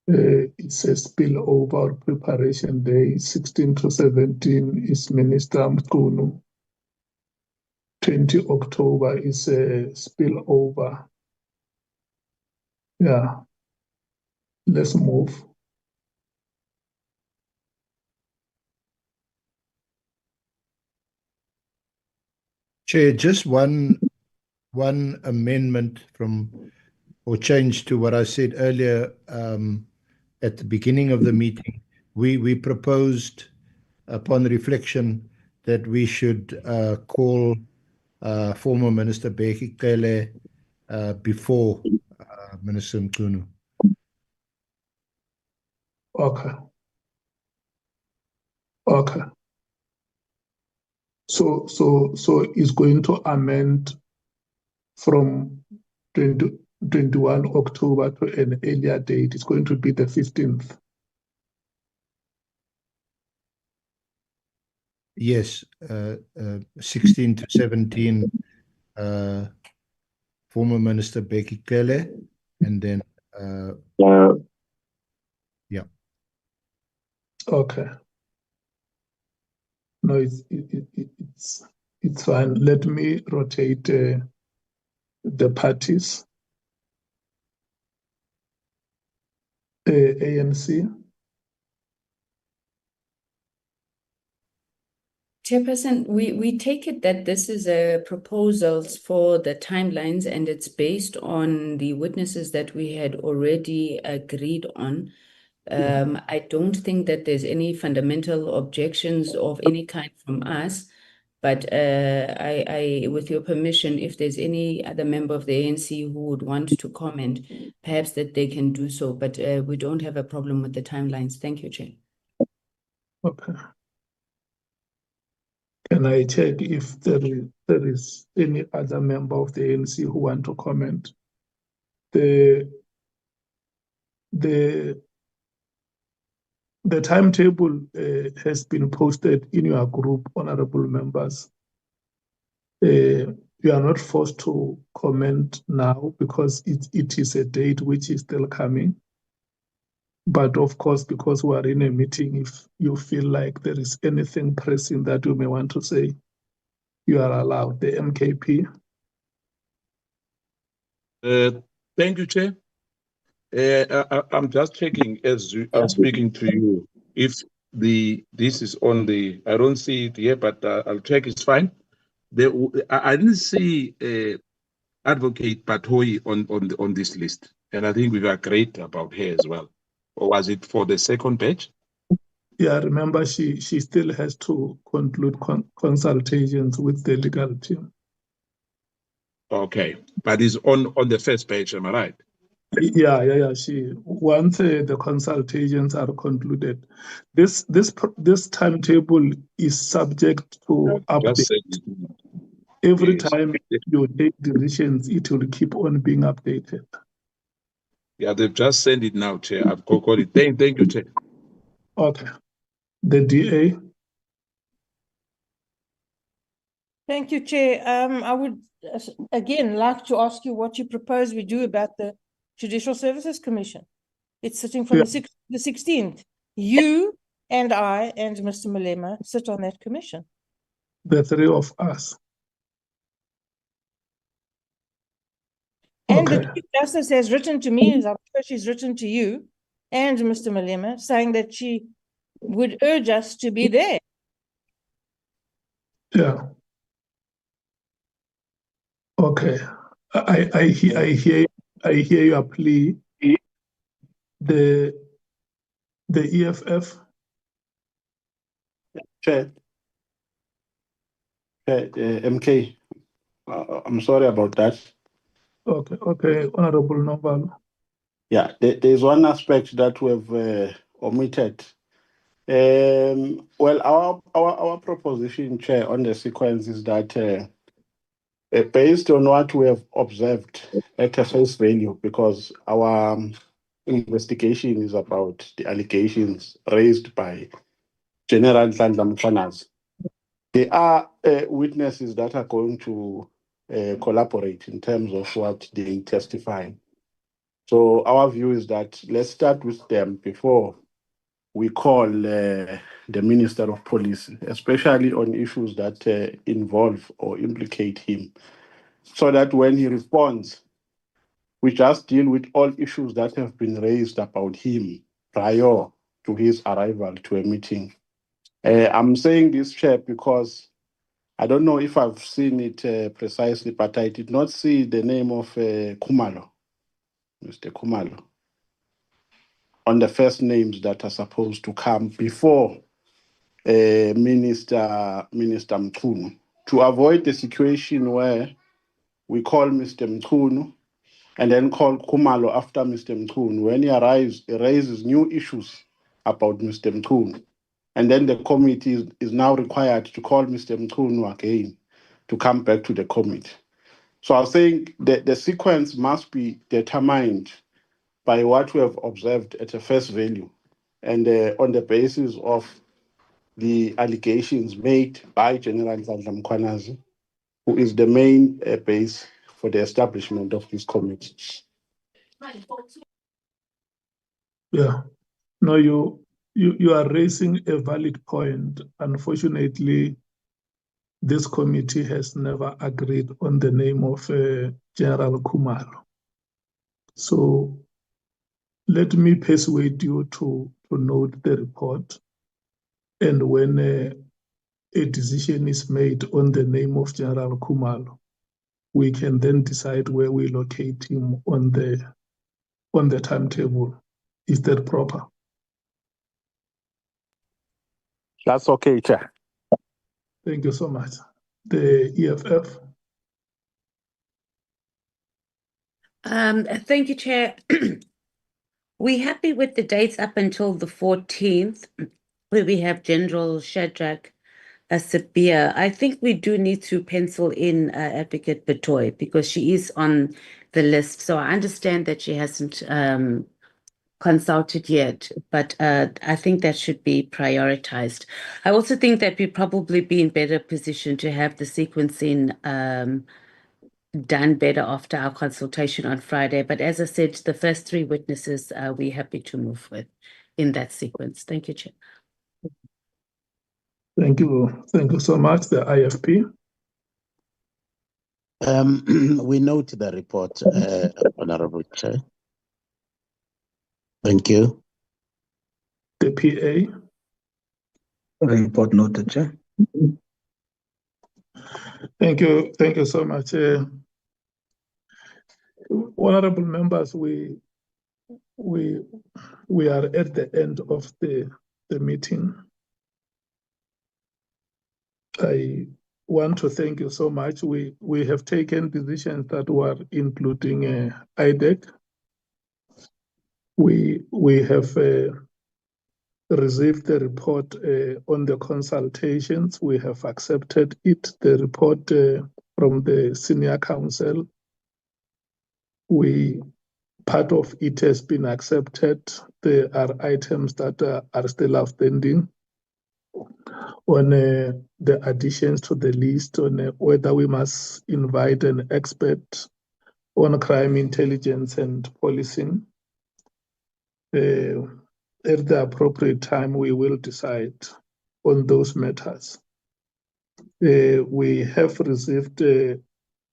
it's a spillover preparation day. 16 to 17 is Minister Mkhunu. 20 October is a spillover. Yeah, let's move. Chair, just one amendment from or change to what I said earlier at the beginning of the meeting. We proposed upon reflection that we should call former Minister Bheki Cele before Minister Mkhunu. Okay. Okay. So it's going to amend from 21 October to an earlier date. It's going to be the 15th. Yes, 16 to 17, former Minister Bheki Cele, and then yeah. Okay. No, it's fine. Let me rotate the parties. ANC. Chairperson, we take it that this is a proposals for the timelines and it's based on the witnesses that we had already agreed on. I don't think that there's any fundamental objections of any kind from us, but I, with your permission, if there's any other member of the ANC who would want to comment, perhaps that they can do so, but we don't have a problem with the timelines. Thank you, Chair. Okay. Can I check if there is any other member of the ANC who want to comment? The timetable has been posted in your group, honorable members. You are not forced to comment now because it is a date which is still coming. But of course, because we are in a meeting, if you feel like there is anything pressing that you may want to say, you are allowed. The MKP. Thank you, Chair. I'm just checking as I'm speaking to you if this is on the. I don't see it here, but I'll check. It's fine. I didn't see Advocate Patoi on this list, and I think we've agreed about her as well. Or was it for the second batch? Yeah, remember she still has to conclude consultations with the legal team. Okay, but it's on the first page. Am I right? Yeah. Once the consultations are concluded, this timetable is subject to update. Every time you take decisions, it will keep on being updated. Yeah, they've just sent it now, Chair. I've got it. Thank you, Chair. Okay. The DA. Thank you, Chair. I would again like to ask you what you propose we do about the Judicial Services Commission. It's sitting from the 16th. You and I and Mr. Malema sit on that commission. The three of us. And the Okay. Chief Justice has written to me, as I'm sure she's written to you and Mr. Malema, saying that she would urge us to be there. Yeah. Okay. I hear your plea. The EFF. Chair, MK, I'm sorry about that. Okay, Honorable Noval. Yeah, there's one aspect that we've omitted. Well, our proposition, Chair, on the sequence is that based on what we have observed at a face value, because our investigation is about the allegations raised by General Nhlanhla Mkhwanazi. There are witnesses that are going to collaborate in terms of what they testify. So our view is that let's start with them before we call the Minister of Police, especially on issues that involve or implicate him, so that when he responds, we just deal with all issues that have been raised about him prior to his arrival to a meeting. I'm saying this, Chair, because I don't know if I've seen it precisely, but I did not see the name of Khumalo, Mr. Khumalo, on the first names that are supposed to come before Minister Mkhunu, to avoid the situation where we call Mr. Mkhunu and then call Khumalo after Mr. Mkhunu. When he arrives, he raises new issues about Mr. Mkhunu. And then the committee is now required to call Mr. Mkhunu again to come back to the committee. So I was saying that the sequence must be determined by what we have observed at a face value and on the basis of the allegations made by General Nhlanhla Mkhwanazi, who is the main base for the establishment of this committee. Yeah. No, you are raising a valid point. Unfortunately, this committee has never agreed on the name of General Khumalo. So let me persuade you to note the report. And when a decision is made on the name of General Khumalo, we can then decide where we locate him on the timetable. Is that proper? That's okay, Chair. Thank you so much. The EFF. Thank you, Chair. We're happy with the dates up until the 14th, where we have General Shadrach Sabia. I think we do need to pencil in Advocate Batoy because she is on the list. So I understand that she hasn't consulted yet, but I think that should be prioritized. I also think that we'd probably be in better position to have the sequencing done better after our consultation on Friday. But as I said, the first three witnesses we're happy to move with in that sequence. Thank you, Chair. Thank you. Thank you so much. The IFP. We note the report, Honorable Chair. Thank you. The PA. Report noted, Chair. Thank you. Thank you so much. Honorable members, we are at the end of the meeting. I want to thank you so much. We have taken decisions that were including IDEC. We have received the report on the consultations. We have accepted it, the report from the senior counsel. Part of it has been accepted. There are items that are still outstanding on the additions to the list, on whether we must invite an expert on crime intelligence and policing. at the appropriate time, we will decide on those matters. We have received a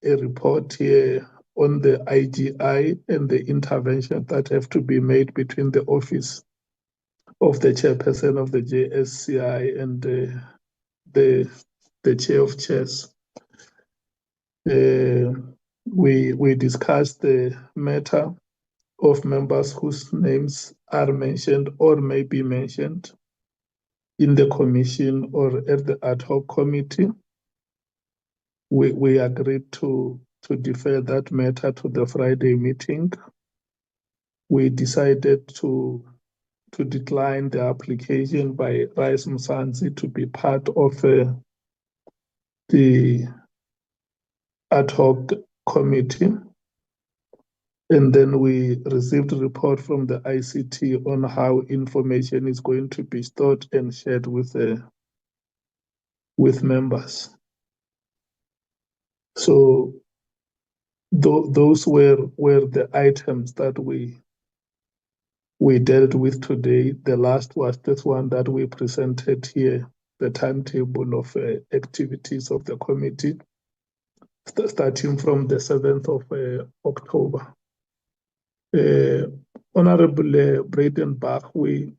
report here on the IGI and the intervention that have to be made between the office of the chairperson of the JSCI and the chair of chairs. We discussed the matter of members whose names are mentioned or may be mentioned in the commission or at the ad hoc committee. We agreed to defer that matter to the Friday meeting. We decided to decline the application by Rice Mkhwanazi to be part of the ad hoc committee. And then we received a report from the ICT on how information is going to be stored and shared with members. So those were the items that we dealt with today. The last was this one that we presented here, the timetable of activities of the committee, starting from the 7th of October. Honorable Breitenbach, we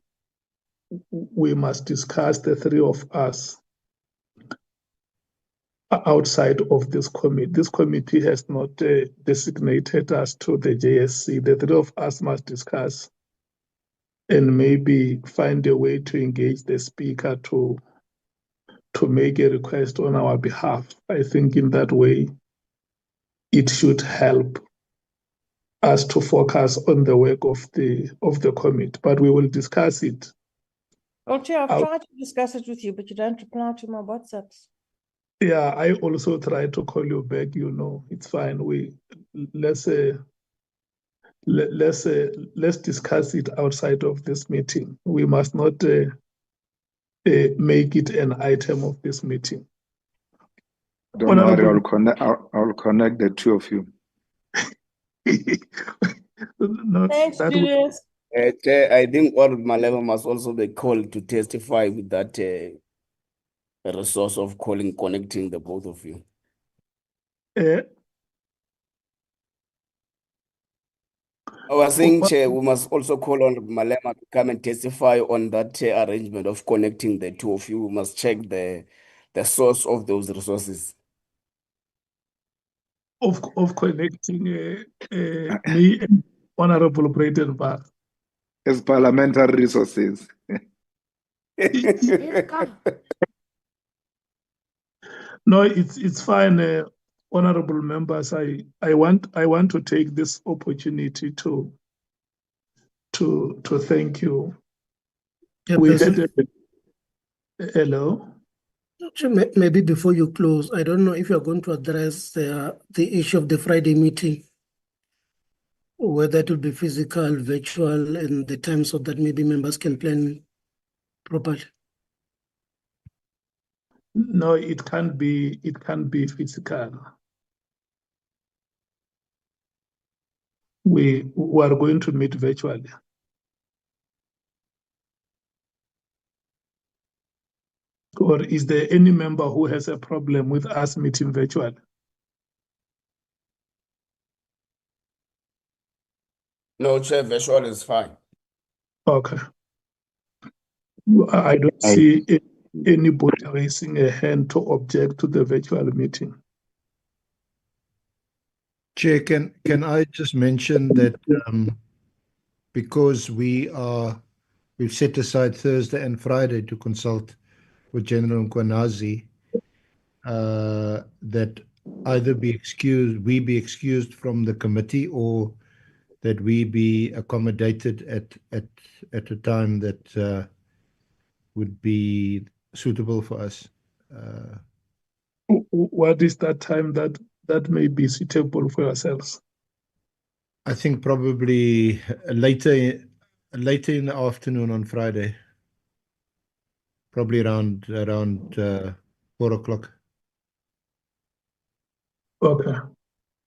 must discuss, the three of us, outside of this committee. This committee has not designated us to the JSC. The three of us must discuss and maybe find a way to engage the speaker to make a request on our behalf. I think in that way, it should help us to focus on the work of the committee, but we will discuss it. Well, Chair, I've tried to discuss it with you, but you don't reply to my WhatsApps. Yeah, I also tried to call you back. It's fine. Let's discuss it outside of this meeting. We must not make it an item of this meeting. Don't worry, I'll connect the two of you. No, thanks, Julius. I think Honorable Malema must also be called to testify with that resource of connecting the both of you. I was saying, Chair, we must also call on Malema to come and testify on that arrangement of connecting the two of you. We must check the source of those resources. Of connecting me and Honorable Breitenbach. As parliamentary resources. No, it's fine, honorable members. I want to take this opportunity to thank you. We had hello. Maybe before you close, I don't know if you're going to address the issue of the Friday meeting, whether it will be physical, virtual, and the time so that maybe members can plan properly. No, it can't be physical. We are going to meet virtually. Or is there any member who has a problem with us meeting virtually? No, Chair, virtual is fine. Okay. I don't see anybody raising a hand to object to the virtual meeting. Chair, can I just mention that because we've set aside Thursday and Friday to consult with General Mkhwanazi, that either we be excused from the committee, or that we be accommodated at a time that would be suitable for us. What is that time that may be suitable for yourselves? I think probably later in the afternoon on Friday, probably around 4 o'clock. Okay.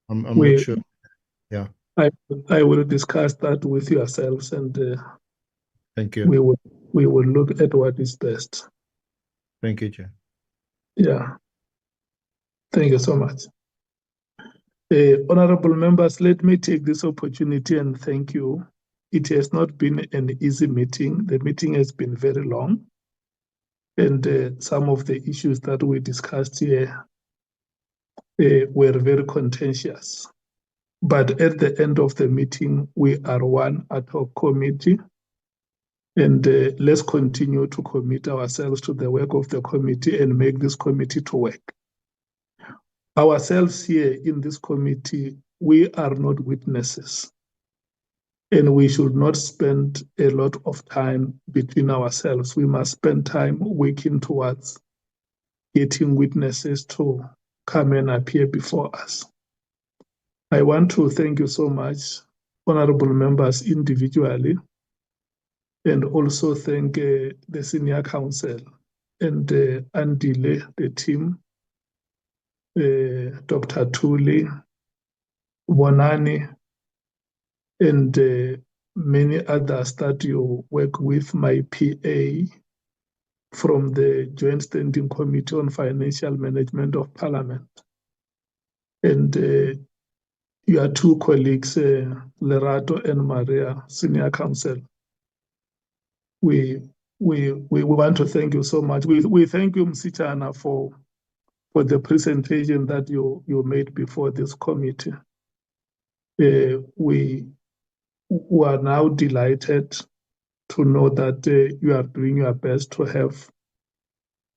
I'm not sure. Yeah. I will discuss that with yourselves, and Thank you. We will look at what is best. Thank you, Chair. Yeah. Thank you so much. Honorable members, let me take this opportunity and thank you. It has not been an easy meeting. The meeting has been very long, and some of the issues that we discussed here were very contentious. But at the end of the meeting, we are one ad hoc committee, and let's continue to commit ourselves to the work of the committee and make this committee to work. Ourselves here in this committee, we are not witnesses, and we should not spend a lot of time between ourselves. We must spend time working towards getting witnesses to come and appear before us. I want to thank you so much, honorable members individually, and also thank the senior council and Andile, the team, Dr. Thuli, Bonani, and many others that you work with, my PA from the Joint Standing Committee on Financial Management of Parliament, and your two colleagues, Lerato and Maria, Senior Counsel. We want to thank you so much. We thank you, Msichana, for the presentation that you made before this committee. We are now delighted to know that you are doing your best to have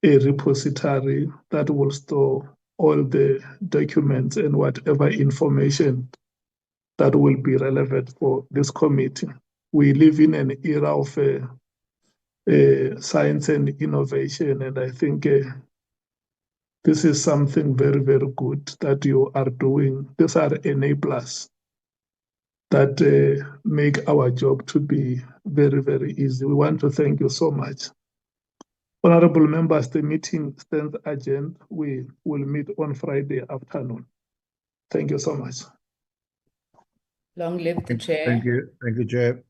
a repository that will store all the documents and whatever information that will be relevant for this committee. We live in an era of science and innovation, and I think this is something very, very good that you are doing. These are enablers that make our job to be very, very easy. We want to thank you so much. Honorable members, the meeting stands adjourned. We will meet on Friday afternoon. Thank you so much. Long live the chair. Thank you. Thank you, Chair.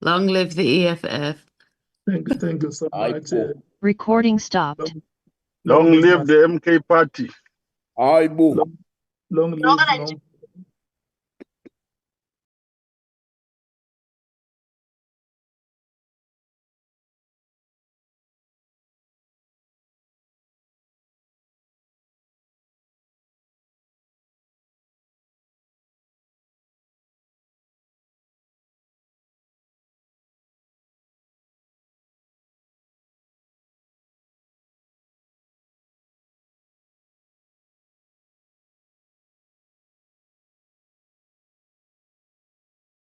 Long live the EFF. Thank you so much. Recording stopped. Long live the MK party. Long live